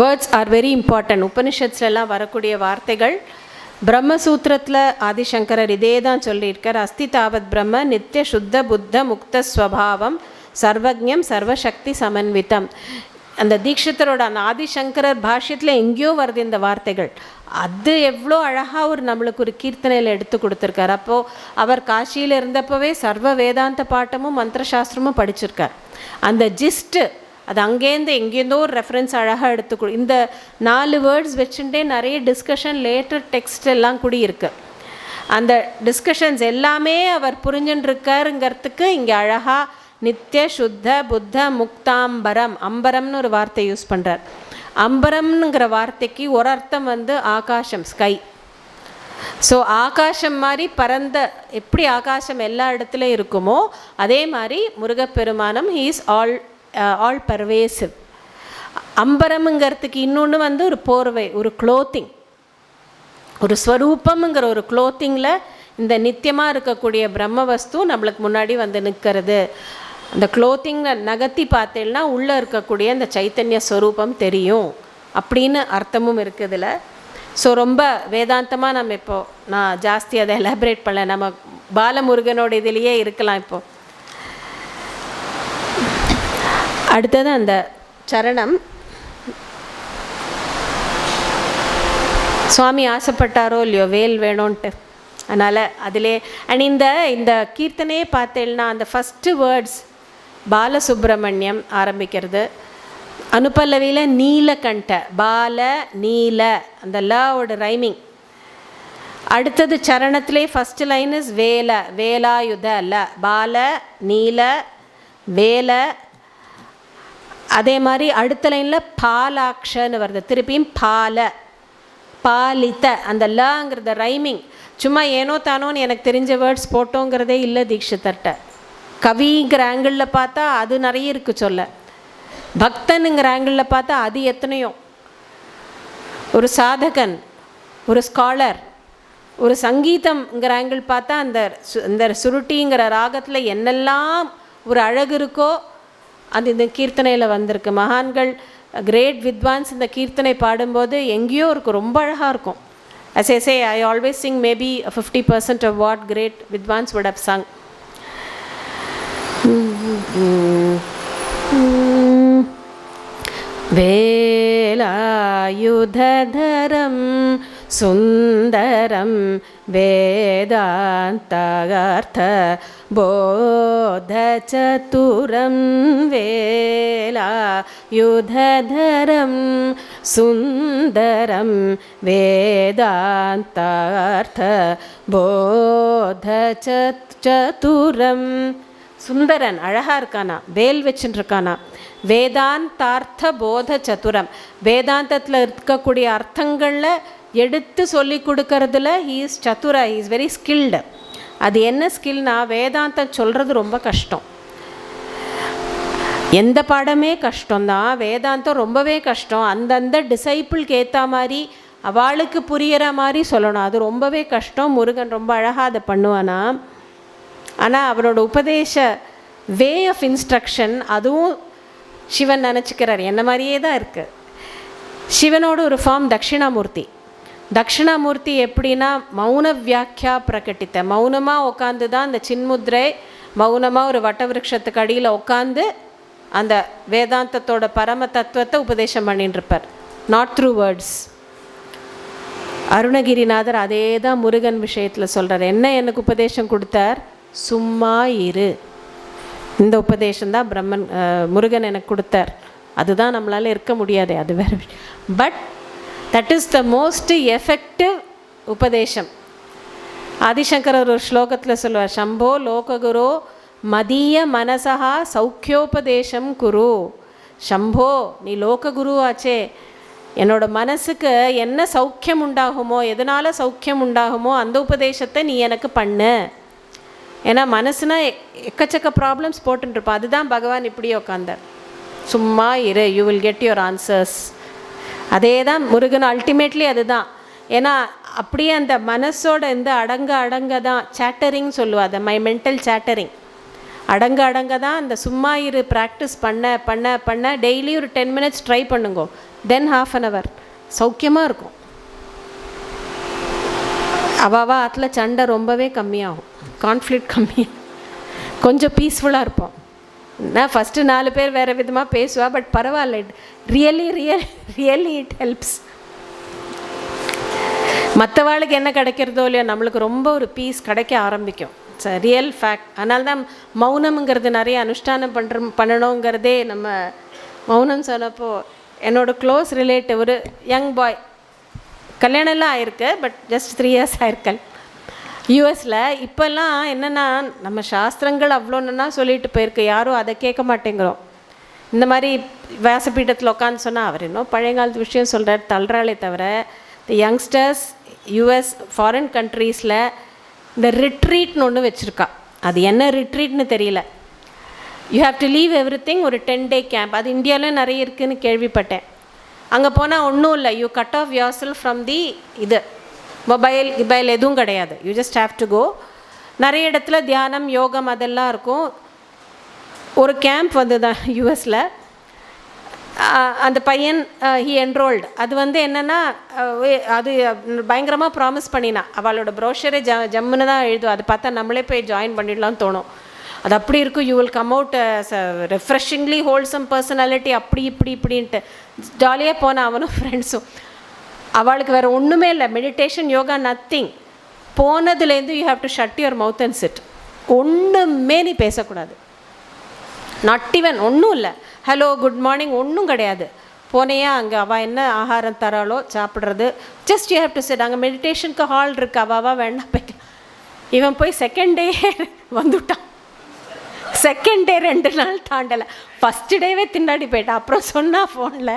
Speaker 2: வேர்ட்ஸ் ஆர் வெரி இம்பார்ட்டன்ட். உபனிஷத்ஸ்லாம் வரக்கூடிய வார்த்தைகள். பிரம்மசூத்திரத்தில் ஆதிசங்கரர் இதே தான் சொல்லியிருக்கார். அஸ்தி தாவத் பிரம்ம நித்திய சுத்த புத்த முக்த ஸ்வபாவம் சர்வஜம் சர்வசக்தி சமன்விதம். அந்த தீக்ஷிதரோட அந்த ஆதிசங்கரர் பாஷ்யத்தில் எங்கேயோ வருது இந்த வார்த்தைகள். அது எவ்வளோ அழகாக நம்மளுக்கு ஒரு கீர்த்தனையில் எடுத்து கொடுத்துருக்கார். அப்போது அவர் காசியில் இருந்தப்போவே சர்வ வேதாந்த பாட்டமும் மந்திரசாஸ்திரமும் படிச்சிருக்கார். அந்த ஜிஸ்ட்டு அது அங்கேருந்து எங்கேருந்தோ ஒரு ரெஃபரன்ஸ் அழகாக எடுத்துக்கொடு. இந்த 4 வேர்ட்ஸ் வச்சுட்டே நிறைய டிஸ்கஷன் லேட்டர் டெக்ஸ்ட் எல்லாம் கூடி இருக்குது. அந்த டிஸ்கஷன்ஸ் எல்லாமே அவர் புரிஞ்சுட்டுருக்காருங்கிறதுக்கு இங்கே அழகாக நித்திய சுத்த புத்த முக்தாம்பரம், அம்பரம்னு ஒரு வார்த்தை யூஸ் பண்ணுறார். அம்பரம்ங்கிற வார்த்தைக்கு ஒரு அர்த்தம் ஆகாசம், ஸ்கை. ஸோ ஆகாசம் மாதிரி பரந்த, எப்படி ஆகாசம் எல்லா இடத்துலையும் இருக்குமோ அதே மாதிரி முருகப்பெருமானம் ஹீ இஸ் ஆல் பர்வேசிவ். அம்பரம்ங்கிறதுக்கு இன்னொன்று ஒரு போர்வை, ஒரு க்ளோத்திங், ஒரு ஸ்வரூபம்ங்கிற ஒரு க்ளோத்திங்கில் இந்த நித்தியமாக இருக்கக்கூடிய பிரம்ம வஸ்து நம்மளுக்கு முன்னாடி நிற்கிறது. அந்த க்ளோத்திங்கை நகர்த்தி பார்த்தேன்னா உள்ளே இருக்கக்கூடிய அந்த சைத்தன்ய ஸ்வரூபம் தெரியும் அப்படின்னு அர்த்தமும் இருக்குதுல.
Speaker 3: ஸோ ரொம்ப வேதாந்தமாக நம்ம இப்போது நான் ஜாஸ்தி அதை எலாபரேட் பண்ணல, நம்ம பாலமுருகனோட இதிலேயே இருக்கலாம். இப்போது அடுத்தது அந்த சரணம் சுவாமி ஆசைப்பட்டாரோ இல்லையோ வேல் வேணும்ன்ட்டு, அதனால் அதிலே அண்ட் இந்த கீர்த்தனையே பார்த்தேன்னா அந்த ஃபஸ்ட்டு வேர்ட்ஸ் பாலசுப்ரமணியம் ஆரம்பிக்கிறது, அனுப்பல்லவியில் நீலகண்ட பால நீல அந்த லாவோட ரைமிங். அடுத்தது சரணத்திலே ஃபஸ்ட்டு லைன் இஸ் வேல வேலாயுத ல பால நீல வேல. அதே மாதிரி அடுத்த லைனில் பாலாக்ஷன்னு வருது, திருப்பியும் பால பாலித்த அந்த லாங்கிறத ரைமிங். சும்மா ஏனோ தானோன்னு எனக்கு தெரிஞ்ச வேர்ட்ஸ் போட்டோங்கிறதே இல்லை தீட்சிதர்கிட்ட. கவிங்கிற ஆங்கிளில் பார்த்தா அது நிறைய இருக்குது சொல்ல, பக்தனுங்கிற ஆங்கிளில் பார்த்தா அது எத்தனையோ. ஒரு சாதகன், ஒரு ஸ்காலர், ஒரு சங்கீதம்ங்கிற ஆங்கிள் பார்த்தா அந்த சுருட்டிங்கிற ராகத்தில் என்னெல்லாம் ஒரு அழகு இருக்கோ அது இந்த கீர்த்தனையில் வந்திருக்கு. மகான்கள் கிரேட் வித்வான்ஸ் இந்த கீர்த்தனை பாடும்போது எங்கேயோ இருக்கும், ரொம்ப அழகாக இருக்கும். As I say, I always sing maybe 50% of what great vidwans would have sung. வேலாயுததரம் Sundaram வேதாந்தார்த்த போதசதுரம் வேலாயுததரம் Sundaram வேதாந்தார்த்த போதசதுரம். Sundaran அழகாக இருக்கானா, வேல் வச்சுருக்கானா. வேதாந்தார்த்த போத சதுரம், வேதாந்தத்தில் இருக்கக்கூடிய அர்த்தங்களில் எடுத்து சொல்லி கொடுக்கறதுல ஹீ இஸ் சதுரா, ஹீ இஸ் வெரி ஸ்கில்டு. அது என்ன ஸ்கில்னா, வேதாந்தம் சொல்கிறது ரொம்ப கஷ்டம், எந்த பாடமே கஷ்டம்தான், வேதாந்தம் ரொம்பவே கஷ்டம். அந்தந்த டிசைப்பிளுக்கு ஏற்ற மாதிரி அவளுக்கு புரிகிற மாதிரி சொல்லணும், அது ரொம்பவே கஷ்டம். முருகன் ரொம்ப அழகாக அதை பண்ணுவானா. ஆனால் அவரோட உபதேச வே ஆஃப் இன்ஸ்ட்ரக்ஷன் அதுவும் சிவன் நினச்சிக்கிறார் என்ன மாதிரியே தான் இருக்குது. சிவனோட ஒரு ஃபார்ம் தட்சிணாமூர்த்தி. தட்சிணாமூர்த்தி எப்படின்னா மௌன வியாக்கியா பிரகட்டித்த, மௌனமாக உட்காந்து தான் அந்த சின்முத்ரை மௌனமாக ஒரு வட்டவிருஷத்துக்கு அடியில் உட்காந்து அந்த வேதாந்தத்தோட பரம தத்துவத்தை உபதேசம் பண்ணிட்டுருப்பார், நாட் த்ரூ வேர்ட்ஸ். அருணகிரிநாதர் அதே தான் முருகன் விஷயத்தில் சொல்கிறார். என்ன எனக்கு உபதேசம் கொடுத்தார்? சும்மா இரு. இந்த உபதேசம்தான் முருகன் எனக்கு கொடுத்தார். அதுதான் நம்மளால் இருக்க முடியாது, அது வேறு. But that is the most effective உபதேசம். ஆதிசங்கரர் ஒரு ஸ்லோகத்தில் சொல்லுவார், சம்போ லோககுரு மதிய மனசா சௌக்கியோபதேசம் குரு. சம்போ நீ லோககுரு ஆச்சே, என்னோட மனசுக்கு என்ன சௌக்கியம் உண்டாகுமோ, எதனால் சௌக்கியம் உண்டாகுமோ அந்த உபதேசத்தை நீ எனக்கு பண்ணு. ஏன்னா மனசுனா எக்கச்சக்க ப்ராப்ளம்ஸ் போட்டுருப்பா. அதுதான் பகவான் இப்படியே உட்காந்தார், சும்மா இரு, you will get your answers. அதே தான் முருகன் அல்டிமேட்லி அதுதான். ஏன்னா அப்படியே அந்த மனசோட இந்த அடங்க தான் சேட்டரிங் சொல்லுவா, அதை மை மென்டல் சேட்டரிங் அடங்க தான் அந்த சும்மா இரு ப்ராக்டிஸ் பண்ண டெய்லி ஒரு 10 minutes ட்ரை பண்ணுங்கோ, தென் ½ an hour சௌக்கியமாக இருக்கும். அவாவா அதில் சண்டை ரொம்பவே கம்மியாகும், கான்ஃப்ளிக்ட் கம்மியாக, கொஞ்சம் பீஸ்ஃபுல்லாக இருப்போம். நான் ஃபஸ்ட்டு 4 பேர் வேறு விதமாக பேசுவா, பட் பரவாயில்ல, ரியலி இட் ஹெல்ப்ஸ். மற்றவாளுக்கு என்ன கிடைக்கிறதோ இல்லையோ நம்மளுக்கு ரொம்ப ஒரு பீஸ் கிடைக்க ஆரம்பிக்கும். It's a real fact. அதனால தான் மௌனம்ங்கிறது நிறைய அனுஷ்டானம் பண்ணணுங்கிறதே. நம்ம மௌனம் சொன்னப்போ என்னோட க்ளோஸ் ரிலேட்டிவ் ஒரு யங் பாய், கல்யாணம்லாம் ஆயிருக்கு, பட் ஜஸ்ட் 3 years ஆயிருக்கல் யூஎஸில். இப்போல்லாம் என்னென்னா நம்ம சாஸ்திரங்கள் அவ்வளோன்னா சொல்லிட்டு போயிருக்கு, யாரும் அதை கேட்க மாட்டேங்கிறோம். இந்த மாதிரி வியாசபீடத்தில் உட்காந்து சொன்னால் அவர் இன்னும் பழைய காலத்து விஷயம் சொல்கிறார், தள்ளுறாளே தவிர தி யங்ஸ்டர்ஸ் யூஎஸ் ஃபாரின் கண்ட்ரீஸில் இந்த ரிட்ரீட்னு ஒன்று வச்சுருக்கா. அது என்ன ரிட்ரீட்னு தெரியல. You have to leave every thing. ஒரு 10 day கேம்ப், அது இந்தியாவிலும் நிறைய இருக்குதுன்னு கேள்விப்பட்டேன். அங்கே போனால் ஒன்றும் இல்லை, you cut off yourself from the இது மொபைல் எதுவும் கிடையாது, you just have to go. நிறைய இடத்துல தியானம் யோகம் அதெல்லாம் இருக்கும். ஒரு கேம்ப் வந்து தான் யூஎஸில், அந்த பையன் ஹி என்ரோல்டு. அது வந்து என்னென்னா அது பயங்கரமாக ப்ராமிஸ் பண்ணினா. அவளோட ப்ரோஷரே ஜம்முன்னு தான் எழுதும். அதை பார்த்தா நம்மளே போய் ஜாயின் பண்ணிடலாம்னு தோணும். அது அப்படி இருக்கும். You will come out refreshingly wholesome personality, அப்படி இப்படின்ட்டு ஜாலியாக போன அவனும் ஃப்ரெண்ட்ஸும். அவளுக்கு வேறு ஒன்றுமே இல்லை, மெடிடேஷன் யோகா நத்திங். போனதுலேருந்து you have to shut your mouth and sit. ஒன்றுமே நீ பேசக்கூடாது, நாட் ஈவன். ஒன்றும் இல்லை, ஹலோ குட் மார்னிங் ஒன்றும் கிடையாது. போனையா அங்கே அவள் என்ன ஆகாரம் தராளோ சாப்பிட்றது, just you have to sit. அங்கே மெடிடேஷனுக்கு ஹால் இருக்குது, அவாவா வேண்டாம் போய்க்கலாம். இவன் போய் செகண்ட் டே வந்துவிட்டான். செகண்ட் டே 2 நாள் தாண்டலை, ஃபஸ்ட்டு டேவே திண்டாடி போயிட்டான். அப்புறம் சொன்னால் ஃபோனில்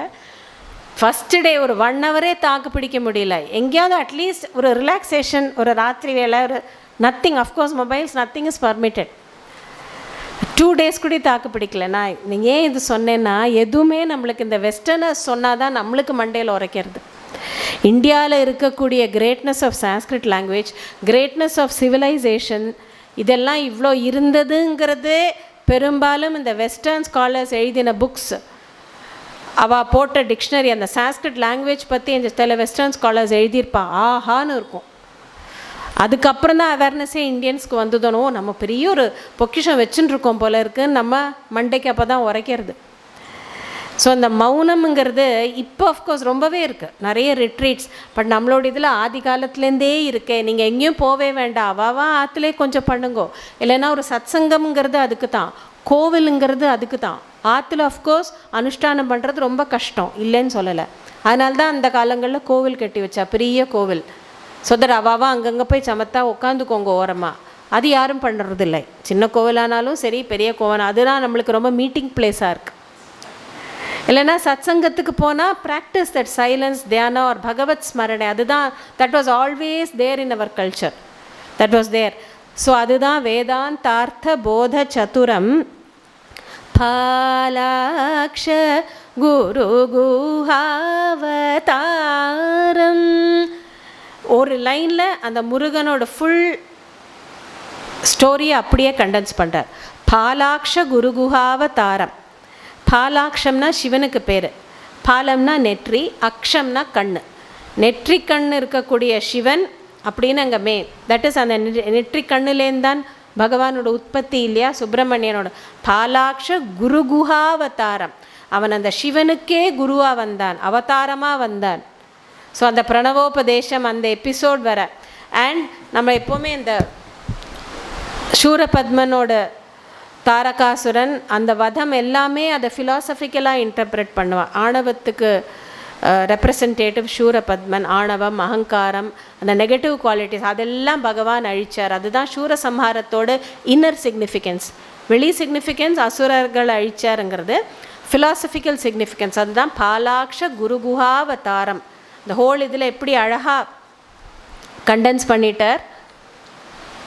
Speaker 3: ஃபஸ்ட்டு டே ஒரு 1 ஹவரே தாக்கு பிடிக்க முடியல. எங்கேயாவது அட்லீஸ்ட் ஒரு ரிலாக்ஸேஷன், ஒரு ராத்திரி வேலை, ஒரு nothing. Of course mobiles nothing is permitted. 2 days கூட தாக்கு பிடிக்கல. நான் ஏன் இது சொன்னேன்னா, எதுவுமே நம்மளுக்கு இந்த வெஸ்டர்னர்ஸ் சொன்னால் தான் நம்மளுக்கு மண்டையில் உரைக்கிறது. இந்தியாவில் இருக்கக்கூடிய greatness of Sanskrit language, greatness of civilisation, இதெல்லாம் இவ்வளோ இருந்ததுங்கிறது பெரும்பாலும் இந்த வெஸ்டர்ன் ஸ்காலர்ஸ் எழுதின புக்ஸ், அவள் போட்ட டிக்ஷனரி, அந்த சான்ஸ்கிரிட் லாங்குவேஜ் பற்றி இந்த சில வெஸ்டர்ன் ஸ்காலர்ஸ் எழுதியிருப்பா, ஆஹான்னு இருக்கும். அதுக்கப்புறம் தான் அவேர்னஸே இந்தியன்ஸ்க்கு வந்ததனோ, நம்ம பெரிய ஒரு பொக்கிஷம் வச்சுன்னு இருக்கோம் போல இருக்குன்னு நம்ம மண்டைக்கு அப்போ தான் உரைக்கிறது. ஸோ அந்த மௌனம்ங்கிறது இப்போ அஃப்கோர்ஸ் ரொம்பவே இருக்குது, நிறைய ரிட்ரீட்ஸ். பட் நம்மளோட இதில் ஆதி காலத்துலேருந்தே இருக்கே. நீங்கள் எங்கேயும் போவே வேண்டாம், அவாவா ஆற்றுலே கொஞ்சம் பண்ணுங்கோ. இல்லைன்னா ஒரு சத்சங்கம்ங்கிறது அதுக்கு தான், கோவிலுங்கிறது அதுக்கு தான். ஆற்றுல அஃப்கோர்ஸ் அனுஷ்டானம் பண்ணுறது ரொம்ப கஷ்டம், இல்லைன்னு சொல்லலை. அதனால தான் அந்த காலங்களில் கோவில் கட்டி வச்சா, பெரிய கோவில். சொதர் அவாவா அங்கங்கே போய் சமத்தா உட்காந்துக்கோங்க ஓரமாக. அது யாரும் பண்ணுறதில்லை. சின்ன கோவிலானாலும் சரி, பெரிய கோவில், அதுதான் நம்மளுக்கு ரொம்ப மீட்டிங் பிளேஸாக இருக்குது. இல்லைன்னா சத்சங்கத்துக்கு போனால் practise that silence, dhyana or Bhagavad smarana, அதுதான் that was always there in our culture, that was there. So அதுதான் வேதாந்தார்த்த போத சதுரம் பாலாக்ஷ குரு குஹாவதாரம். ஒரு லைனில் அந்த முருகனோட ஃபுல் ஸ்டோரியை அப்படியே கண்டென்ஸ் பண்ணுறார். பாலாக்ஷ குருகுஹாவதாரம். பாலாக்ஷம்னா சிவனுக்கு பேர், பாலம்னா நெற்றி, அக்ஷம்னா கண். நெற்றி கண் இருக்கக்கூடிய சிவன் அப்படின்னு அங்கே தட் இஸ் அந்த நெற்றி கண்ணுலேருந்து தான் பகவானோட உற்பத்தி இல்லையா, சுப்பிரமணியனோட. பாலாக்ஷ குருகுஹாவதாரம், அவன் அந்த சிவனுக்கே குருவாக வந்தான், அவதாரமாக வந்தான். ஸோ அந்த பிரணவோபதேசம் அந்த எபிசோட் வர. அண்ட் நம்ம எப்போவுமே இந்த சூரபத்மனோட தாரகாசுரன் அந்த வதம் எல்லாமே அதை ஃபிலாசபிக்கலாக இன்டர்பிரட் பண்ணுவான். ஆணவத்துக்கு ரெப்ரசன்டேட்டிவ் சூரபத்மன், ஆணவம், அகங்காரம், அந்த நெகட்டிவ் குவாலிட்டிஸ் அதெல்லாம் பகவான் அழித்தார். அதுதான் சூரசம்ஹாரத்தோட இன்னர் சிக்னிஃபிகன்ஸ். வெளி சிக்னிஃபிகன்ஸ் அசுரர்கள் அழிச்சாருங்கிறது, ஃபிலாசபிக்கல் சிக்னிஃபிகன்ஸ் அதுதான் பாலாக்ஷ குருகுஹாவதாரம். இந்த ஹோல் இதில் எப்படி அழகாக கண்டென்ஸ் பண்ணிட்டார்.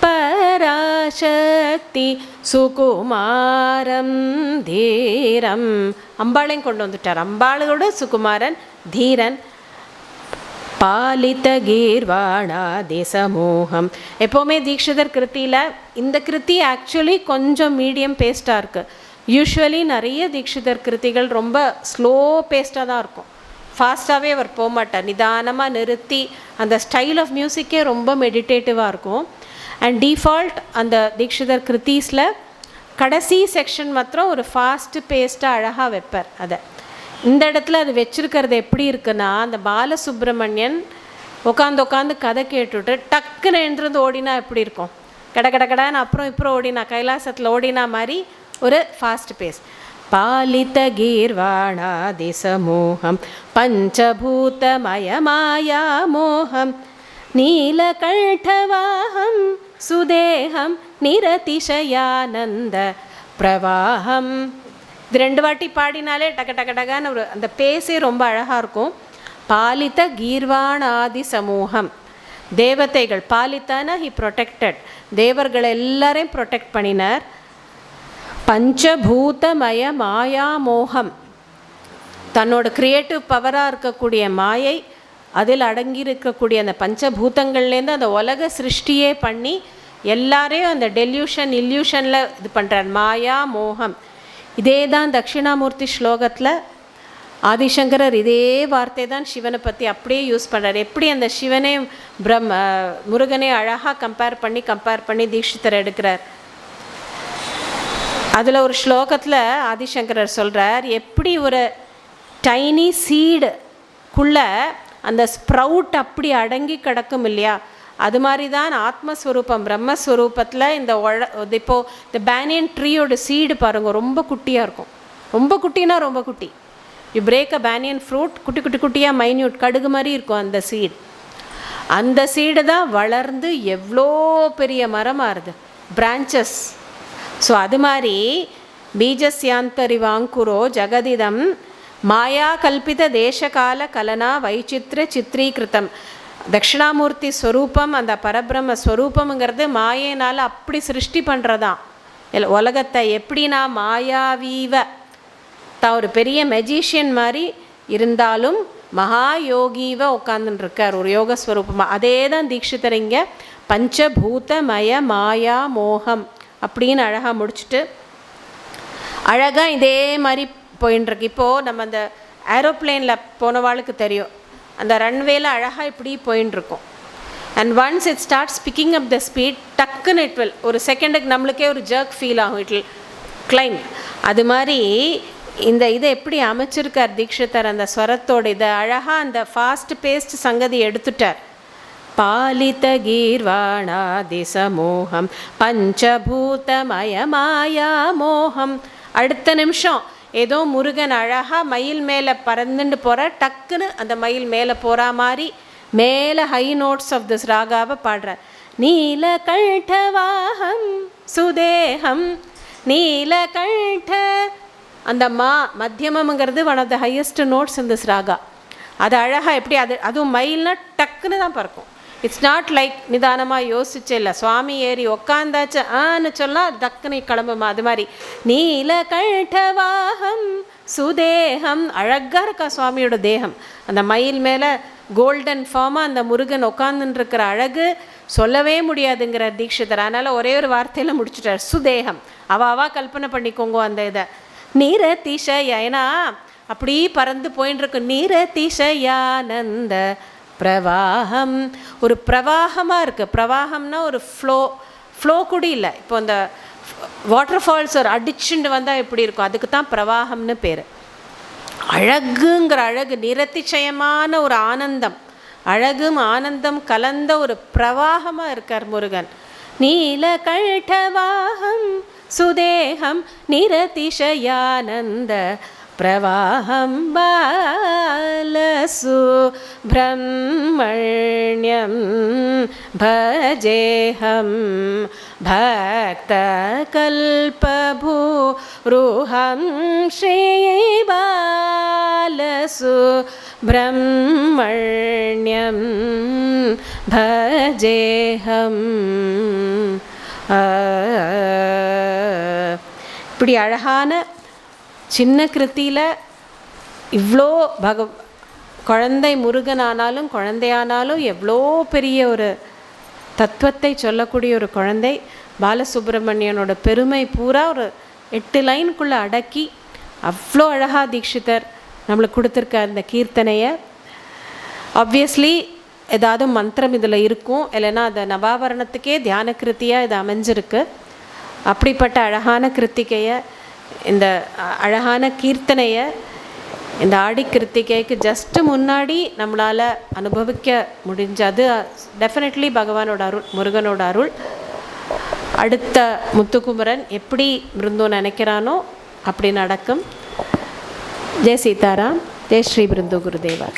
Speaker 3: பராசக்தி சுகுமாரம் தீரம், அம்பாளையும் கொண்டு வந்துட்டார். அம்பாளோட சுகுமாரன் தீரன். பாலித கீர்வாணா தேசமோகம். எப்போவுமே தீக்ஷிதர் கிருத்தியில் இந்த கிருத்தி ஆக்சுவலி கொஞ்சம் மீடியம் பேஸ்டாக இருக்குது. யூஸ்வலி நிறைய தீக்ஷிதர் கிருத்திகள் ரொம்ப ஸ்லோ பேஸ்டாக தான் இருக்கும், ஃபாஸ்ட்டாகவே அவர் போக மாட்டார். நிதானமாக நிறுத்தி அந்த ஸ்டைல் ஆஃப் மியூசிக்கே ரொம்ப மெடிடேட்டிவாக இருக்கும். அண்ட் டிஃபால்ட் அந்த தீக்ஷிதர் கிருத்தீஸில் கடைசி செக்ஷன் மாத்திரம் ஒரு ஃபாஸ்ட்டு பேஸ்ட்டாக அழகாக வைப்பார். அதை இந்த இடத்துல அது வச்சுருக்கிறது எப்படி இருக்குன்னா, அந்த பாலசுப்ரமணியன் உட்காந்து கதை கேட்டுவிட்டு டக்குன்னு எழுந்திருந்து ஓடினா எப்படி இருக்கும், கடன்னு அப்புறம் ஓடினா கைலாசத்தில் ஓடினா மாதிரி ஒரு ஃபாஸ்ட் பேஸ். பாலித கீர்வாணா தேசமோகம் பஞ்சபூதமய மாயா மோகம் நீலகண்டவாகம் சுதேகம் நிரதிசயானந்த பிரவாகம். இது 2 வாட்டி பாடினாலே டகன்னு ஒரு அந்த பேஸே ரொம்ப அழகாக இருக்கும். பாலித கீர்வாணாதி சமூகம், தேவதைகள் பாலித்தான ஹி ப்ரொடெக்டட், தேவர்கள் எல்லாரையும் ப்ரொடெக்ட் பண்ணினார். பஞ்சபூதமய மாயா மோகம், தன்னோட க்ரியேட்டிவ் பவராக இருக்கக்கூடிய மாயை, அதில் அடங்கி இருக்கக்கூடிய அந்த பஞ்சபூதங்கள்லேருந்து அந்த உலக சிருஷ்டியே பண்ணி எல்லாரையும் அந்த டெல்யூஷன் இல்யூஷனில் இது பண்ணுறார். மாயா மோகம். இதே தான் தட்சிணாமூர்த்தி ஸ்லோகத்தில்
Speaker 2: ஆதிசங்கரர் இதே வார்த்தை தான் சிவனை பற்றி அப்படியே யூஸ் பண்ணுறார். எப்படி அந்த சிவனே முருகனே அழகாக கம்பேர் பண்ணி தீட்சிதர் எடுக்கிறார். அதில் ஒரு ஸ்லோகத்தில் ஆதிசங்கரர் சொல்கிறார், எப்படி ஒரு டைனி சீடுக்குள்ளே அந்த ஸ்ப்ரவுட் அப்படி அடங்கி கிடக்கும் இல்லையா, அது மாதிரி தான் ஆத்மஸ்வரூபம் பிரம்மஸ்வரூபத்தில் இப்போது இந்த பேனியன் ட்ரீயோட சீடு பாருங்கள், ரொம்ப குட்டியாக இருக்கும். ரொம்ப குட்டினா ரொம்ப குட்டி. You break a banyan fruit, குட்டியாக மைன்யூட் கடுகு மாதிரி இருக்கும் அந்த சீடு. அந்த சீடு தான் வளர்ந்து எவ்வளோ பெரிய மரமாகுது, பிரான்ச்சஸ். ஸோ அது மாதிரி பீஜஸ்யாந்தரிவாங்குரோ ஜெகதிதம் மாயா கல்பித தேசகால கலனா வைச்சித்ர சித்ரீகிருத்தம். தட்சிணாமூர்த்தி ஸ்வரூபம், அந்த பரபிரம்ம ஸ்வரூபம்ங்கிறது மாயினால் அப்படி சிருஷ்டி பண்ணுறதான் உலகத்தை. எப்படின்னா மாயாவீவ தான் ஒரு பெரிய மெஜிஷியன் மாதிரி இருந்தாலும் மகா யோகீவ உட்காந்துருக்கார் ஒரு யோகஸ்வரூபமாக. அதே தான் தீட்சிதர் இங்கே பஞ்சபூதமய மாயா மோகம் அப்படின்னு அழகாக முடிச்சுட்டு அழகாக இதே மாதிரி போயின்ட்டுருக்கு. இப்போது நம்ம அந்த ஏரோப்ளேனில் போனவாளுக்கு தெரியும், அந்த ரன்வேல அழகாக இப்படி போயின்ட்டுருக்கோம். And once it starts picking up the speed, டக்குன்னு இட் வில் ஒரு செகண்டுக்கு நம்மளுக்கே ஒரு ஜர்க் ஃபீல் ஆகும், இட் வில் கிளைம். அது மாதிரி இந்த இதை எப்படி அமைச்சிருக்கார் தீட்சிதர், அந்த ஸ்வரத்தோடு இதை அழகாக அந்த ஃபாஸ்ட் பேஸ்ட் சங்கதி எடுத்துட்டார். பாலித கீர்வாணாதி சமூகம் பஞ்சபூதமய மாயா மோகம். அடுத்த நிமிஷம் ஏதோ முருகன் அழகாக மயில் மேலே பறந்துட்டு போகிற, டக்குன்னு அந்த மயில் மேலே போகிற மாதிரி மேலே ஹை நோட்ஸ் ஆஃப் திஸ் ராகாவை பாடுறார். நீலகண்டவாகம் சுதேகம் நீலகண்ட. அந்த மத்தியமங்கிறது one of the highest notes in this raga. அது அழகாக எப்படி அதுவும் மயில்னா டக்குன்னு தான் பறக்கும். இட்ஸ் நாட் லைக் நிதானமாக யோசிச்சு இல்லை, சுவாமி ஏறி உக்காந்தாச்சு ஆன்னு சொன்னால் டக்குன்னு கிளம்புமா. அது மாதிரி நீலகண்டவாகம் சுதேகம். அழகாக இருக்கா சுவாமியோட தேகம். அந்த மயில் மேலே கோல்டன் ஃபார்மாக அந்த முருகன் உட்காந்துருக்கிற அழகு சொல்லவே முடியாதுங்கிற தீட்சிதர். அதனால் ஒரே ஒரு வார்த்தையில் முடிச்சுட்டார், சுதேகம். அவா கல்பனை பண்ணிக்கோங்க அந்த இதை. நிரதிசய, ஏன்னா அப்படி பறந்து போயின்னு இருக்கு. நிரதிசயானந்த பிரவாகம், ஒரு பிரவாகமாக இருக்குது. பிரவாகம்னா ஒரு ஃப்ளோ கூட இல்லை. இப்போ அந்த வாட்டர் ஃபால்ஸ் ஒரு அடிச்சுண்டு வந்தால் எப்படி இருக்கும், அதுக்கு தான் பிரவாகம்னு பேர். அழகுங்கிற அழகு, நிரதிசயமான ஒரு ஆனந்தம், அழகும் ஆனந்தம் கலந்த ஒரு பிரவாகமாக இருக்கார் முருகன். நீலகண்டவாகம் சுதேகம் நிரதிசயானந்த பிரவாகம் பாலசு பிரம்மண்யம் பஜேஹம் பக்த கல்பபூருஹம் ஸ்ரீ பாலசு பிரம்மண்யம் பஜேஹம். இப்படி அழகான சின்ன கிருத்தியில் இவ்வளோ குழந்தை முருகனானாலும் குழந்தையானாலும் எவ்வளோ பெரிய ஒரு தத்துவத்தை சொல்லக்கூடிய ஒரு குழந்தை. பாலசுப்ரமணியனோட பெருமை பூரா ஒரு 8 லைனுக்குள்ளே அடக்கி அவ்வளோ அழகாக தீட்சிதர் நம்மளுக்கு கொடுத்துருக்க அந்த கீர்த்தனையை. ஆப்வியஸ்லி ஏதாவது மந்திரம் இதில் இருக்கும், இல்லைன்னா அந்த நவாவரணத்துக்கே தியான கிருத்தியாக இது அமைஞ்சிருக்கு. அப்படிப்பட்ட அழகான கிருத்திகையை, இந்த அழகான கீர்த்தனையை இந்த ஆடி கிருத்திகைக்கு ஜஸ்ட்டு முன்னாடி நம்மளால் அனுபவிக்க முடிஞ்சது டெஃபினெட்லி பகவானோட அருள், முருகனோட அருள். அடுத்த முத்துக்குமரன் எப்படி பிருந்தோ நினைக்கிறானோ அப்படி நடக்கும். ஜெய் சீதாராம், ஜெய் ஸ்ரீ பிருந்தோ குருதேவா.